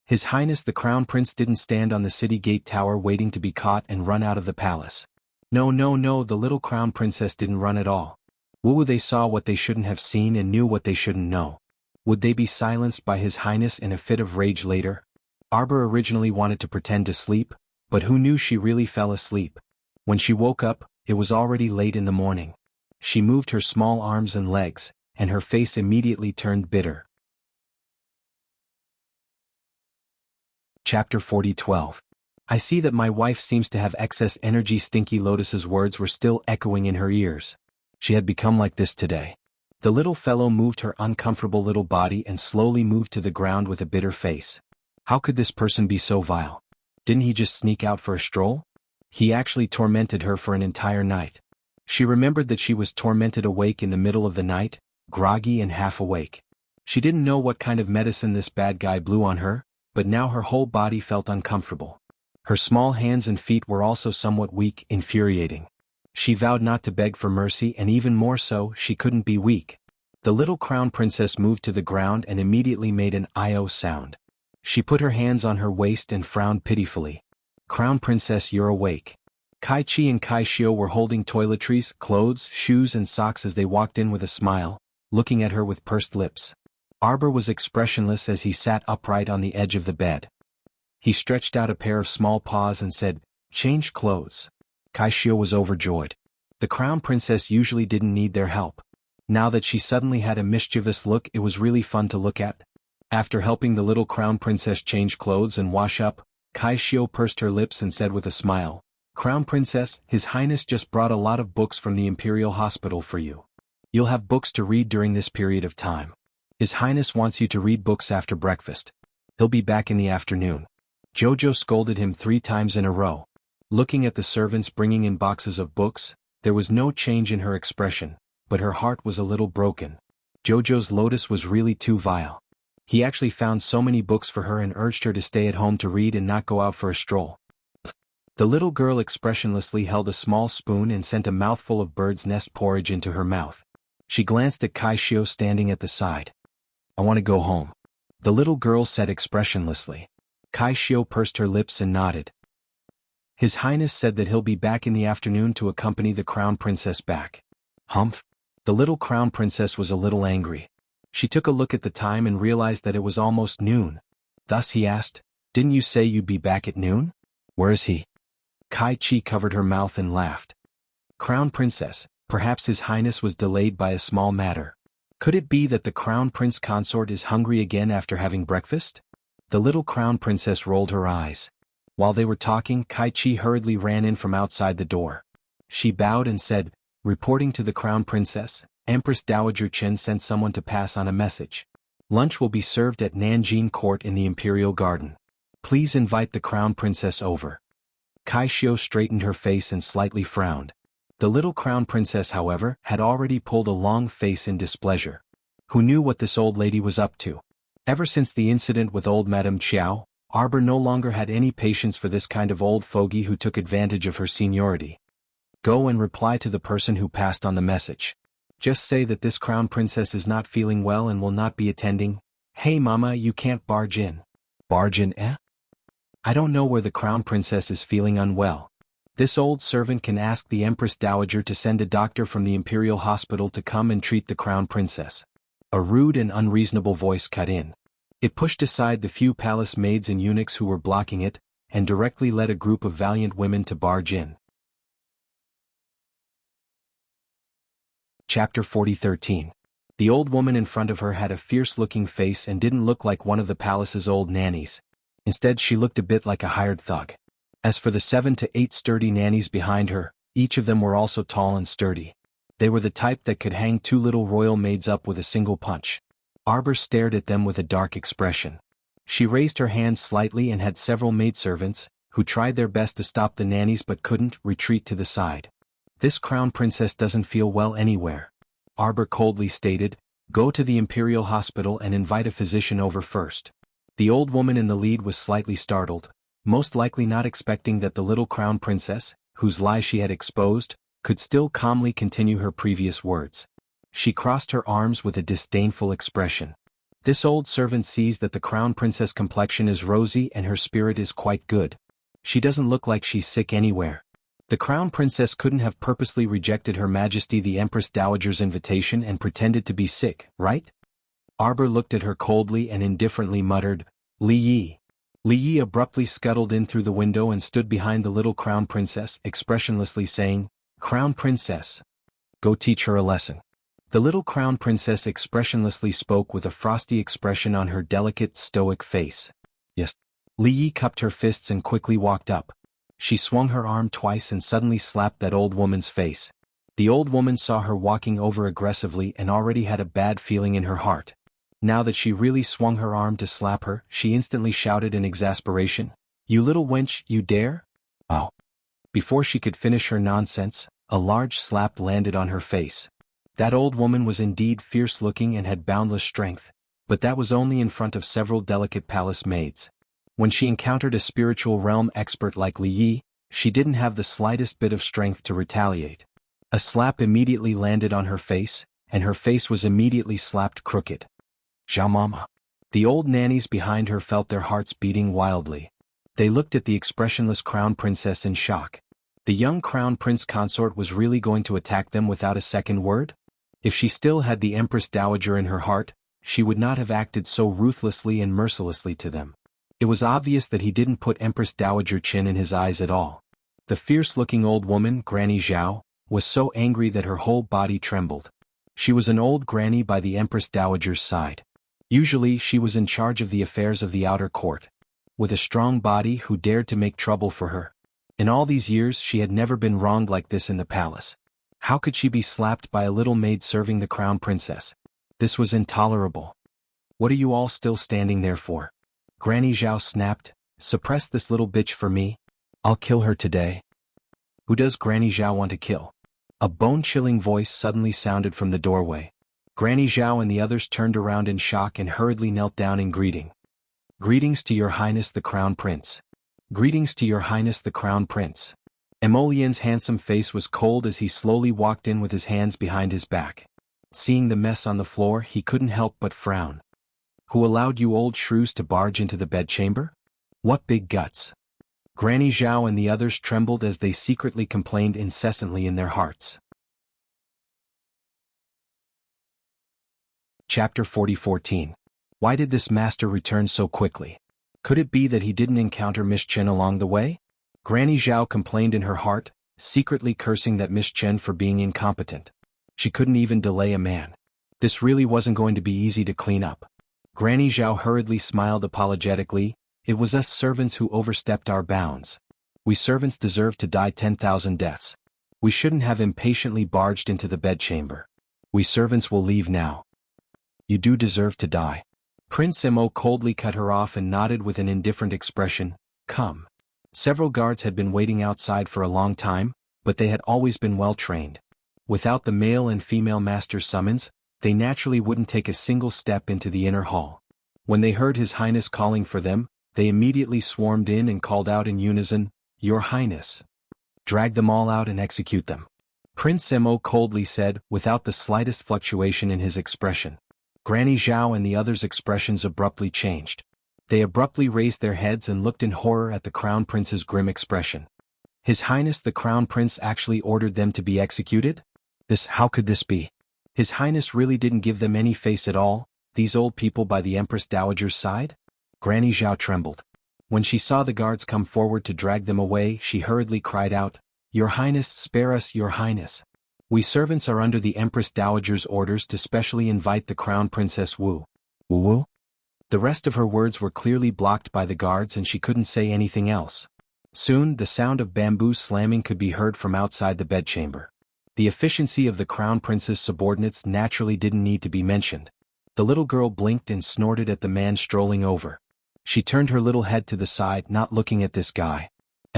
His Highness the Crown Prince didn't stand on the city gate tower waiting to be caught and run out of the palace. No, the little Crown Princess didn't run at all. Woo, they saw what they shouldn't have seen and knew what they shouldn't know. Would they be silenced by His Highness in a fit of rage later? Arbor originally wanted to pretend to sleep, but who knew she really fell asleep? When she woke up, it was already late in the morning. She moved her small arms and legs, and her face immediately turned bitter. Chapter 40:12. I see that my wife seems to have excess energy. Stinky Lotus's words were still echoing in her ears. She had become like this today. The little fellow moved her uncomfortable little body and slowly moved to the ground with a bitter face. How could this person be so vile? Didn't he just sneak out for a stroll? He actually tormented her for an entire night. She remembered that she was tormented awake in the middle of the night, groggy and half awake. She didn't know what kind of medicine this bad guy blew on her, but now her whole body felt uncomfortable. Her small hands and feet were also somewhat weak, infuriating. She vowed not to beg for mercy, and even more so, she couldn't be weak. The little crown princess moved to the ground and immediately made an "I-O" sound. She put her hands on her waist and frowned pitifully. "Crown princess, you're awake." Kai Chi and Kai Shio were holding toiletries, clothes, shoes and socks as they walked in with a smile, looking at her with pursed lips. Arbor was expressionless as he sat upright on the edge of the bed. He stretched out a pair of small paws and said, "Change clothes." Kai Shio was overjoyed. The crown princess usually didn't need their help. Now that she suddenly had a mischievous look, it was really fun to look at. After helping the little crown princess change clothes and wash up, Kai Shio pursed her lips and said with a smile, "Crown princess, His Highness just brought a lot of books from the Imperial Hospital for you. You'll have books to read during this period of time. His Highness wants you to read books after breakfast. He'll be back in the afternoon." Jojo scolded him 3 times in a row. Looking at the servants bringing in boxes of books, there was no change in her expression, but her heart was a little broken. Jojo's Lotus was really too vile. He actually found so many books for her and urged her to stay at home to read and not go out for a stroll. The little girl expressionlessly held a small spoon and sent a mouthful of bird's nest porridge into her mouth. She glanced at Kai Shio standing at the side. "I want to go home," the little girl said expressionlessly. Kai Shio pursed her lips and nodded. "His Highness said that he'll be back in the afternoon to accompany the crown princess back." Humph! The little crown princess was a little angry. She took a look at the time and realized that it was almost noon. Thus he asked, "Didn't you say you'd be back at noon? Where is he?" Kai Chi covered her mouth and laughed. "Crown princess, Perhaps His Highness was delayed by a small matter. Could it be that the Crown Prince Consort is hungry again after having breakfast? The little Crown Princess rolled her eyes. While they were talking, Kai Chi hurriedly ran in from outside the door. She bowed and said, reporting to the Crown Princess, Empress Dowager Chen sent someone to pass on a message. Lunch will be served at Nanjing Court in the Imperial Garden. Please invite the Crown Princess over. Kai Xiu straightened her face and slightly frowned. The little Crown Princess, however, had already pulled a long face in displeasure. Who knew what this old lady was up to? Ever since the incident with old Madame Chiao, Arbor no longer had any patience for this kind of old fogey who took advantage of her seniority. Go and reply to the person who passed on the message. Just say that this Crown Princess is not feeling well and will not be attending. Hey mama, you can't barge in. Barge in, eh? I don't know where the Crown Princess is feeling unwell. This old servant can ask the Empress Dowager to send a doctor from the Imperial Hospital to come and treat the Crown Princess. A rude and unreasonable voice cut in. It pushed aside the few palace maids and eunuchs who were blocking it, and directly led a group of valiant women to barge in. Chapter 40:13. The old woman in front of her had a fierce-looking face and didn't look like one of the palace's old nannies. Instead, she looked a bit like a hired thug. As for the 7 to 8 sturdy nannies behind her, each of them were also tall and sturdy. They were the type that could hang 2 little royal maids up with a single punch. Arbor stared at them with a dark expression. She raised her hand slightly and had several maidservants, who tried their best to stop the nannies but couldn't, retreat to the side. This Crown Princess doesn't feel well anywhere. Arbor coldly stated, go to the Imperial Hospital and invite a physician over first. The old woman in the lead was slightly startled, most likely not expecting that the little Crown Princess, whose lie she had exposed, could still calmly continue her previous words. She crossed her arms with a disdainful expression. This old servant sees that the Crown Princess' complexion is rosy and her spirit is quite good. She doesn't look like she's sick anywhere. The Crown Princess couldn't have purposely rejected Her Majesty the Empress Dowager's invitation and pretended to be sick, right? Arbor looked at her coldly and indifferently muttered, Li Yi. Li Yi abruptly scuttled in through the window and stood behind the little Crown Princess, expressionlessly saying, Crown Princess. Go teach her a lesson. The little Crown Princess expressionlessly spoke with a frosty expression on her delicate, stoic face. Yes. Li Yi cupped her fists and quickly walked up. She swung her arm twice and suddenly slapped that old woman's face. The old woman saw her walking over aggressively and already had a bad feeling in her heart. Now that she really swung her arm to slap her, she instantly shouted in exasperation, You little wench, you dare? Oh. Before she could finish her nonsense, a large slap landed on her face. That old woman was indeed fierce-looking and had boundless strength, but that was only in front of several delicate palace maids. When she encountered a spiritual realm expert like Li Yi, she didn't have the slightest bit of strength to retaliate. A slap immediately landed on her face, and her face was immediately slapped crooked. Zhao Mama. The old nannies behind her felt their hearts beating wildly. They looked at the expressionless Crown Princess in shock. The young Crown Prince Consort was really going to attack them without a second word? If she still had the Empress Dowager in her heart, she would not have acted so ruthlessly and mercilessly to them. It was obvious that he didn't put Empress Dowager Qin in his eyes at all. The fierce-looking old woman, Granny Zhao, was so angry that her whole body trembled. She was an old granny by the Empress Dowager's side. Usually she was in charge of the affairs of the outer court. With a strong body who dared to make trouble for her. In all these years she had never been wronged like this in the palace. How could she be slapped by a little maid serving the Crown Princess? This was intolerable. What are you all still standing there for? Granny Zhao snapped, suppress this little bitch for me. I'll kill her today. Who does Granny Zhao want to kill? A bone-chilling voice suddenly sounded from the doorway. Granny Zhao and the others turned around in shock and hurriedly knelt down in greeting. Greetings to Your Highness the Crown Prince. Greetings to Your Highness the Crown Prince. Emolien's handsome face was cold as he slowly walked in with his hands behind his back. Seeing the mess on the floor, he couldn't help but frown. Who allowed you old shrews to barge into the bedchamber? What big guts! Granny Zhao and the others trembled as they secretly complained incessantly in their hearts. Chapter 40:14. Why did this master return so quickly? Could it be that he didn't encounter Miss Chen along the way? Granny Zhao complained in her heart, secretly cursing that Miss Chen for being incompetent. She couldn't even delay a man. This really wasn't going to be easy to clean up. Granny Zhao hurriedly smiled apologetically. It was us servants who overstepped our bounds. We servants deserve to die 10,000 deaths. We shouldn't have impatiently barged into the bedchamber. We servants will leave now. You do deserve to die. Prince Mo coldly cut her off and nodded with an indifferent expression. Come. Several guards had been waiting outside for a long time, but they had always been well trained. Without the male and female master's summons, they naturally wouldn't take a single step into the inner hall. When they heard His Highness calling for them, they immediately swarmed in and called out in unison, Your Highness. Drag them all out and execute them. Prince Mo coldly said, without the slightest fluctuation in his expression. Granny Zhao and the others' expressions abruptly changed. They abruptly raised their heads and looked in horror at the Crown Prince's grim expression. His Highness the Crown Prince actually ordered them to be executed? How could this be? His Highness really didn't give them any face at all, these old people by the Empress Dowager's side? Granny Zhao trembled. When she saw the guards come forward to drag them away, she hurriedly cried out, Your Highness, spare us, Your Highness. We servants are under the Empress Dowager's orders to specially invite the Crown Princess Wu. Wu? The rest of her words were clearly blocked by the guards and she couldn't say anything else. Soon, the sound of bamboo slamming could be heard from outside the bedchamber. The efficiency of the Crown Prince's subordinates naturally didn't need to be mentioned. The little girl blinked and snorted at the man strolling over. She turned her little head to the side, not looking at this guy.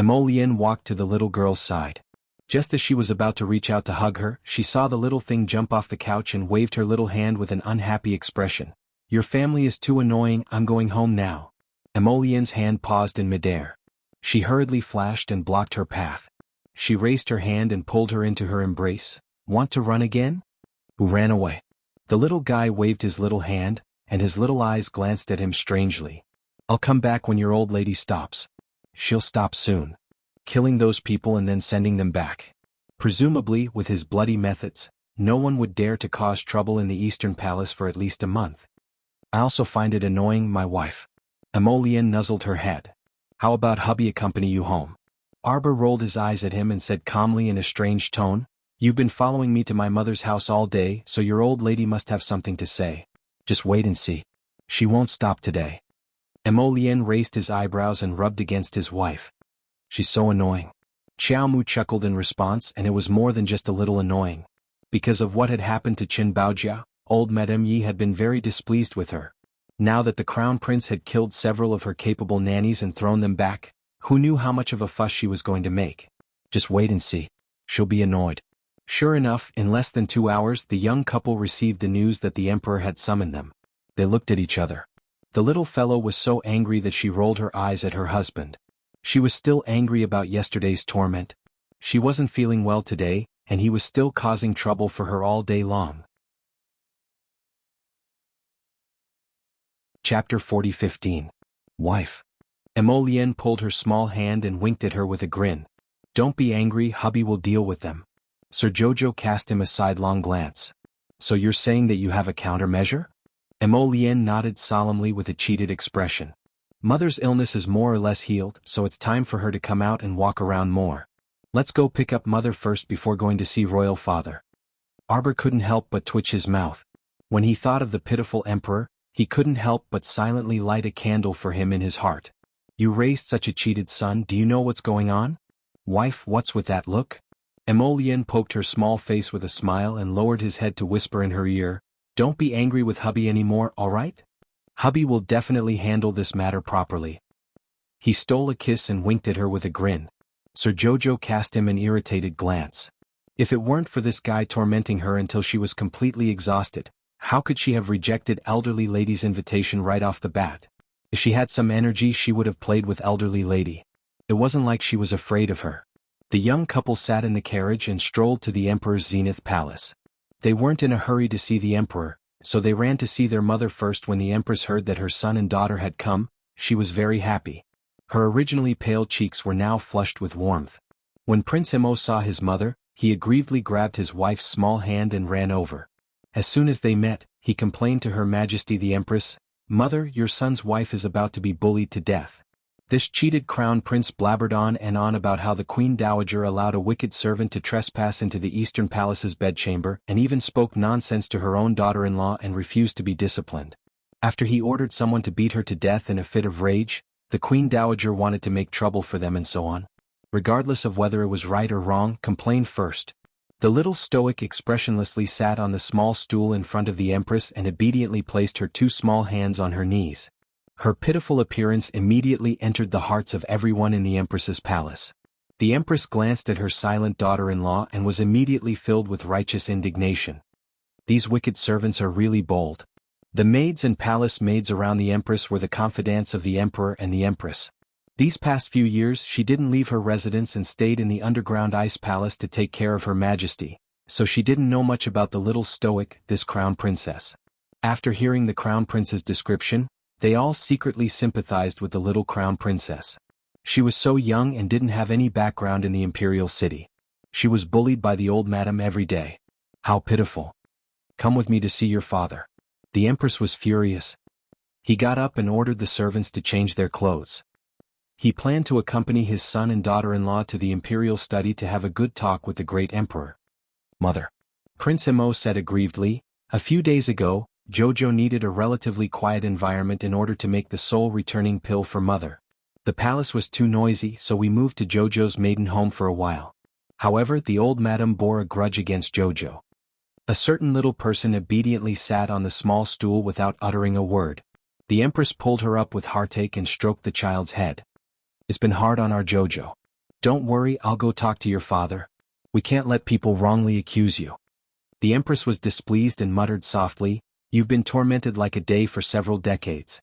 Mo Lian walked to the little girl's side. Just as she was about to reach out to hug her, she saw the little thing jump off the couch and waved her little hand with an unhappy expression. Your family is too annoying, I'm going home now. Mo Lian's hand paused in midair. She hurriedly flashed and blocked her path. She raised her hand and pulled her into her embrace. Want to run again? Who ran away? The little guy waved his little hand, and his little eyes glanced at him strangely. I'll come back when your old lady stops. She'll stop soon. Killing those people and then sending them back. Presumably, with his bloody methods, no one would dare to cause trouble in the Eastern Palace for at least a month. I also find it annoying, my wife. Mo Lian nuzzled her head. How about hubby accompany you home? Arbor rolled his eyes at him and said calmly in a strange tone, You've been following me to my mother's house all day, so your old lady must have something to say. Just wait and see. She won't stop today. Mo Lian raised his eyebrows and rubbed against his wife. She's so annoying. Xiao Mu chuckled in response, and it was more than just a little annoying. Because of what had happened to Qin Baojia, old Madame Yi had been very displeased with her. Now that the Crown Prince had killed several of her capable nannies and thrown them back, who knew how much of a fuss she was going to make? Just wait and see. She'll be annoyed. Sure enough, in less than 2 hours the young couple received the news that the Emperor had summoned them. They looked at each other. The little fellow was so angry that she rolled her eyes at her husband. She was still angry about yesterday's torment. She wasn't feeling well today, and he was still causing trouble for her all day long. Chapter 40:15. Wife. Mo Lian pulled her small hand and winked at her with a grin. Don't be angry, hubby will deal with them. Sir Jojo cast him a sidelong glance. So you're saying that you have a countermeasure? Mo Lian nodded solemnly with a cheated expression. Mother's illness is more or less healed, so it's time for her to come out and walk around more. Let's go pick up Mother first before going to see Royal Father. Arbor couldn't help but twitch his mouth. When he thought of the pitiful Emperor, he couldn't help but silently light a candle for him in his heart. You raised such a cheated son, do you know what's going on? Wife, what's with that look? Mo Lian poked her small face with a smile and lowered his head to whisper in her ear, Don't be angry with hubby anymore, alright? Hubby will definitely handle this matter properly. He stole a kiss and winked at her with a grin. Sir Jojo cast him an irritated glance. If it weren't for this guy tormenting her until she was completely exhausted, how could she have rejected elderly lady's invitation right off the bat? If she had some energy she would have played with elderly lady. It wasn't like she was afraid of her. The young couple sat in the carriage and strolled to the Emperor's Zenith Palace. They weren't in a hurry to see the Emperor, so they ran to see their mother first. When the Empress heard that her son and daughter had come, she was very happy. Her originally pale cheeks were now flushed with warmth. When Prince Mo saw his mother, he aggrievedly grabbed his wife's small hand and ran over. As soon as they met, he complained to Her Majesty the Empress, Mother, your son's wife is about to be bullied to death. This cheated crown prince blabbered on and on about how the queen dowager allowed a wicked servant to trespass into the eastern palace's bedchamber and even spoke nonsense to her own daughter-in-law and refused to be disciplined. After he ordered someone to beat her to death in a fit of rage, the queen dowager wanted to make trouble for them and so on. Regardless of whether it was right or wrong, complain first. The little stoic expressionlessly sat on the small stool in front of the empress and obediently placed her two small hands on her knees. Her pitiful appearance immediately entered the hearts of everyone in the empress's palace. The empress glanced at her silent daughter-in-law and was immediately filled with righteous indignation. These wicked servants are really bold. The maids and palace maids around the empress were the confidants of the emperor and the empress. These past few years she didn't leave her residence and stayed in the underground ice palace to take care of her majesty, so she didn't know much about the little stoic, this crown princess. After hearing the crown prince's description, they all secretly sympathized with the little crown princess. She was so young and didn't have any background in the imperial city. She was bullied by the old madam every day. How pitiful. Come with me to see your father. The empress was furious. He got up and ordered the servants to change their clothes. He planned to accompany his son and daughter-in-law to the imperial study to have a good talk with the great emperor. Mother. Prince Immerse said aggrievedly, a few days ago, Jojo needed a relatively quiet environment in order to make the soul-returning pill for Mother. The palace was too noisy, so we moved to Jojo's maiden home for a while. However, the old madam bore a grudge against Jojo. A certain little person obediently sat on the small stool without uttering a word. The empress pulled her up with heartache and stroked the child's head. It's been hard on our Jojo. Don't worry, I'll go talk to your father. We can't let people wrongly accuse you. The empress was displeased and muttered softly, You've been tormented like a day for several decades.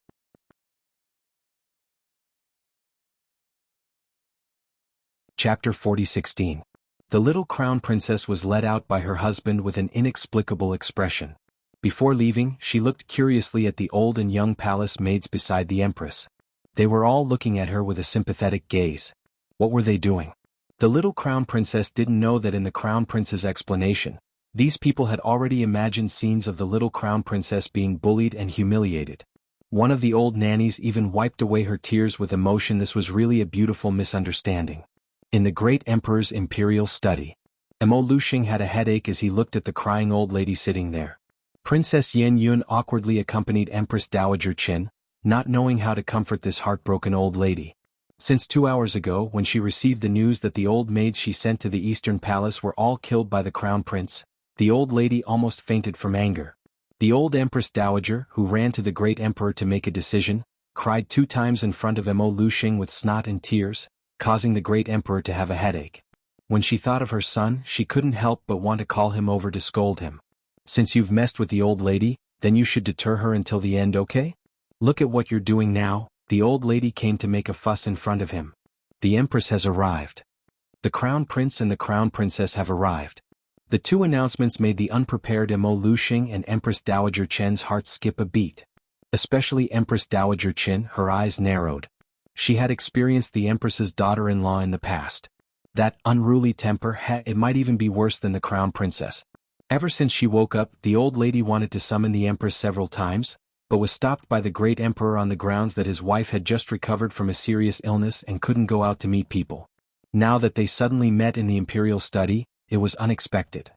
Chapter 40:16. The little crown princess was led out by her husband with an inexplicable expression. Before leaving, she looked curiously at the old and young palace maids beside the empress. They were all looking at her with a sympathetic gaze. What were they doing? The little crown princess didn't know that in the crown prince's explanation, these people had already imagined scenes of the little crown princess being bullied and humiliated. One of the old nannies even wiped away her tears with emotion. This was really a beautiful misunderstanding. In the great emperor's imperial study, Emo Lushing had a headache as he looked at the crying old lady sitting there. Princess Yin Yun awkwardly accompanied Empress Dowager Qin, not knowing how to comfort this heartbroken old lady. Since 2 hours ago, when she received the news that the old maids she sent to the Eastern Palace were all killed by the crown prince, the old lady almost fainted from anger. The old Empress Dowager, who ran to the great emperor to make a decision, cried 2 times in front of Emo Lushing with snot and tears, causing the great emperor to have a headache. When she thought of her son, she couldn't help but want to call him over to scold him. Since you've messed with the old lady, then you should deter her until the end, okay? Look at what you're doing now. The old lady came to make a fuss in front of him. The empress has arrived. The crown prince and the crown princess have arrived. The 2 announcements made the unprepared Emo Lushing and Empress Dowager Qin's hearts skip a beat. Especially Empress Dowager Qin, her eyes narrowed. She had experienced the empress's daughter-in-law in the past. That unruly temper, it might even be worse than the crown princess. Ever since she woke up, the old lady wanted to summon the empress several times, but was stopped by the great emperor on the grounds that his wife had just recovered from a serious illness and couldn't go out to meet people. Now that they suddenly met in the imperial study, it was unexpected.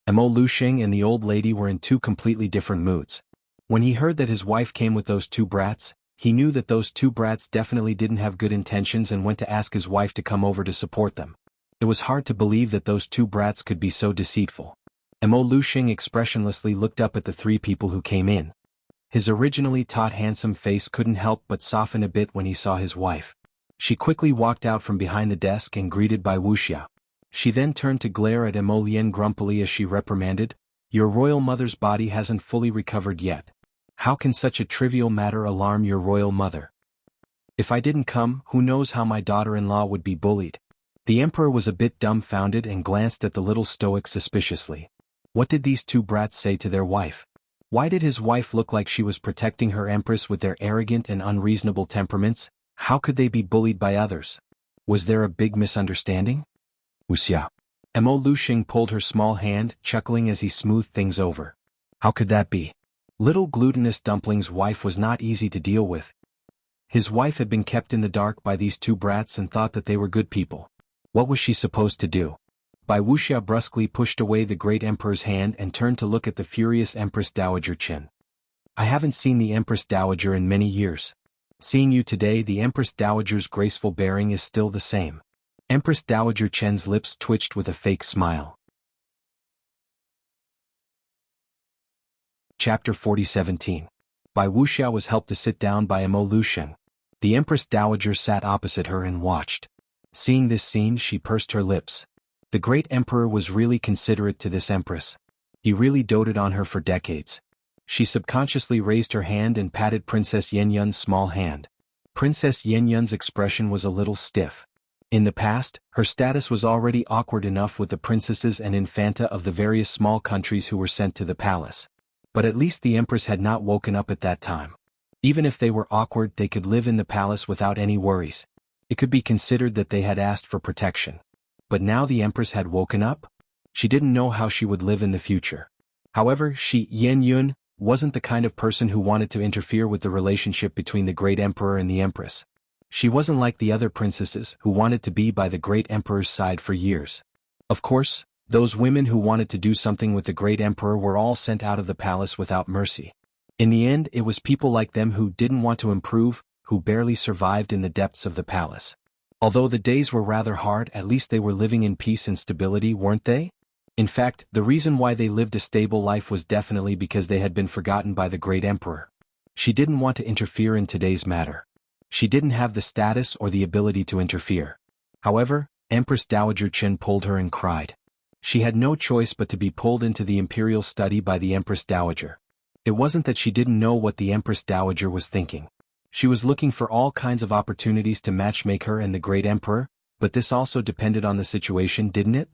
Emo Lushing and the old lady were in 2 completely different moods. When he heard that his wife came with those 2 brats, he knew that those 2 brats definitely didn't have good intentions and went to ask his wife to come over to support them. It was hard to believe that those 2 brats could be so deceitful. Emo Lushing expressionlessly looked up at the 3 people who came in. His originally taut handsome face couldn't help but soften a bit when he saw his wife. She quickly walked out from behind the desk and greeted by Wuxia. She then turned to glare at Emo Lien grumpily as she reprimanded, Your royal mother's body hasn't fully recovered yet. How can such a trivial matter alarm your royal mother? If I didn't come, who knows how my daughter-in-law would be bullied. The emperor was a bit dumbfounded and glanced at the little stoic suspiciously. What did these 2 brats say to their wife? Why did his wife look like she was protecting her empress with their arrogant and unreasonable temperaments? How could they be bullied by others? Was there a big misunderstanding? Wuxia. Emo Lushing pulled her small hand, chuckling as he smoothed things over. How could that be? Little glutinous dumpling's wife was not easy to deal with. His wife had been kept in the dark by these two brats and thought that they were good people. What was she supposed to do? Bai Wuxia brusquely pushed away the great emperor's hand and turned to look at the furious Empress Dowager Qin. I haven't seen the Empress Dowager in many years. Seeing you today, the Empress Dowager's graceful bearing is still the same. Empress Dowager Qin's lips twitched with a fake smile. Chapter 40:17. Bai Wuxia was helped to sit down by Emo Lusheng. The Empress Dowager sat opposite her and watched. Seeing this scene, she pursed her lips. The great emperor was really considerate to this empress. He really doted on her for decades. She subconsciously raised her hand and patted Princess Yenyun's small hand. Princess Yenyun's expression was a little stiff. In the past, her status was already awkward enough with the princesses and infanta of the various small countries who were sent to the palace. But at least the empress had not woken up at that time. Even if they were awkward, they could live in the palace without any worries. It could be considered that they had asked for protection. But now the empress had woken up? She didn't know how she would live in the future. However, she, Yenyun, wasn't the kind of person who wanted to interfere with the relationship between the great emperor and the empress. She wasn't like the other princesses who wanted to be by the great emperor's side for years. Of course, those women who wanted to do something with the great emperor were all sent out of the palace without mercy. In the end, it was people like them who didn't want to improve, who barely survived in the depths of the palace. Although the days were rather hard, at least they were living in peace and stability, weren't they? In fact, the reason why they lived a stable life was definitely because they had been forgotten by the great emperor. She didn't want to interfere in today's matter. She didn't have the status or the ability to interfere. However, Empress Dowager Qin pulled her and cried. She had no choice but to be pulled into the imperial study by the Empress Dowager. It wasn't that she didn't know what the Empress Dowager was thinking. She was looking for all kinds of opportunities to matchmake her and the great emperor, but this also depended on the situation, didn't it?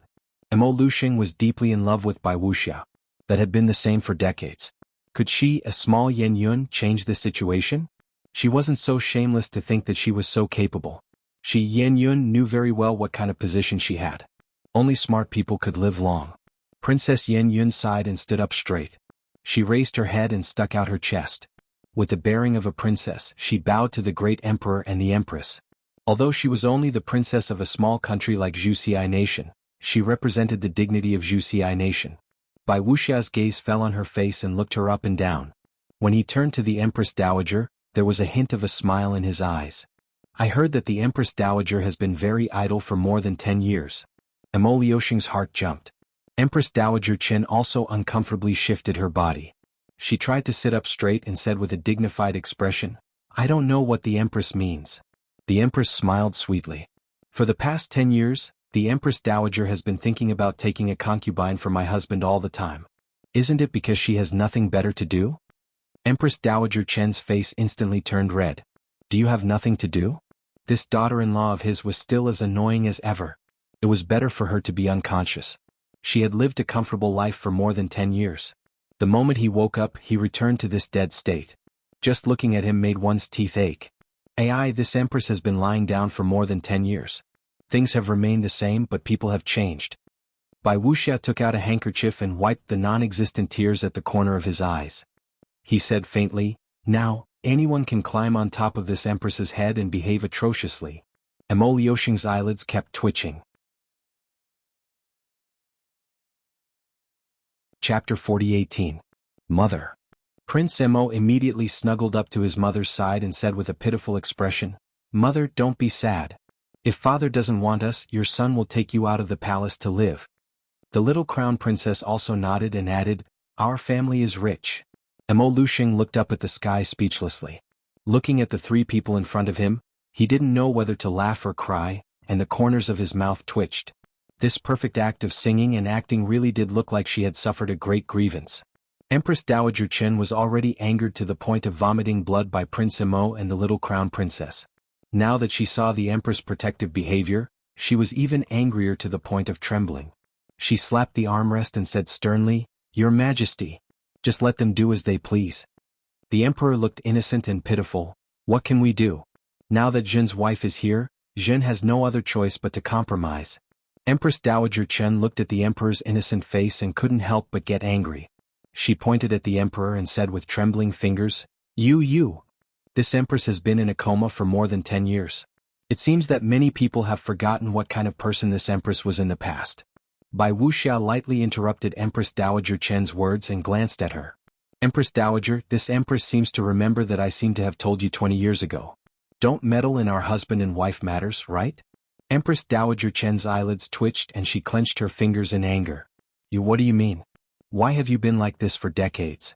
Emo Lusheng was deeply in love with Bai Wuxia. That had been the same for decades. Could she, a small Yenyun, change this situation? She wasn't so shameless to think that she was so capable. She, Yenyun, knew very well what kind of position she had. Only smart people could live long. Princess Yenyun sighed and stood up straight. She raised her head and stuck out her chest. With the bearing of a princess, she bowed to the great emperor and the empress. Although she was only the princess of a small country like Zhuxi Nation, she represented the dignity of Zhuxi Nation. Bai Wuxia's gaze fell on her face and looked her up and down. When he turned to the Empress Dowager, there was a hint of a smile in his eyes. I heard that the Empress Dowager has been very idle for more than 10 years. Emo Luosheng's heart jumped. Empress Dowager Qin also uncomfortably shifted her body. She tried to sit up straight and said with a dignified expression, I don't know what the Empress means. The Empress smiled sweetly. For the past 10 years, the Empress Dowager has been thinking about taking a concubine for my husband all the time. Isn't it because she has nothing better to do? Empress Dowager Qin's face instantly turned red. Do you have nothing to do? This daughter-in-law of his was still as annoying as ever. It was better for her to be unconscious. She had lived a comfortable life for more than 10 years. The moment he woke up, he returned to this dead state. Just looking at him made one's teeth ache. This empress has been lying down for more than 10 years. Things have remained the same, but people have changed. Bai Wuxia took out a handkerchief and wiped the non-existent tears at the corner of his eyes. He said faintly, now, anyone can climb on top of this empress's head and behave atrociously. Emo Luosheng's eyelids kept twitching. Chapter 40:18. Mother. Prince Emo immediately snuggled up to his mother's side and said with a pitiful expression, Mother, don't be sad. If father doesn't want us, your son will take you out of the palace to live. The little crown princess also nodded and added, Our family is rich. Emo Luosheng looked up at the sky speechlessly. Looking at the three people in front of him, he didn't know whether to laugh or cry, and the corners of his mouth twitched. This perfect act of singing and acting really did look like she had suffered a great grievance. Empress Dowager Qin was already angered to the point of vomiting blood by Prince Emo and the little crown princess. Now that she saw the empress' protective behavior, she was even angrier to the point of trembling. She slapped the armrest and said sternly, Your Majesty, just let them do as they please. The emperor looked innocent and pitiful. What can we do? Now that Zhen's wife is here, Zhen has no other choice but to compromise. Empress Dowager Qin looked at the emperor's innocent face and couldn't help but get angry. She pointed at the emperor and said with trembling fingers, You. This empress has been in a coma for more than 10 years. It seems that many people have forgotten what kind of person this empress was in the past. Bai Wuxia lightly interrupted Empress Dowager Chen's words and glanced at her. Empress Dowager, this empress seems to remember that I seem to have told you 20 years ago. Don't meddle in our husband and wife matters, right? Empress Dowager Chen's eyelids twitched and she clenched her fingers in anger. What do you mean? Why have you been like this for decades?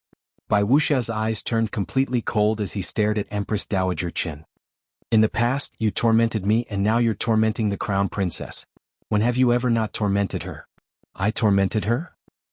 Bai Wuxia's eyes turned completely cold as he stared at Empress Dowager Chen. In the past, you tormented me and now you're tormenting the crown princess. When have you ever not tormented her? I tormented her?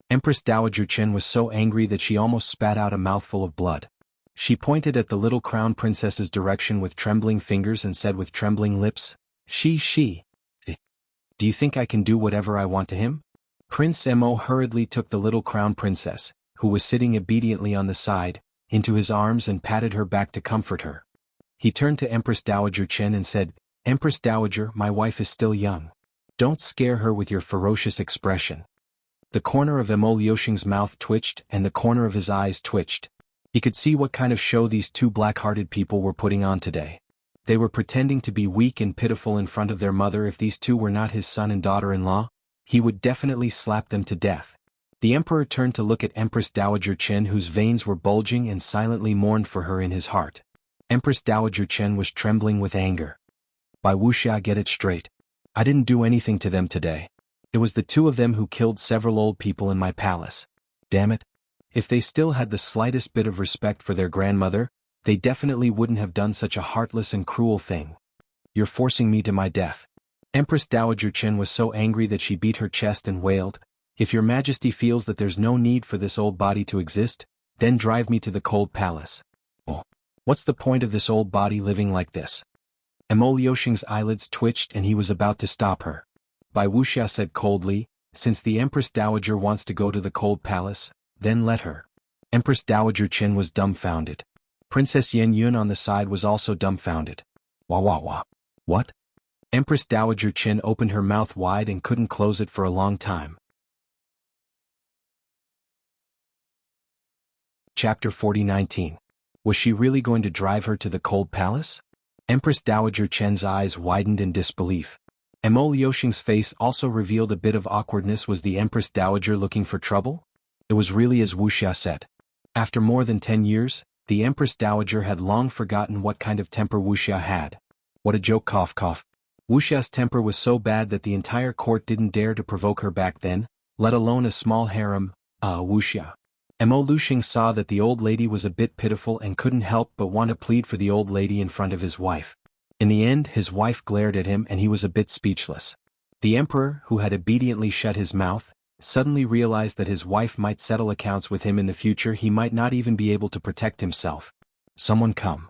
Empress Dowager Chen was so angry that she almost spat out a mouthful of blood. She pointed at the little crown princess's direction with trembling fingers and said with trembling lips, She. Do you think I can do whatever I want to him? Prince Mo hurriedly took the little crown princess, who was sitting obediently on the side, into his arms and patted her back to comfort her. He turned to Empress Dowager Chen and said, Empress Dowager, my wife is still young. Don't scare her with your ferocious expression. The corner of Mo Liuxing's mouth twitched and the corner of his eyes twitched. He could see what kind of show these two black-hearted people were putting on today. They were pretending to be weak and pitiful in front of their mother. If these two were not his son and daughter-in-law, he would definitely slap them to death. The emperor turned to look at Empress Dowager Chen, whose veins were bulging, and silently mourned for her in his heart. Empress Dowager Chen was trembling with anger. Bai Wuxia, get it straight. I didn't do anything to them today. It was the two of them who killed several old people in my palace. Damn it. If they still had the slightest bit of respect for their grandmother, they definitely wouldn't have done such a heartless and cruel thing. You're forcing me to my death. Empress Dowager Chen was so angry that she beat her chest and wailed, If your majesty feels that there's no need for this old body to exist, then drive me to the cold palace. Oh, what's the point of this old body living like this? Mo Liuxing's eyelids twitched and he was about to stop her. Bai Wuxia said coldly, Since the Empress Dowager wants to go to the cold palace, then let her. Empress Dowager Chen was dumbfounded. Princess Yan Yun on the side was also dumbfounded. Wah. What? Empress Dowager Chen opened her mouth wide and couldn't close it for a long time. Chapter 40:19. Was she really going to drive her to the cold palace? Empress Dowager Chen's eyes widened in disbelief. Mo Liuxing's face also revealed a bit of awkwardness. Was the Empress Dowager looking for trouble? It was really as Wuxia said. After more than 10 years, the Empress Dowager had long forgotten what kind of temper Wuxia had. What a joke, cough. Wuxia's temper was so bad that the entire court didn't dare to provoke her back then, let alone a small harem. Wuxia. Mo Liuxing saw that the old lady was a bit pitiful and couldn't help but want to plead for the old lady in front of his wife. In the end, his wife glared at him and he was a bit speechless. The emperor, who had obediently shut his mouth, suddenly realized that his wife might settle accounts with him in the future. He might not even be able to protect himself. Someone come.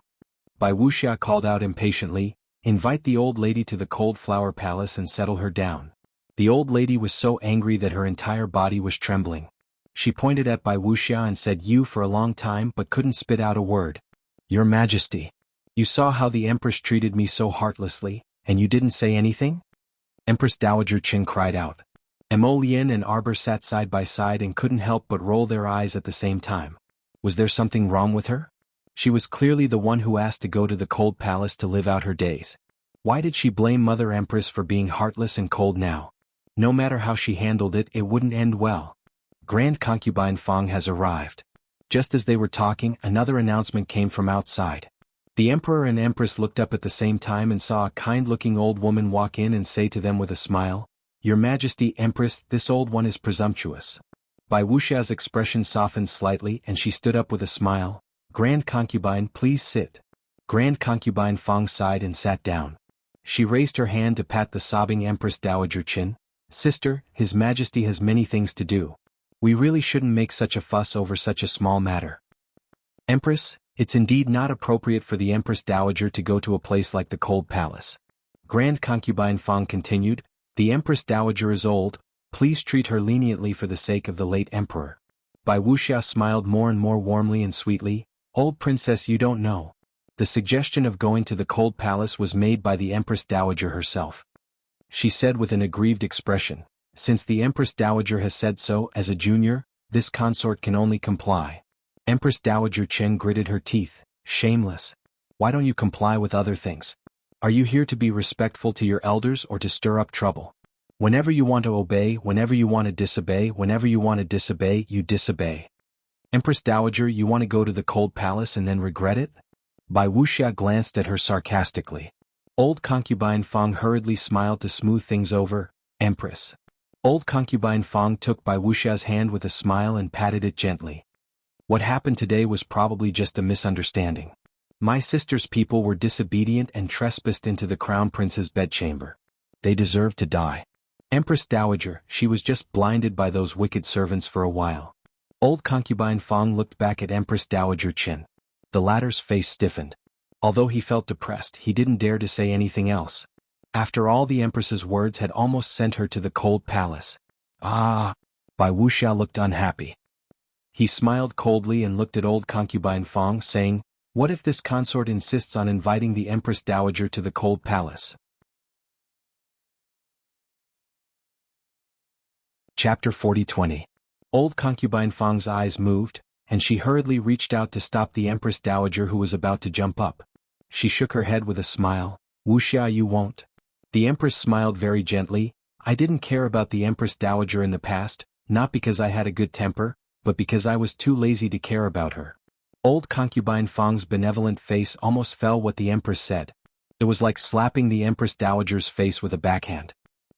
Bai Wuxia called out impatiently, Invite the old lady to the cold flower palace and settle her down. The old lady was so angry that her entire body was trembling. She pointed at Bai Wuxia and said you for a long time but couldn't spit out a word. Your Majesty. You saw how the Empress treated me so heartlessly, and you didn't say anything? Empress Dowager Chen cried out. Mo Lian and Arbor sat side by side and couldn't help but roll their eyes at the same time. Was there something wrong with her? She was clearly the one who asked to go to the cold palace to live out her days. Why did she blame Mother Empress for being heartless and cold now? No matter how she handled it, it wouldn't end well. Grand Concubine Fong has arrived. Just as they were talking, another announcement came from outside. The Emperor and Empress looked up at the same time and saw a kind-looking old woman walk in and say to them with a smile, Your Majesty, Empress, this old one is presumptuous. Bai Wuxia's expression softened slightly and she stood up with a smile. Grand Concubine, please sit. Grand Concubine Fong sighed and sat down. She raised her hand to pat the sobbing Empress Dowager Chen. Sister, His Majesty has many things to do. We really shouldn't make such a fuss over such a small matter. Empress, it's indeed not appropriate for the Empress Dowager to go to a place like the cold palace. Grand Concubine Fong continued, The Empress Dowager is old, please treat her leniently for the sake of the late emperor. Bai Wuxia smiled more and more warmly and sweetly, Old princess, you don't know. The suggestion of going to the cold palace was made by the Empress Dowager herself. She said with an aggrieved expression, Since the Empress Dowager has said so, as a junior, this consort can only comply. Empress Dowager Chen gritted her teeth, shameless. Why don't you comply with other things? Are you here to be respectful to your elders or to stir up trouble? Whenever you want to obey, whenever you want to disobey, whenever you want to disobey, you disobey. Empress Dowager, you want to go to the cold palace and then regret it? Bai Wuxia glanced at her sarcastically. Old concubine Fang hurriedly smiled to smooth things over. Empress. Old concubine Fang took Bai Wuxia's hand with a smile and patted it gently. What happened today was probably just a misunderstanding. My sister's people were disobedient and trespassed into the crown prince's bedchamber. They deserve to die. Empress Dowager, she was just blinded by those wicked servants for a while. Old concubine Fang looked back at Empress Dowager Qin. The latter's face stiffened. Although he felt depressed, he didn't dare to say anything else. After all, the Empress's words had almost sent her to the cold palace. Ah! Bai Wuxia looked unhappy. He smiled coldly and looked at old concubine Fang, saying, "What if this consort insists on inviting the Empress Dowager to the cold palace?" Chapter 40-20. Old concubine Fang's eyes moved, and she hurriedly reached out to stop the Empress Dowager who was about to jump up. She shook her head with a smile. "Wuxia, you won't." The Empress smiled very gently. "I didn't care about the Empress Dowager in the past, not because I had a good temper, but because I was too lazy to care about her." Old concubine Fang's benevolent face almost fell what the Empress said. It was like slapping the Empress Dowager's face with a backhand.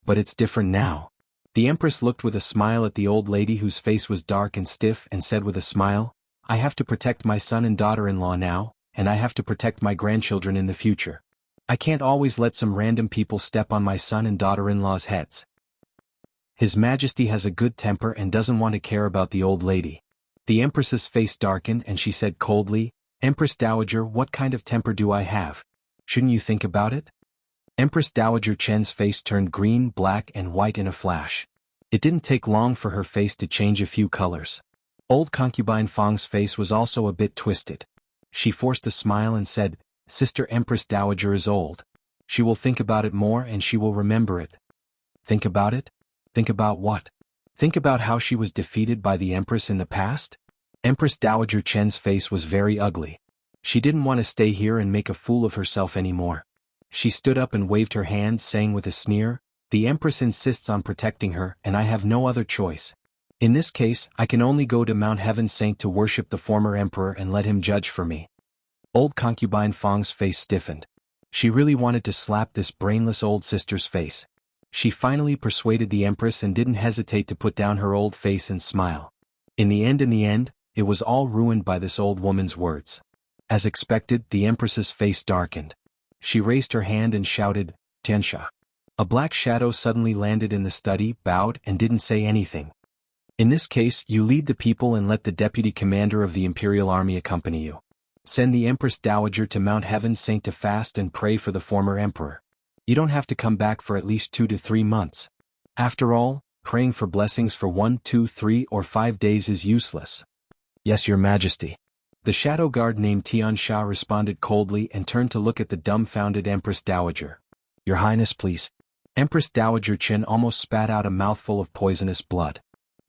But it's different now. The Empress looked with a smile at the old lady whose face was dark and stiff and said with a smile, "I have to protect my son and daughter-in-law now, and I have to protect my grandchildren in the future. I can't always let some random people step on my son and daughter-in-law's heads." His Majesty has a good temper and doesn't want to care about the old lady. The Empress's face darkened and she said coldly, "Empress Dowager, what kind of temper do I have? Shouldn't you think about it?" Empress Dowager Chen's face turned green, black and white in a flash. It didn't take long for her face to change a few colors. Old concubine Fang's face was also a bit twisted. She forced a smile and said, "Sister Empress Dowager is old. She will think about it more and she will remember it." Think about it? Think about what? Think about how she was defeated by the Empress in the past? Empress Dowager Chen's face was very ugly. She didn't want to stay here and make a fool of herself anymore. She stood up and waved her hand, saying with a sneer, "The Empress insists on protecting her, and I have no other choice. In this case, I can only go to Mount Heaven Saint to worship the former emperor and let him judge for me." Old concubine Fang's face stiffened. She really wanted to slap this brainless old sister's face. She finally persuaded the Empress and didn't hesitate to put down her old face and smile. In the end, it was all ruined by this old woman's words. As expected, the Empress's face darkened. She raised her hand and shouted, "Tiansha." A black shadow suddenly landed in the study, bowed, and didn't say anything. "In this case, you lead the people and let the deputy commander of the Imperial Army accompany you. Send the Empress Dowager to Mount Heaven Saint to fast and pray for the former emperor. You don't have to come back for at least 2 to 3 months. After all, praying for blessings for 1, 2, 3, or 5 days is useless." "Yes, Your Majesty." The shadow guard named Tiansha responded coldly and turned to look at the dumbfounded Empress Dowager. "Your Highness, please." Empress Dowager Qin almost spat out a mouthful of poisonous blood.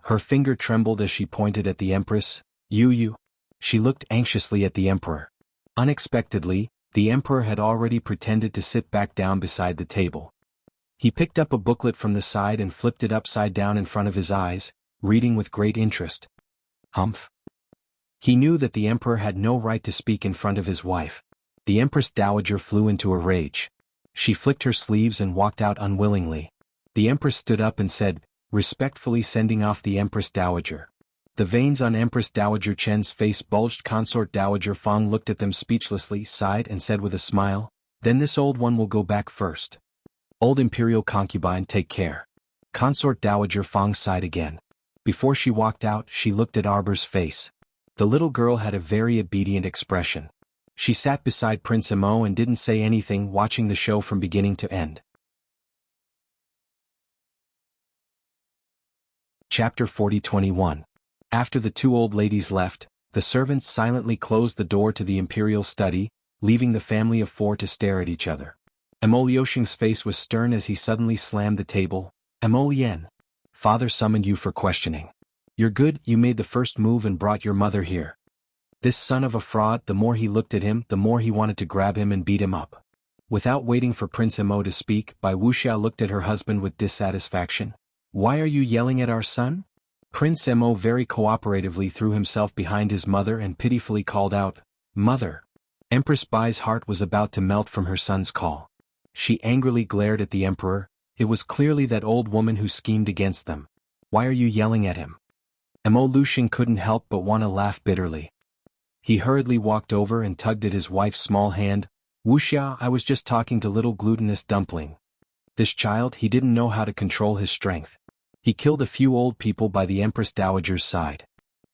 Her finger trembled as she pointed at the Empress. You. She looked anxiously at the Emperor. Unexpectedly, the Emperor had already pretended to sit back down beside the table. He picked up a booklet from the side and flipped it upside down in front of his eyes, reading with great interest. Humph. He knew that the Emperor had no right to speak in front of his wife. The Empress Dowager flew into a rage. She flicked her sleeves and walked out unwillingly. The Empress stood up and said, respectfully sending off the Empress Dowager. The veins on Empress Dowager Chen's face bulged. Consort Dowager Fang looked at them speechlessly, sighed and said with a smile, "Then this old one will go back first. Old Imperial concubine, take care." Consort Dowager Fang sighed again. Before she walked out, she looked at Arbor's face. The little girl had a very obedient expression. She sat beside Prince Imo and didn't say anything, watching the show from beginning to end. Chapter 40-21. After the 2 old ladies left, the servants silently closed the door to the imperial study, leaving the family of 4 to stare at each other. Imo Liuxing's face was stern as he suddenly slammed the table. "Imo Lien. Father summoned you for questioning. You're good, you made the first move and brought your mother here." This son of a fraud, the more he looked at him, the more he wanted to grab him and beat him up. Without waiting for Prince Emo to speak, Bai Wuxia looked at her husband with dissatisfaction. Why are you yelling at our son? Prince Emo very cooperatively threw himself behind his mother and pitifully called out, Mother. Empress Bai's heart was about to melt from her son's call. She angrily glared at the emperor. It was clearly that old woman who schemed against them. Why are you yelling at him? Emo Lushing couldn't help but want to laugh bitterly. He hurriedly walked over and tugged at his wife's small hand. Wuxia, I was just talking to little glutinous dumpling. This child, he didn't know how to control his strength. He killed a few old people by the Empress Dowager's side.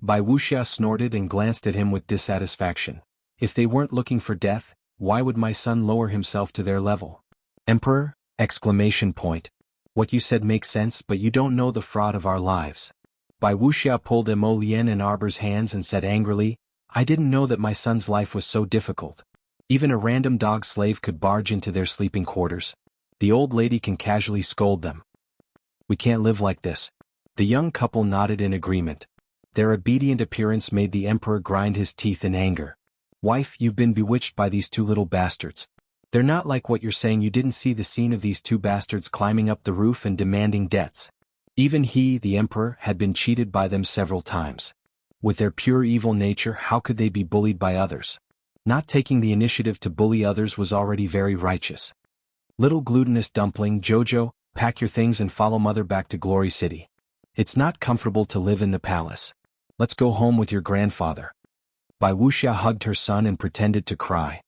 Bai Wuxia snorted and glanced at him with dissatisfaction. If they weren't looking for death, why would my son lower himself to their level? Emperor! Exclamation point. What you said makes sense, but you don't know the fraud of our lives. Bai Wuxia pulled Emo Lien and Arbor's hands and said angrily, I didn't know that my son's life was so difficult. Even a random dog slave could barge into their sleeping quarters. The old lady can casually scold them. We can't live like this. The young couple nodded in agreement. Their obedient appearance made the emperor grind his teeth in anger. Wife, you've been bewitched by these two little bastards. They're not like what you're saying. You didn't see the scene of these two bastards climbing up the roof and demanding debts. Even he, the emperor, had been cheated by them several times. With their pure evil nature, how could they be bullied by others? Not taking the initiative to bully others was already very righteous. Little glutinous dumpling, Jojo, pack your things and follow mother back to Glory City. It's not comfortable to live in the palace. Let's go home with your grandfather. Bai Wuxia hugged her son and pretended to cry.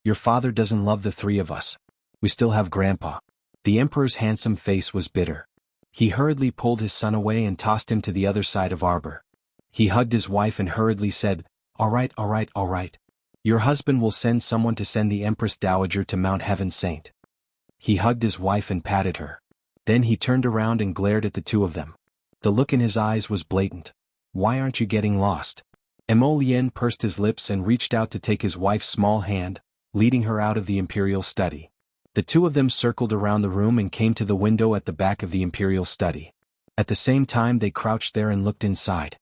Your father doesn't love the three of us. We still have grandpa. The emperor's handsome face was bitter. He hurriedly pulled his son away and tossed him to the other side of Arbor. He hugged his wife and hurriedly said, All right. Your husband will send someone to send the Empress Dowager to Mount Heaven Saint. He hugged his wife and patted her. Then he turned around and glared at the two of them. The look in his eyes was blatant. Why aren't you getting lost? Emo Lien pursed his lips and reached out to take his wife's small hand, leading her out of the imperial study. The two of them circled around the room and came to the window at the back of the imperial study. At the same time they crouched there and looked inside.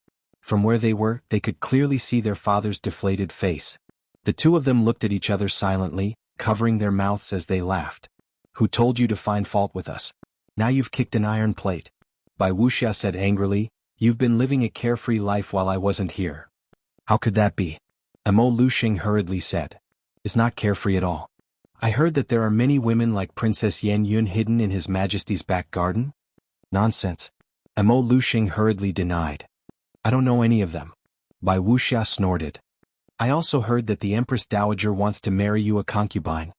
From where they were, they could clearly see their father's deflated face. The two of them looked at each other silently, covering their mouths as they laughed. Who told you to find fault with us? Now you've kicked an iron plate. Bai Wuxia said angrily, You've been living a carefree life while I wasn't here. How could that be? Emo Lushing hurriedly said. It's not carefree at all. I heard that there are many women like Princess Yan Yun hidden in His Majesty's back garden? Nonsense. Emo Lushing hurriedly denied. I don't know any of them. Bai Wuxia snorted. I also heard that the Empress Dowager wants to marry you a concubine.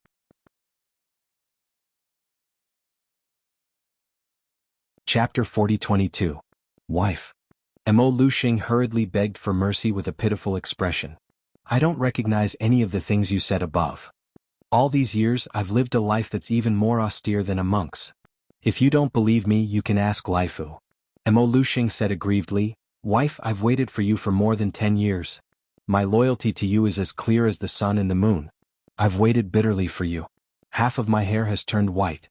Chapter 40-22. Wife. Emo Lushing hurriedly begged for mercy with a pitiful expression. I don't recognize any of the things you said above. All these years I've lived a life that's even more austere than a monk's. If you don't believe me, you can ask Laifu. Emo Lushing said aggrievedly, Wife, I've waited for you for more than 10 years. My loyalty to you is as clear as the sun and the moon. I've waited bitterly for you. Half of my hair has turned white.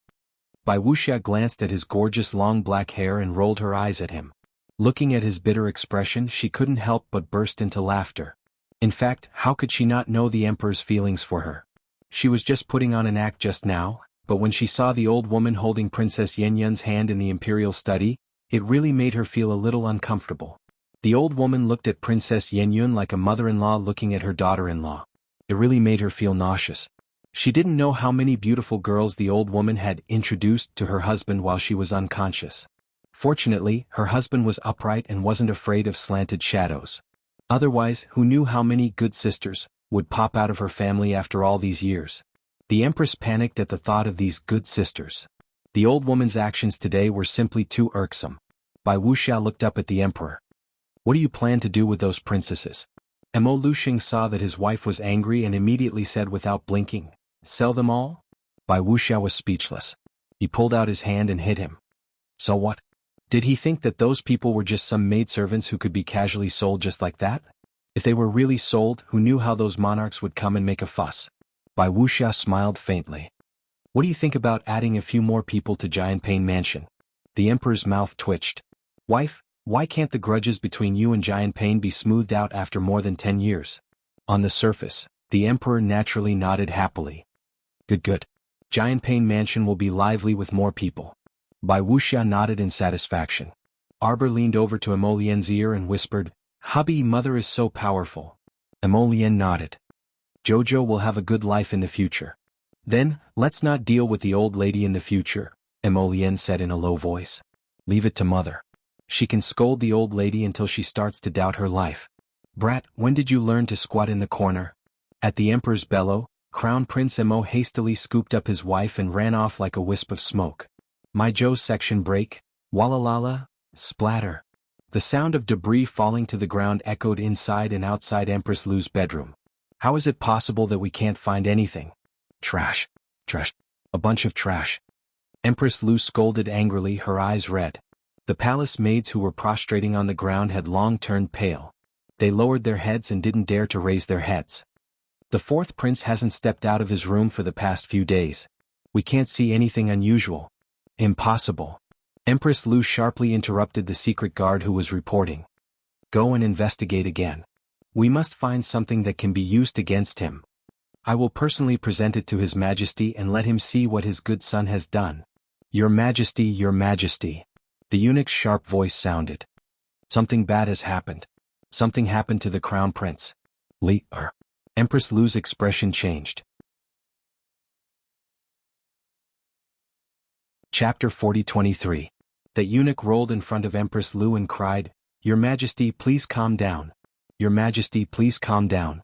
Bai Wuxia glanced at his gorgeous long black hair and rolled her eyes at him. Looking at his bitter expression, she couldn't help but burst into laughter. In fact, how could she not know the emperor's feelings for her? She was just putting on an act just now, but when she saw the old woman holding Princess Yan Yun's hand in the imperial study, it really made her feel a little uncomfortable. The old woman looked at Princess Yan Yun like a mother-in-law looking at her daughter-in-law. It really made her feel nauseous. She didn't know how many beautiful girls the old woman had introduced to her husband while she was unconscious. Fortunately, her husband was upright and wasn't afraid of slanted shadows. Otherwise, who knew how many good sisters would pop out of her family after all these years? The Empress panicked at the thought of these good sisters. The old woman's actions today were simply too irksome. Bai Wuxia looked up at the Emperor. What do you plan to do with those princesses? Emo Lushing saw that his wife was angry and immediately said without blinking, Sell them all? Bai Wuxia was speechless. He pulled out his hand and hit him. So what? Did he think that those people were just some maidservants who could be casually sold just like that? If they were really sold, who knew how those monarchs would come and make a fuss? Bai Wuxia smiled faintly. What do you think about adding a few more people to Giant Pain Mansion? The Emperor's mouth twitched. Wife, why can't the grudges between you and Giant Pain be smoothed out after more than 10 years? On the surface, the emperor naturally nodded happily. Good good. Giant Pain Mansion will be lively with more people. Bai Wuxia nodded in satisfaction. Arbor leaned over to Emolien's ear and whispered, Hubby mother is so powerful. Emolien nodded. Jojo will have a good life in the future. Then, let's not deal with the old lady in the future, Emolien said in a low voice. Leave it to mother. She can scold the old lady until she starts to doubt her life. Brat, when did you learn to squat in the corner? At the emperor's bellow, Crown Prince Emo hastily scooped up his wife and ran off like a wisp of smoke. My Joe's section break, wallalala, splatter. The sound of debris falling to the ground echoed inside and outside Empress Lu's bedroom. How is it possible that we can't find anything? Trash. Trash. A bunch of trash. Empress Lu scolded angrily, her eyes red. The palace maids who were prostrating on the ground had long turned pale. They lowered their heads and didn't dare to raise their heads. The fourth prince hasn't stepped out of his room for the past few days. We can't see anything unusual. Impossible. Empress Lu sharply interrupted the secret guard who was reporting. Go and investigate again. We must find something that can be used against him. I will personally present it to His Majesty and let him see what his good son has done. Your Majesty, Your Majesty. The eunuch's sharp voice sounded. Something bad has happened. Something happened to the crown prince. Empress Lu's expression changed. Chapter 40-23. That eunuch rolled in front of Empress Lu and cried, Your Majesty, please calm down. Your Majesty, please calm down.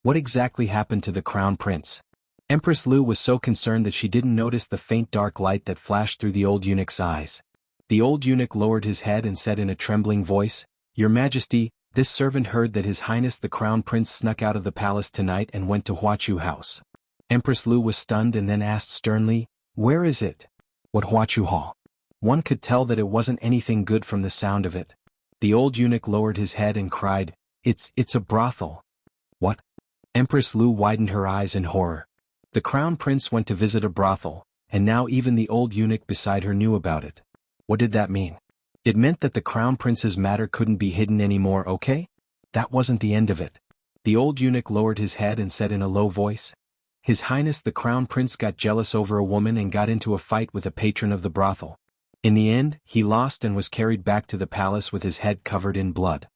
What exactly happened to the crown prince? Empress Lu was so concerned that she didn't notice the faint dark light that flashed through the old eunuch's eyes. The old eunuch lowered his head and said in a trembling voice, Your Majesty, this servant heard that His Highness the Crown Prince snuck out of the palace tonight and went to Huachu House. Empress Lu was stunned and then asked sternly, Where is it? What Huachu Hall? One could tell that it wasn't anything good from the sound of it. The old eunuch lowered his head and cried, It's a brothel. What? Empress Lu widened her eyes in horror. The crown prince went to visit a brothel, and now even the old eunuch beside her knew about it. What did that mean? It meant that the crown prince's matter couldn't be hidden anymore, okay? That wasn't the end of it. The old eunuch lowered his head and said in a low voice, His Highness the Crown Prince got jealous over a woman and got into a fight with a patron of the brothel. In the end, he lost and was carried back to the palace with his head covered in blood.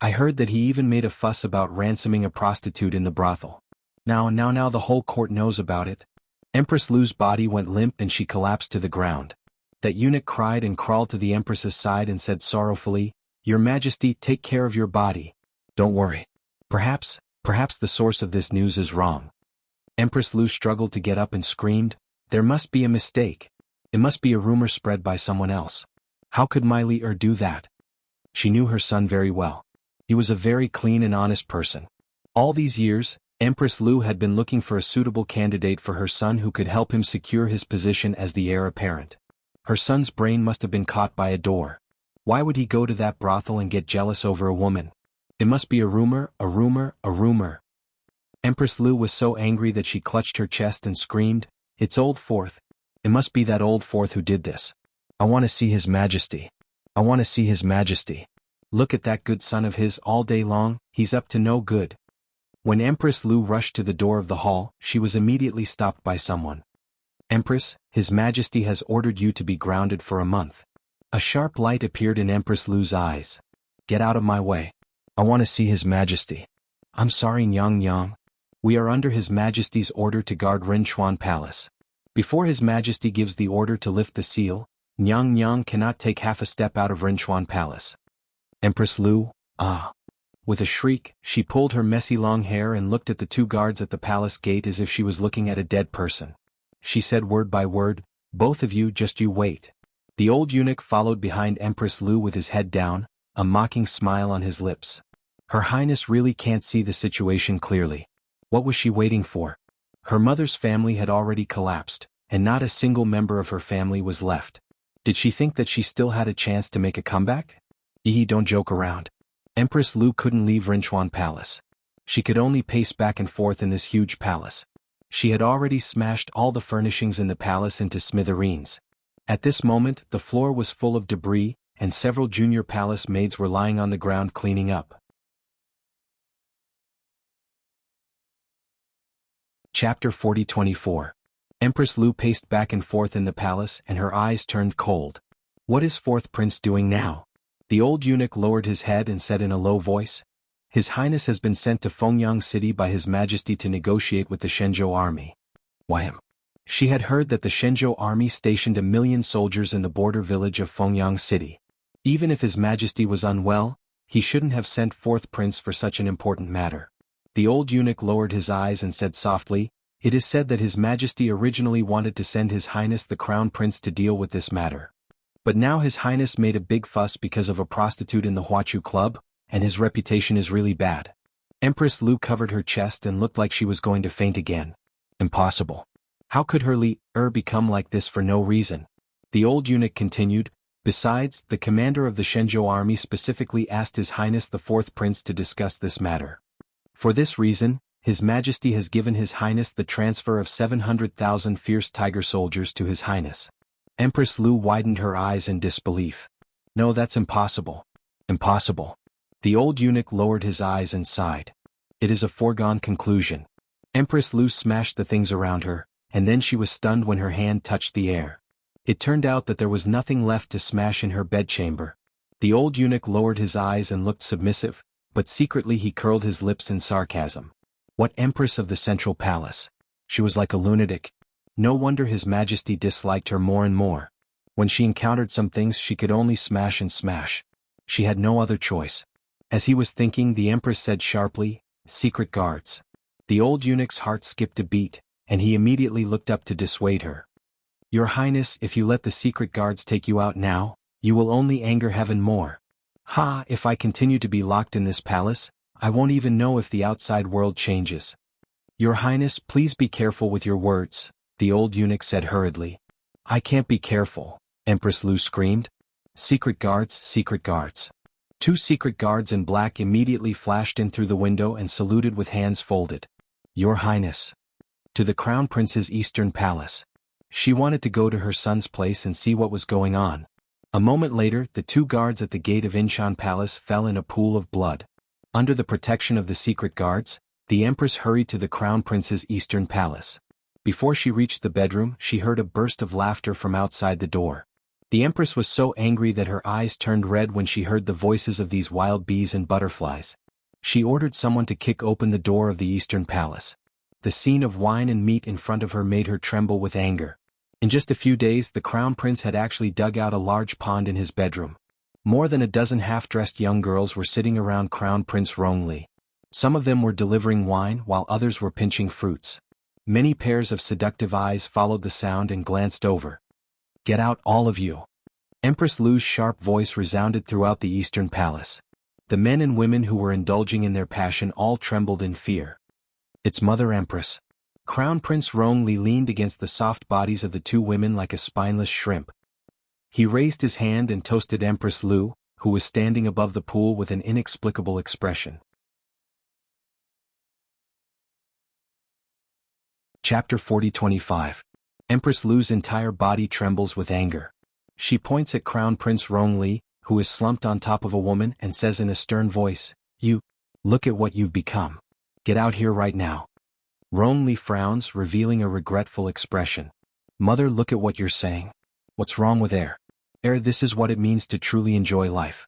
I heard that he even made a fuss about ransoming a prostitute in the brothel. Now the whole court knows about it. Empress Lu's body went limp and she collapsed to the ground. That eunuch cried and crawled to the empress's side and said sorrowfully, Your Majesty, take care of your body. Don't worry. Perhaps the source of this news is wrong. Empress Lu struggled to get up and screamed, There must be a mistake. It must be a rumor spread by someone else. How could Miley do that? She knew her son very well. He was a very clean and honest person. All these years, Empress Lu had been looking for a suitable candidate for her son who could help him secure his position as the heir apparent. Her son's brain must have been caught by a door. Why would he go to that brothel and get jealous over a woman? It must be a rumor, a rumor, a rumor. Empress Lu was so angry that she clutched her chest and screamed, It's Old Fourth. It must be that Old Fourth who did this. I want to see His Majesty. I want to see His Majesty. Look at that good son of his all day long, he's up to no good. When Empress Lu rushed to the door of the hall, she was immediately stopped by someone. Empress, His Majesty has ordered you to be grounded for a month. A sharp light appeared in Empress Lu's eyes. Get out of my way. I want to see His Majesty. I'm sorry, Nyang. We are under His Majesty's order to guard Rinchuan Palace. Before His Majesty gives the order to lift the seal, Nyang cannot take half a step out of Rinchuan Palace. Empress Lu, With a shriek, she pulled her messy long hair and looked at the two guards at the palace gate as if she was looking at a dead person. She said word by word, Both of you just you wait. The old eunuch followed behind Empress Lu with his head down, a mocking smile on his lips. Her Highness really can't see the situation clearly. What was she waiting for? Her mother's family had already collapsed, and not a single member of her family was left. Did she think that she still had a chance to make a comeback? Don't joke around. Empress Lu couldn't leave Rinchuan Palace. She could only pace back and forth in this huge palace. She had already smashed all the furnishings in the palace into smithereens. At this moment, the floor was full of debris, and several junior palace maids were lying on the ground cleaning up. Chapter 40-24. Empress Lu paced back and forth in the palace and her eyes turned cold. What is fourth prince doing now? The old eunuch lowered his head and said in a low voice, His Highness has been sent to Fengyang City by His Majesty to negotiate with the Shenzhou army. Why him? She had heard that the Shenzhou army stationed 1 million soldiers in the border village of Fengyang City. Even if His Majesty was unwell, he shouldn't have sent fourth prince for such an important matter. The old eunuch lowered his eyes and said softly, It is said that His Majesty originally wanted to send His Highness the Crown Prince to deal with this matter. But now His Highness made a big fuss because of a prostitute in the Huachu Club, and his reputation is really bad. Empress Lu covered her chest and looked like she was going to faint again. Impossible. How could her become like this for no reason? The old eunuch continued, Besides, the commander of the Shenzhou army specifically asked His Highness the fourth prince to discuss this matter. For this reason, His Majesty has given His Highness the transfer of 700,000 fierce tiger soldiers to His Highness. Empress Lu widened her eyes in disbelief. No, that's impossible. Impossible. The old eunuch lowered his eyes and sighed. It is a foregone conclusion. Empress Lu smashed the things around her, and then she was stunned when her hand touched the air. It turned out that there was nothing left to smash in her bedchamber. The old eunuch lowered his eyes and looked submissive, but secretly he curled his lips in sarcasm. What empress of the central palace? She was like a lunatic. No wonder His Majesty disliked her more and more. When she encountered some things she could only smash and smash. She had no other choice. As he was thinking, the empress said sharply, Secret guards. The old eunuch's heart skipped a beat, and he immediately looked up to dissuade her. Your Highness, if you let the secret guards take you out now, you will only anger heaven more. Ha, if I continue to be locked in this palace, I won't even know if the outside world changes. Your Highness, please be careful with your words, the old eunuch said hurriedly. I can't be careful, Empress Lu screamed. Secret guards, secret guards. 2 secret guards in black immediately flashed in through the window and saluted with hands folded. Your Highness. To the Crown Prince's eastern palace. She wanted to go to her son's place and see what was going on. A moment later, the 2 guards at the gate of Enchanting Palace fell in a pool of blood. Under the protection of the secret guards, the Empress hurried to the Crown Prince's eastern palace. Before she reached the bedroom, she heard a burst of laughter from outside the door. The Empress was so angry that her eyes turned red when she heard the voices of these wild bees and butterflies. She ordered someone to kick open the door of the eastern palace. The scene of wine and meat in front of her made her tremble with anger. In just a few days, the Crown Prince had actually dug out a large pond in his bedroom. More than a dozen half-dressed young girls were sitting around Crown Prince Rongli. Some of them were delivering wine while others were pinching fruits. Many pairs of seductive eyes followed the sound and glanced over. Get out, all of you. Empress Lu's sharp voice resounded throughout the eastern palace. The men and women who were indulging in their passion all trembled in fear. It's Mother Empress. Crown Prince Rongli leaned against the soft bodies of the 2 women like a spineless shrimp. He raised his hand and toasted Empress Lu, who was standing above the pool with an inexplicable expression. Chapter 40-25. Empress Lu's entire body trembles with anger. She points at Crown Prince Rongli, who is slumped on top of a woman, and says in a stern voice, You, look at what you've become. Get out here right now. Rongli frowns, revealing a regretful expression. Mother, look at what you're saying. What's wrong with air? This is what it means to truly enjoy life.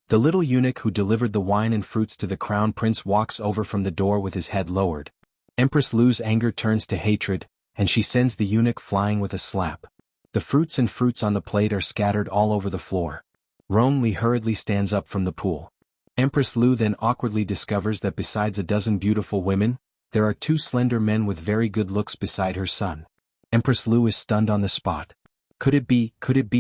The little eunuch who delivered the wine and fruits to the Crown Prince walks over from the door with his head lowered. Empress Lu's anger turns to hatred, and she sends the eunuch flying with a slap. The fruits on the plate are scattered all over the floor. Rongli hurriedly stands up from the pool. Empress Lu then awkwardly discovers that besides a dozen beautiful women, there are 2 slender men with very good looks beside her son. Empress Lu is stunned on the spot. Could it be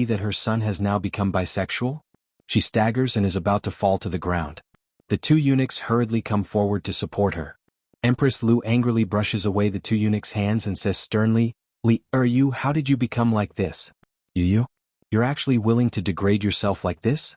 that her son has now become bisexual? She staggers and is about to fall to the ground. The 2 eunuchs hurriedly come forward to support her. Empress Lu angrily brushes away the 2 eunuchs' hands and says sternly, You, how did you become like this? You're actually willing to degrade yourself like this?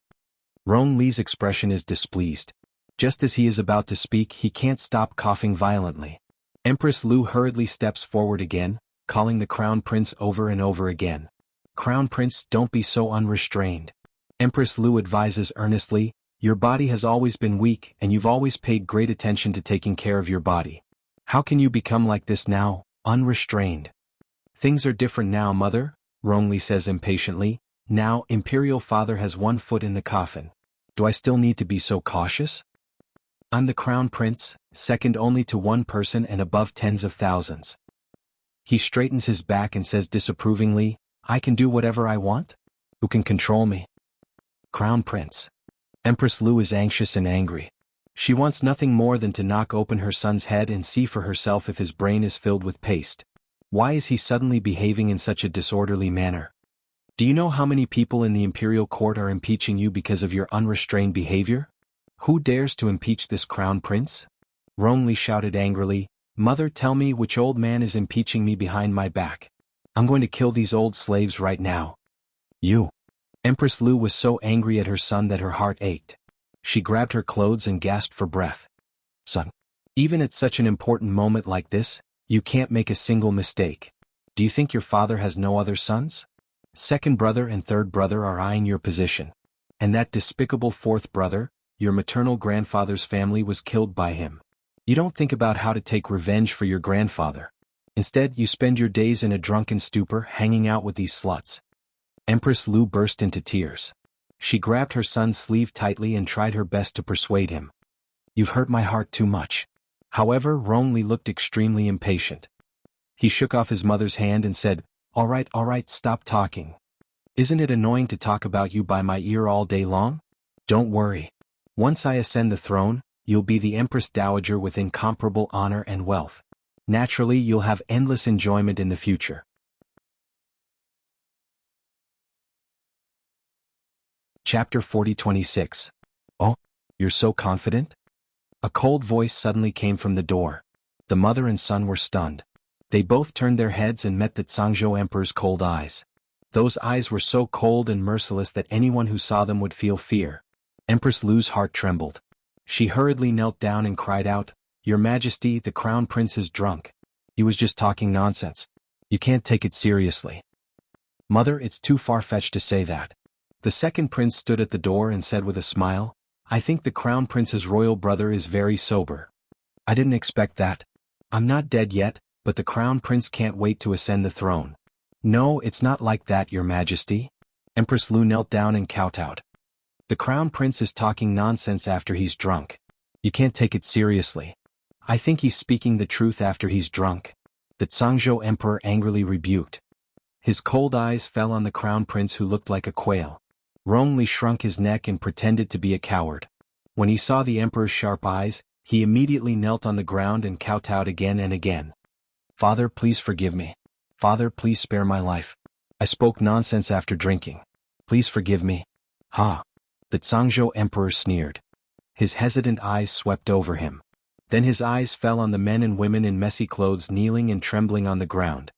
Rongli's expression is displeased. Just as he is about to speak, he can't stop coughing violently. Empress Lu hurriedly steps forward again, calling the Crown Prince over and over again. Crown Prince, don't be so unrestrained. Empress Lu advises earnestly, Your body has always been weak and you've always paid great attention to taking care of your body. How can you become like this now, unrestrained? Things are different now, mother, Rongli says impatiently. Now, Imperial Father has one foot in the coffin. Do I still need to be so cautious? I'm the Crown Prince, second only to one person and above tens of thousands. He straightens his back and says disapprovingly, I can do whatever I want? Who can control me? Crown Prince. Empress Lu is anxious and angry. She wants nothing more than to knock open her son's head and see for herself if his brain is filled with paste. Why is he suddenly behaving in such a disorderly manner? Do you know how many people in the imperial court are impeaching you because of your unrestrained behavior? Who dares to impeach this crown prince? Rongli shouted angrily, Mother, tell me which old man is impeaching me behind my back. I'm going to kill these old slaves right now. You. Empress Lu was so angry at her son that her heart ached. She grabbed her clothes and gasped for breath. Son. Even at such an important moment like this, you can't make a single mistake. Do you think your father has no other sons? Second brother and third brother are eyeing your position. And that despicable fourth brother, your maternal grandfather's family was killed by him. You don't think about how to take revenge for your grandfather. Instead, you spend your days in a drunken stupor hanging out with these sluts. Empress Lu burst into tears. She grabbed her son's sleeve tightly and tried her best to persuade him. You've hurt my heart too much. However, Rongli looked extremely impatient. He shook off his mother's hand and said, all right, stop talking. Isn't it annoying to talk about you by my ear all day long? Don't worry. Once I ascend the throne, you'll be the Empress Dowager with incomparable honor and wealth. Naturally, you'll have endless enjoyment in the future. Chapter 40-26. Oh, you're so confident? A cold voice suddenly came from the door. The mother and son were stunned. They both turned their heads and met the Zhangzhou Emperor's cold eyes. Those eyes were so cold and merciless that anyone who saw them would feel fear. Empress Lu's heart trembled. She hurriedly knelt down and cried out, Your Majesty, the Crown Prince is drunk. He was just talking nonsense. You can't take it seriously. Mother, it's too far-fetched to say that. The second prince stood at the door and said with a smile, I think the Crown Prince's royal brother is very sober. I didn't expect that. I'm not dead yet, but the Crown Prince can't wait to ascend the throne. No, it's not like that, Your Majesty. Empress Lu knelt down and kowtowed. The Crown Prince is talking nonsense after he's drunk. You can't take it seriously. I think he's speaking the truth after he's drunk. The Zhangzhou Emperor angrily rebuked. His cold eyes fell on the Crown Prince who looked like a quail. Rongli shrunk his neck and pretended to be a coward. When he saw the Emperor's sharp eyes, he immediately knelt on the ground and kowtowed again and again. Father, please forgive me. Father, please spare my life. I spoke nonsense after drinking. Please forgive me. Ha! The Zhangzhou Emperor sneered. His hesitant eyes swept over him. Then his eyes fell on the men and women in messy clothes kneeling and trembling on the ground.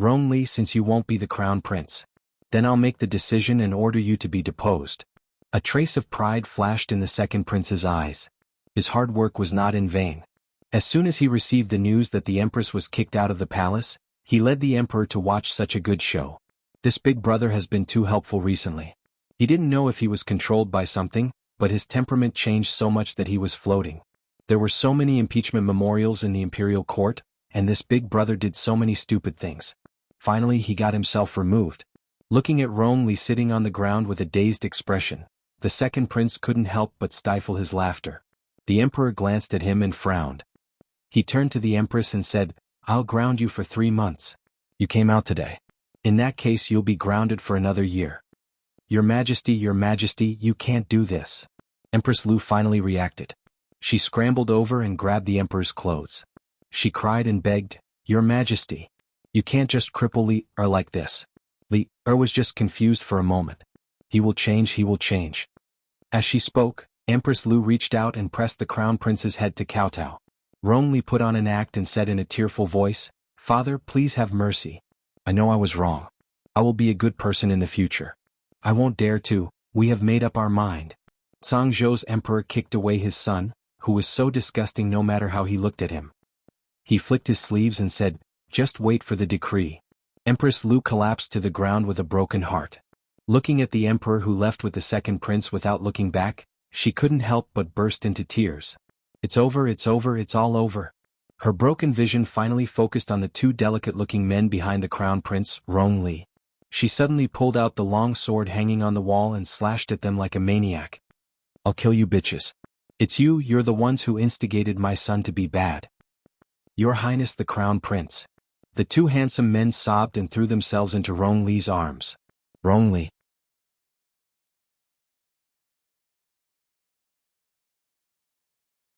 Rongli, since you won't be the Crown Prince, then I'll make the decision and order you to be deposed. A trace of pride flashed in the second prince's eyes. His hard work was not in vain. As soon as he received the news that the Empress was kicked out of the palace, he led the Emperor to watch such a good show. This big brother has been too helpful recently. He didn't know if he was controlled by something, but his temperament changed so much that he was floating. There were so many impeachment memorials in the imperial court, and this big brother did so many stupid things. Finally, he got himself removed. Looking at Rongli sitting on the ground with a dazed expression, the second prince couldn't help but stifle his laughter. The Emperor glanced at him and frowned. He turned to the Empress and said, I'll ground you for 3 months. You came out today. In that case, you'll be grounded for another year. Your Majesty, you can't do this. Empress Lu finally reacted. She scrambled over and grabbed the Emperor's clothes. She cried and begged, Your Majesty, you can't just cripple Li Er like this. Li Er was just confused for a moment. He will change. As she spoke, Empress Lu reached out and pressed the Crown Prince's head to kowtow. Rongli put on an act and said in a tearful voice, Father, please have mercy. I know I was wrong. I will be a good person in the future. I won't dare to. We have made up our mind. Zhangzhou's emperor kicked away his son, who was so disgusting no matter how he looked at him. He flicked his sleeves and said, Just wait for the decree. Empress Lu collapsed to the ground with a broken heart. Looking at the emperor who left with the second prince without looking back, she couldn't help but burst into tears. It's over, it's all over. Her broken vision finally focused on the two delicate-looking men behind the crown prince, Rong Li. She suddenly pulled out the long sword hanging on the wall and slashed at them like a maniac. "I'll kill you bitches. It's you're the ones who instigated my son to be bad. Your Highness the Crown Prince." The two handsome men sobbed and threw themselves into Rong Li's arms. Rong Li.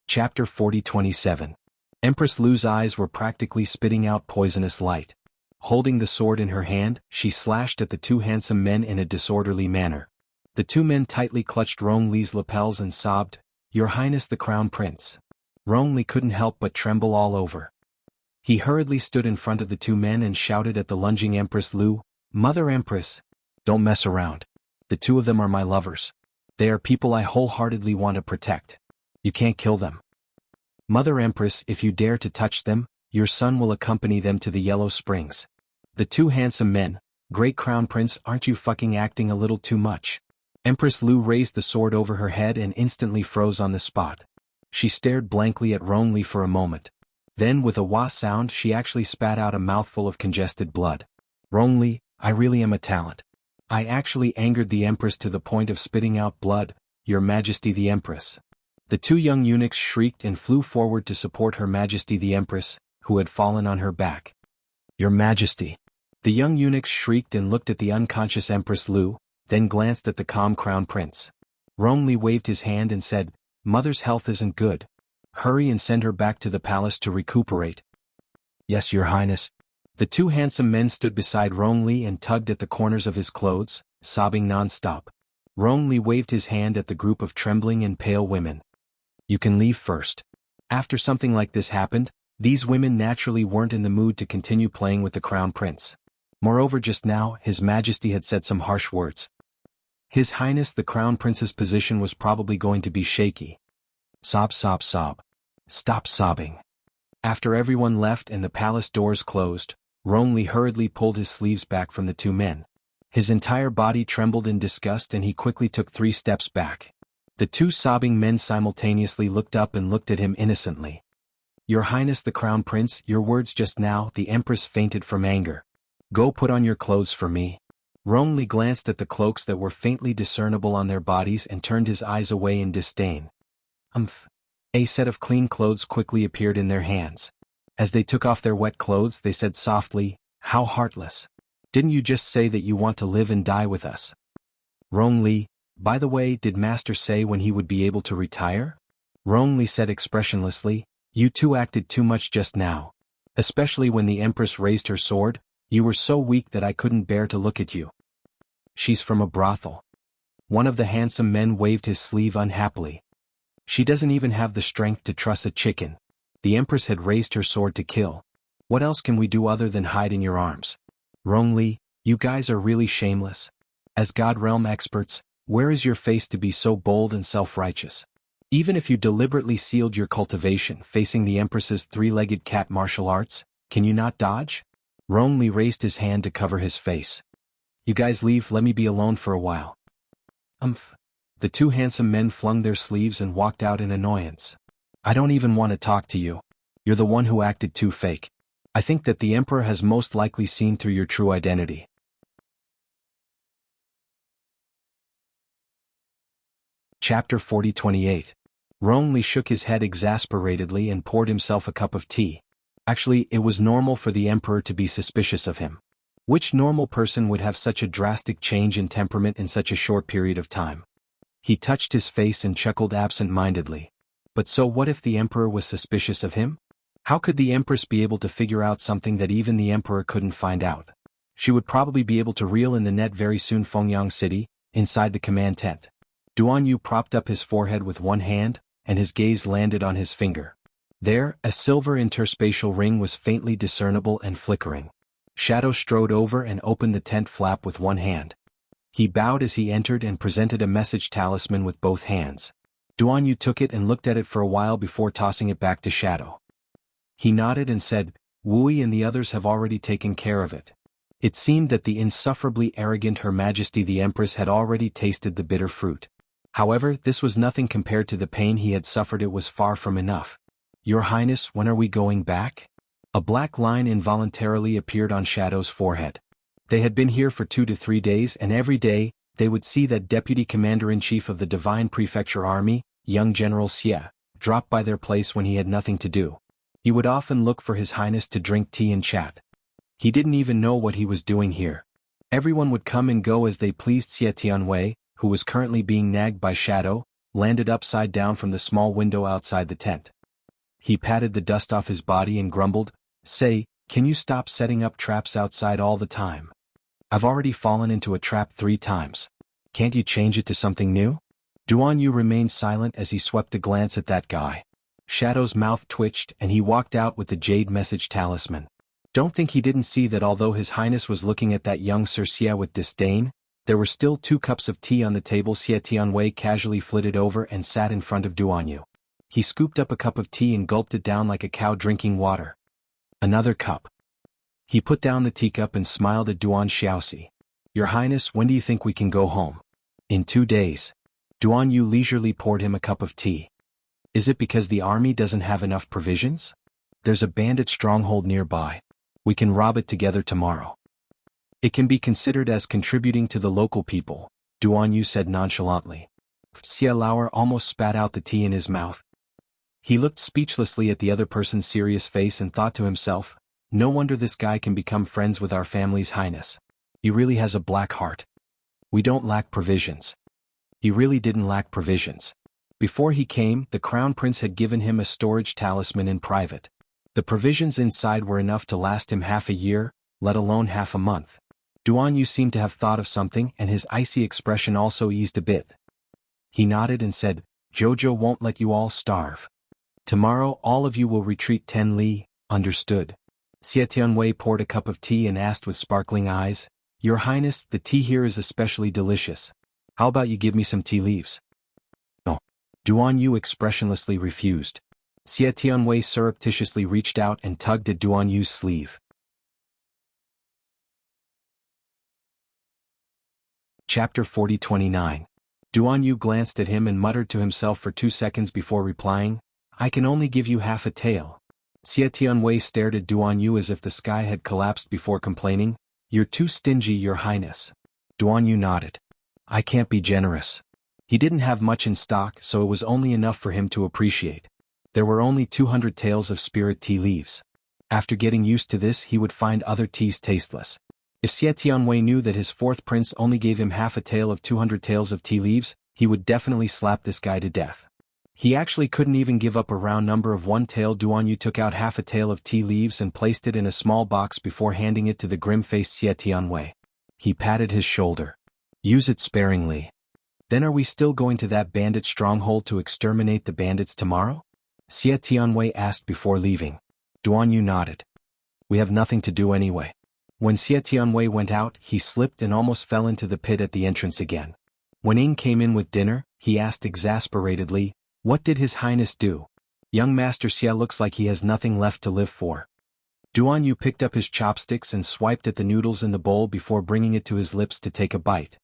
Chapter 40-27. Empress Lu's eyes were practically spitting out poisonous light. Holding the sword in her hand, she slashed at the two handsome men in a disorderly manner. The two men tightly clutched Rong Li's lapels and sobbed, "Your Highness the Crown Prince." Rong Li couldn't help but tremble all over. He hurriedly stood in front of the two men and shouted at the lunging Empress Lu, "Mother Empress, don't mess around. The two of them are my lovers. They are people I wholeheartedly want to protect. You can't kill them. Mother Empress, if you dare to touch them, your son will accompany them to the Yellow Springs." The two handsome men, "Great Crown Prince, aren't you fucking acting a little too much?" Empress Lu raised the sword over her head and instantly froze on the spot. She stared blankly at Rong Li for a moment. Then with a wah sound she actually spat out a mouthful of congested blood. "Rong Li, I really am a talent. I actually angered the Empress to the point of spitting out blood, Your Majesty the Empress." The two young eunuchs shrieked and flew forward to support Her Majesty the Empress, who had fallen on her back. "Your Majesty." The young eunuchs shrieked and looked at the unconscious Empress Lu, then glanced at the calm Crown Prince. Rong Li waved his hand and said, "Mother's health isn't good. Hurry and send her back to the palace to recuperate." "Yes, Your Highness." The two handsome men stood beside Rong Li and tugged at the corners of his clothes, sobbing non-stop. Rong Li waved his hand at the group of trembling and pale women. "You can leave first." After something like this happened, these women naturally weren't in the mood to continue playing with the Crown Prince. Moreover, just now, His Majesty had said some harsh words. His Highness the Crown Prince's position was probably going to be shaky. Sob, sob, sob. Stop sobbing. After everyone left and the palace doors closed, Rong Li hurriedly pulled his sleeves back from the two men. His entire body trembled in disgust and he quickly took 3 steps back. The two sobbing men simultaneously looked up and looked at him innocently. "Your Highness the Crown Prince, your words just now," the Empress fainted from anger. "Go put on your clothes for me." Rong Li glanced at the cloaks that were faintly discernible on their bodies and turned his eyes away in disdain. A set of clean clothes quickly appeared in their hands. As they took off their wet clothes they said softly, "How heartless. Didn't you just say that you want to live and die with us?" Rong Li, "By the way, did Master say when he would be able to retire?" Rong Li said expressionlessly, "You two acted too much just now. Especially when the Empress raised her sword, you were so weak that I couldn't bear to look at you." "She's from a brothel." One of the handsome men waved his sleeve unhappily. "She doesn't even have the strength to truss a chicken. The Empress had raised her sword to kill. What else can we do other than hide in your arms?" Rong Li, "You guys are really shameless. As God Realm experts, where is your face to be so bold and self-righteous? Even if you deliberately sealed your cultivation facing the Empress's 3-legged cat martial arts, can you not dodge?" Rong Li raised his hand to cover his face. "You guys leave, let me be alone for a while." The two handsome men flung their sleeves and walked out in annoyance. "I don't even want to talk to you. You're the one who acted too fake. I think that the Emperor has most likely seen through your true identity." Chapter 40-28. Rong Li shook his head exasperatedly and poured himself a cup of tea. Actually, it was normal for the Emperor to be suspicious of him. Which normal person would have such a drastic change in temperament in such a short period of time? He touched his face and chuckled absent-mindedly. But so what if the Emperor was suspicious of him? How could the Empress be able to figure out something that even the Emperor couldn't find out? She would probably be able to reel in the net very soon. Fengyang City, inside the command tent. Duan Yu propped up his forehead with one hand, and his gaze landed on his finger. There, a silver interspatial ring was faintly discernible and flickering. Shadow strode over and opened the tent flap with one hand. He bowed as he entered and presented a message talisman with both hands. Duan Yu took it and looked at it for a while before tossing it back to Shadow. He nodded and said, "Wui and the others have already taken care of it." It seemed that the insufferably arrogant Her Majesty the Empress had already tasted the bitter fruit. However, this was nothing compared to the pain he had suffered. It was far from enough. "Your Highness, when are we going back?" A black line involuntarily appeared on Shadow's forehead. They had been here for 2 to 3 days, and every day, they would see that Deputy Commander-in-Chief of the Divine Prefecture Army, young General Xie, drop by their place when he had nothing to do. He would often look for His Highness to drink tea and chat. He didn't even know what he was doing here. Everyone would come and go as they pleased. Xie Tianwei, who was currently being nagged by Shadow, landed upside down from the small window outside the tent. He patted the dust off his body and grumbled, "Say, can you stop setting up traps outside all the time? I've already fallen into a trap 3 times. Can't you change it to something new?" Duan Yu remained silent as he swept a glance at that guy. Shadow's mouth twitched and he walked out with the jade message talisman. Don't think he didn't see that although His Highness was looking at that young Sir Xie with disdain, there were still 2 cups of tea on the table. Xie Tianwei casually flitted over and sat in front of Duan Yu. He scooped up a cup of tea and gulped it down like a cow drinking water. Another cup. He put down the teacup and smiled at Duan Xiaoxi. "Your Highness, when do you think we can go home?" "In 2 days. Duan Yu leisurely poured him a cup of tea. "Is it because the army doesn't have enough provisions? There's a bandit stronghold nearby. We can rob it together tomorrow. It can be considered as contributing to the local people," Duan Yu said nonchalantly. Xie Lauer almost spat out the tea in his mouth. He looked speechlessly at the other person's serious face and thought to himself, "No wonder this guy can become friends with our family's highness. He really has a black heart. We don't lack provisions." He really didn't lack provisions. Before he came, the Crown Prince had given him a storage talisman in private. The provisions inside were enough to last him half a year, let alone half a month. Duan Yu seemed to have thought of something, and his icy expression also eased a bit. He nodded and said, "Jojo won't let you all starve. Tomorrow all of you will retreat 10 li, understood?" Xie Tianwei poured a cup of tea and asked with sparkling eyes, "Your Highness, the tea here is especially delicious. How about you give me some tea leaves?" "No." Duan Yu expressionlessly refused. Xie Tianwei surreptitiously reached out and tugged at Duan Yu's sleeve. Chapter 40-29. Duan Yu glanced at him and muttered to himself for 2 seconds before replying, "I can only give you half a tael." Xie Tianwei stared at Duan Yu as if the sky had collapsed before complaining, "You're too stingy, Your Highness." Duan Yu nodded. "I can't be generous." He didn't have much in stock, so it was only enough for him to appreciate. There were only 200 taels of spirit tea leaves. After getting used to this, he would find other teas tasteless. If Xie Tianwei knew that his 4th prince only gave him half a tael of 200 taels of tea leaves, he would definitely slap this guy to death. He actually couldn't even give up a round number of 1 tael. Duan Yu took out half a tael of tea leaves and placed it in a small box before handing it to the grim-faced Xie Tianwei. He patted his shoulder. "Use it sparingly. Then are we still going to that bandit stronghold to exterminate the bandits tomorrow?" Xie Tianwei asked before leaving. Duan Yu nodded. "We have nothing to do anyway." When Xie Tianwei went out, he slipped and almost fell into the pit at the entrance again. When Ying came in with dinner, he asked exasperatedly, "What did His Highness do? Young Master Xie looks like he has nothing left to live for." Duan Yu picked up his chopsticks and swiped at the noodles in the bowl before bringing it to his lips to take a bite.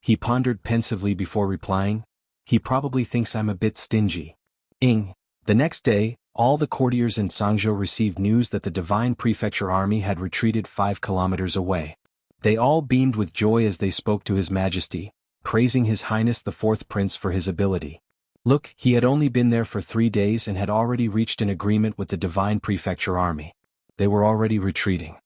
He pondered pensively before replying, "He probably thinks I'm a bit stingy." Ing. The next day, all the courtiers in Sangzhou received news that the Divine Prefecture Army had retreated 5 kilometers away. They all beamed with joy as they spoke to His Majesty, praising His Highness the 4th Prince for his ability. Look, he had only been there for 3 days and had already reached an agreement with the Divine Prefecture Army. They were already retreating.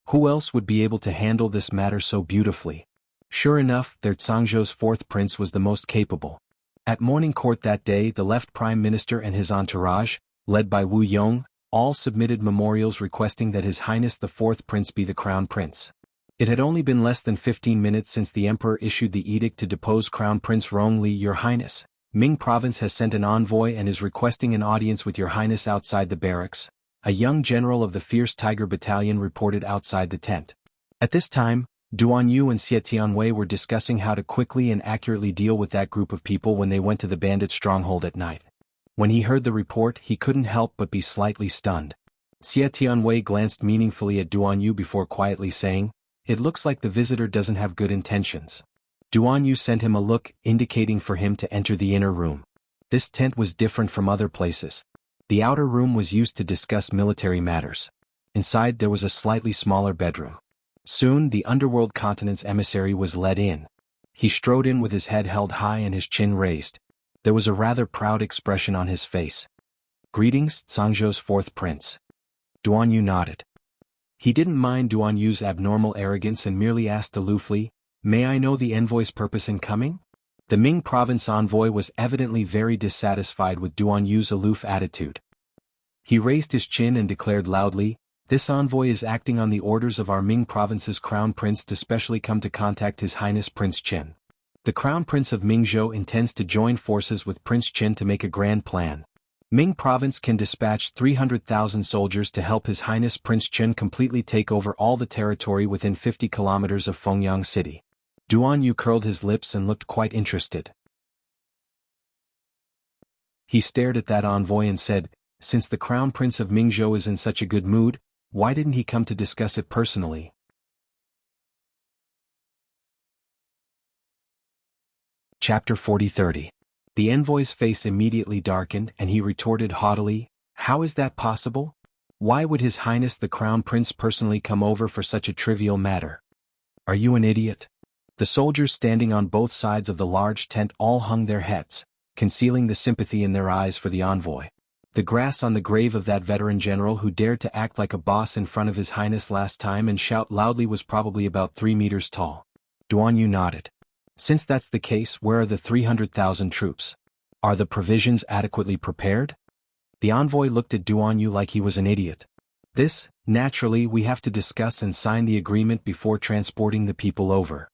Who else would be able to handle this matter so beautifully? Sure enough, their Sangzhou's 4th Prince was the most capable. At morning court that day, the left Prime Minister and his entourage, led by Wu Yong, all submitted memorials requesting that His Highness the 4th Prince be the Crown Prince. It had only been less than 15 minutes since the Emperor issued the edict to depose Crown Prince Rongli. "Your Highness, Ming Province has sent an envoy and is requesting an audience with Your Highness outside the barracks," a young general of the Fierce Tiger Battalion reported outside the tent. At this time, Duan Yu and Xie Tianwei were discussing how to quickly and accurately deal with that group of people when they went to the bandit stronghold at night. When he heard the report, he couldn't help but be slightly stunned. Xie Tianwei glanced meaningfully at Duan Yu before quietly saying, "It looks like the visitor doesn't have good intentions." Duan Yu sent him a look, indicating for him to enter the inner room. This tent was different from other places. The outer room was used to discuss military matters. Inside there was a slightly smaller bedroom. Soon the underworld continent's emissary was led in. He strode in with his head held high and his chin raised. There was a rather proud expression on his face. "Greetings, Zhangzhou's fourth prince." Duan Yu nodded. He didn't mind Duan Yu's abnormal arrogance and merely asked aloofly, "May I know the envoy's purpose in coming?" The Ming province envoy was evidently very dissatisfied with Duan Yu's aloof attitude. He raised his chin and declared loudly, "This envoy is acting on the orders of our Ming province's crown prince to specially come to contact His Highness Prince Qin. The crown prince of Mingzhou intends to join forces with Prince Qin to make a grand plan. Ming province can dispatch 300,000 soldiers to help His Highness Prince Qin completely take over all the territory within 50 kilometers of Fengyang City." Duan Yu curled his lips and looked quite interested. He stared at that envoy and said, "Since the crown prince of Mingzhou is in such a good mood, why didn't he come to discuss it personally?" Chapter 40-30. The envoy's face immediately darkened and he retorted haughtily, "How is that possible? Why would His Highness the Crown Prince personally come over for such a trivial matter? Are you an idiot?" The soldiers standing on both sides of the large tent all hung their heads, concealing the sympathy in their eyes for the envoy. The grass on the grave of that veteran general who dared to act like a boss in front of His Highness last time and shout loudly was probably about 3 meters tall. Duan Yu nodded. "Since that's the case, where are the 300,000 troops? Are the provisions adequately prepared?" The envoy looked at Duan Yu like he was an idiot. "This, naturally, we have to discuss and sign the agreement before transporting the people over.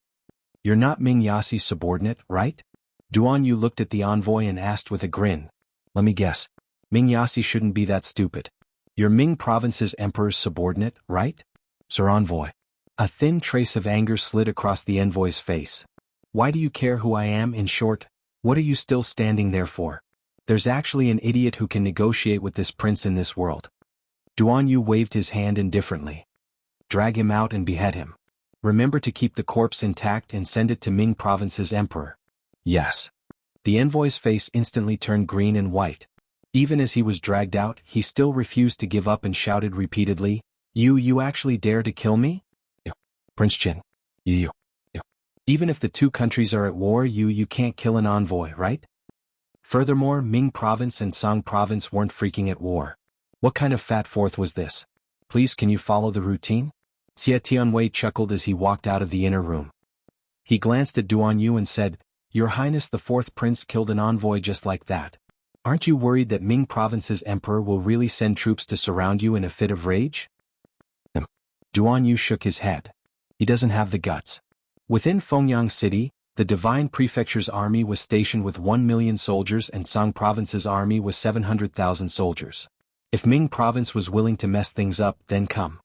You're not Ming Yasi's subordinate, right?" Duan Yu looked at the envoy and asked with a grin. "Let me guess. Ming Yasi shouldn't be that stupid. You're Ming province's emperor's subordinate, right?" "Sir envoy." A thin trace of anger slid across the envoy's face. "Why do you care who I am? In short, what are you still standing there for? There's actually an idiot who can negotiate with this prince in this world." Duan Yu waved his hand indifferently. "Drag him out and behead him. Remember to keep the corpse intact and send it to Ming province's emperor." "Yes." The envoy's face instantly turned green and white. Even as he was dragged out, he still refused to give up and shouted repeatedly, You actually dare to kill me? You. Prince Qin. You. Even if the two countries are at war, you can't kill an envoy, right? Furthermore, Ming province and Song province weren't freaking at war. What kind of fat fourth was this? Please, can you follow the routine?" Xie Tianwei chuckled as he walked out of the inner room. He glanced at Duan Yu and said, "Your Highness the fourth prince killed an envoy just like that. Aren't you worried that Ming province's emperor will really send troops to surround you in a fit of rage?" Duan Yu shook his head. He doesn't have the guts. Within Fengyang City, the Divine Prefecture's army was stationed with 1 million soldiers and Song province's army was 700,000 soldiers. If Ming province was willing to mess things up, then come.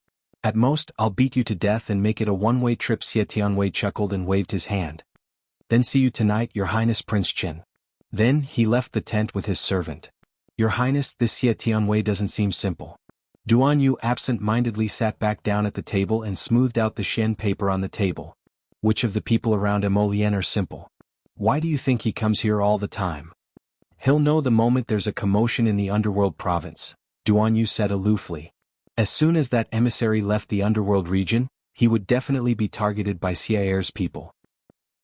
At most, I'll beat you to death and make it a one-way trip." Xie Tianwei chuckled and waved his hand. "Then see you tonight, Your Highness Prince Qin." Then he left the tent with his servant. "Your Highness, this Xie Tianwei doesn't seem simple." Duan Yu absent-mindedly sat back down at the table and smoothed out the Shen paper on the table. "Which of the people around Emolien are simple? Why do you think he comes here all the time? He'll know the moment there's a commotion in the underworld province," Duan Yu said aloofly. "As soon as that emissary left the underworld region, he would definitely be targeted by Xiaer's people."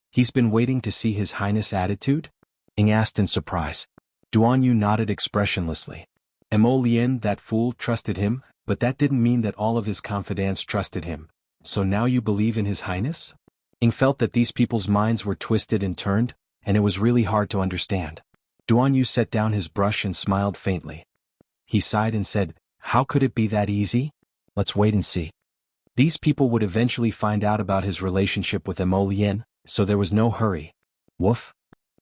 "He's been waiting to see His Highness' attitude?" Ing asked in surprise. Duan Yu nodded expressionlessly. Emolien, that fool, trusted him, but that didn't mean that all of his confidants trusted him. "So now you believe in His Highness?" Ing felt that these people's minds were twisted and turned, and it was really hard to understand. Duan Yu set down his brush and smiled faintly. He sighed and said, "How could it be that easy? Let's wait and see." These people would eventually find out about his relationship with Emolien, so there was no hurry. Woof.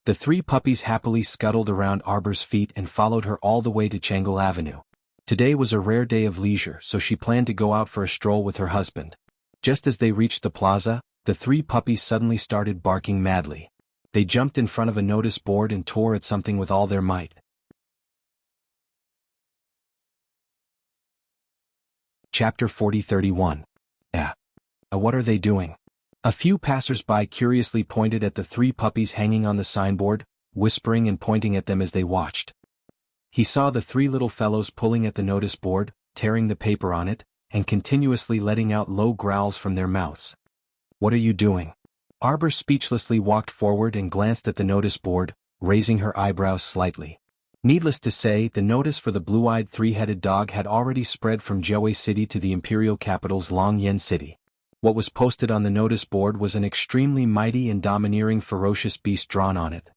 The 3 puppies happily scuttled around Arbor's feet and followed her all the way to Changle Avenue. Today was a rare day of leisure, so she planned to go out for a stroll with her husband. Just as they reached the plaza, the 3 puppies suddenly started barking madly. They jumped in front of a notice board and tore at something with all their might. Chapter 40-31. What are they doing? A few passers-by curiously pointed at the 3 puppies hanging on the signboard, whispering and pointing at them as they watched. He saw the three little fellows pulling at the notice board, tearing the paper on it, and continuously letting out low growls from their mouths. "What are you doing?" Arbor speechlessly walked forward and glanced at the notice board, raising her eyebrows slightly. Needless to say, the notice for the blue-eyed three-headed dog had already spread from Jiaowei City to the imperial capital's Longyan City. What was posted on the notice board was an extremely mighty and domineering ferocious beast drawn on it.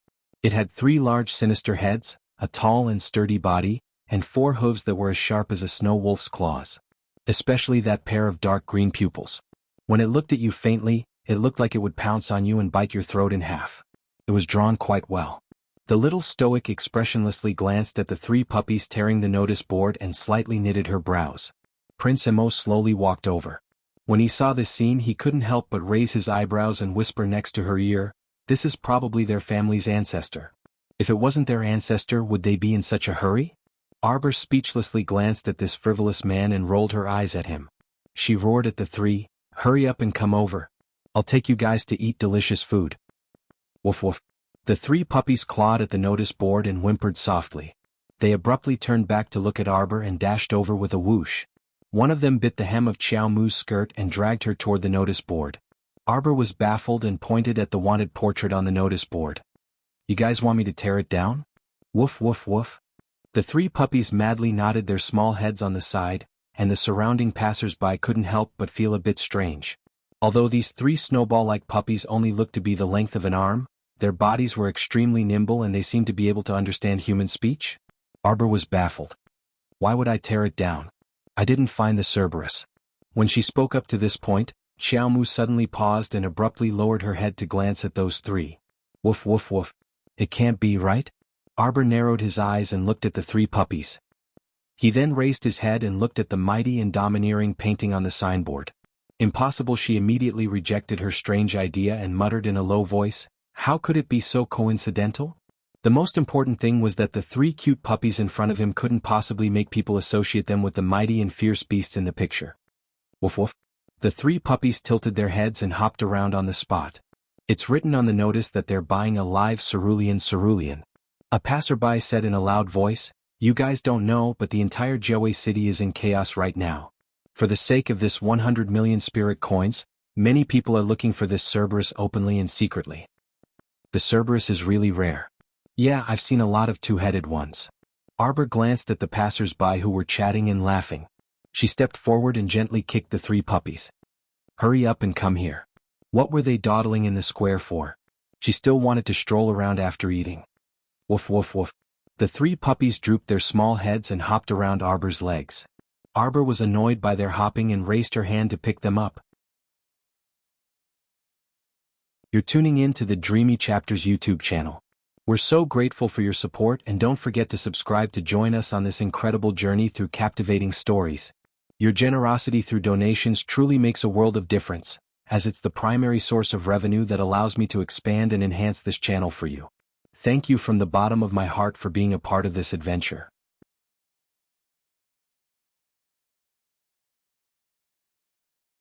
It had 3 large sinister heads, a tall and sturdy body, and 4 hooves that were as sharp as a snow wolf's claws. Especially that pair of dark green pupils. When it looked at you faintly, it looked like it would pounce on you and bite your throat in half. It was drawn quite well. The little stoic expressionlessly glanced at the 3 puppies tearing the notice board and slightly knitted her brows. Prince Emo slowly walked over. When he saw this scene, he couldn't help but raise his eyebrows and whisper next to her ear, "This is probably their family's ancestor. If it wasn't their ancestor, would they be in such a hurry?" Arbor speechlessly glanced at this frivolous man and rolled her eyes at him. She roared at the 3, "Hurry up and come over. I'll take you guys to eat delicious food." Woof woof. The 3 puppies clawed at the notice board and whimpered softly. They abruptly turned back to look at Arbor and dashed over with a whoosh. One of them bit the hem of Xiao Mu's skirt and dragged her toward the notice board. Arbor was baffled and pointed at the wanted portrait on the notice board. "You guys want me to tear it down?" Woof woof woof. The 3 puppies madly nodded their small heads on the side, and the surrounding passers-by couldn't help but feel a bit strange. Although these 3 snowball-like puppies only looked to be the length of an arm, their bodies were extremely nimble and they seemed to be able to understand human speech. Arbor was baffled. "Why would I tear it down? I didn't find the Cerberus." When she spoke up to this point, Xiao Mu suddenly paused and abruptly lowered her head to glance at those 3. Woof woof woof. "It can't be, right?" Arbor narrowed his eyes and looked at the 3 puppies. He then raised his head and looked at the mighty and domineering painting on the signboard. "Impossible." She immediately rejected her strange idea and muttered in a low voice, "How could it be so coincidental?" The most important thing was that the 3 cute puppies in front of him couldn't possibly make people associate them with the mighty and fierce beasts in the picture. Woof woof. The 3 puppies tilted their heads and hopped around on the spot. "It's written on the notice that they're buying a live cerulean. A passerby said in a loud voice, "You guys don't know, but the entire Jiaowei City is in chaos right now. For the sake of this 100 million spirit coins, many people are looking for this Cerberus openly and secretly. The Cerberus is really rare. Yeah, I've seen a lot of 2-headed ones." Arbor glanced at the passers-by who were chatting and laughing. She stepped forward and gently kicked the 3 puppies. "Hurry up and come here." What were they dawdling in the square for? She still wanted to stroll around after eating. Woof woof woof. The 3 puppies drooped their small heads and hopped around Arbor's legs. Arbor was annoyed by their hopping and raised her hand to pick them up. You're tuning in to the Dreamy Chapters YouTube channel. We're so grateful for your support, and don't forget to subscribe to join us on this incredible journey through captivating stories. Your generosity through donations truly makes a world of difference, as it's the primary source of revenue that allows me to expand and enhance this channel for you. Thank you from the bottom of my heart for being a part of this adventure.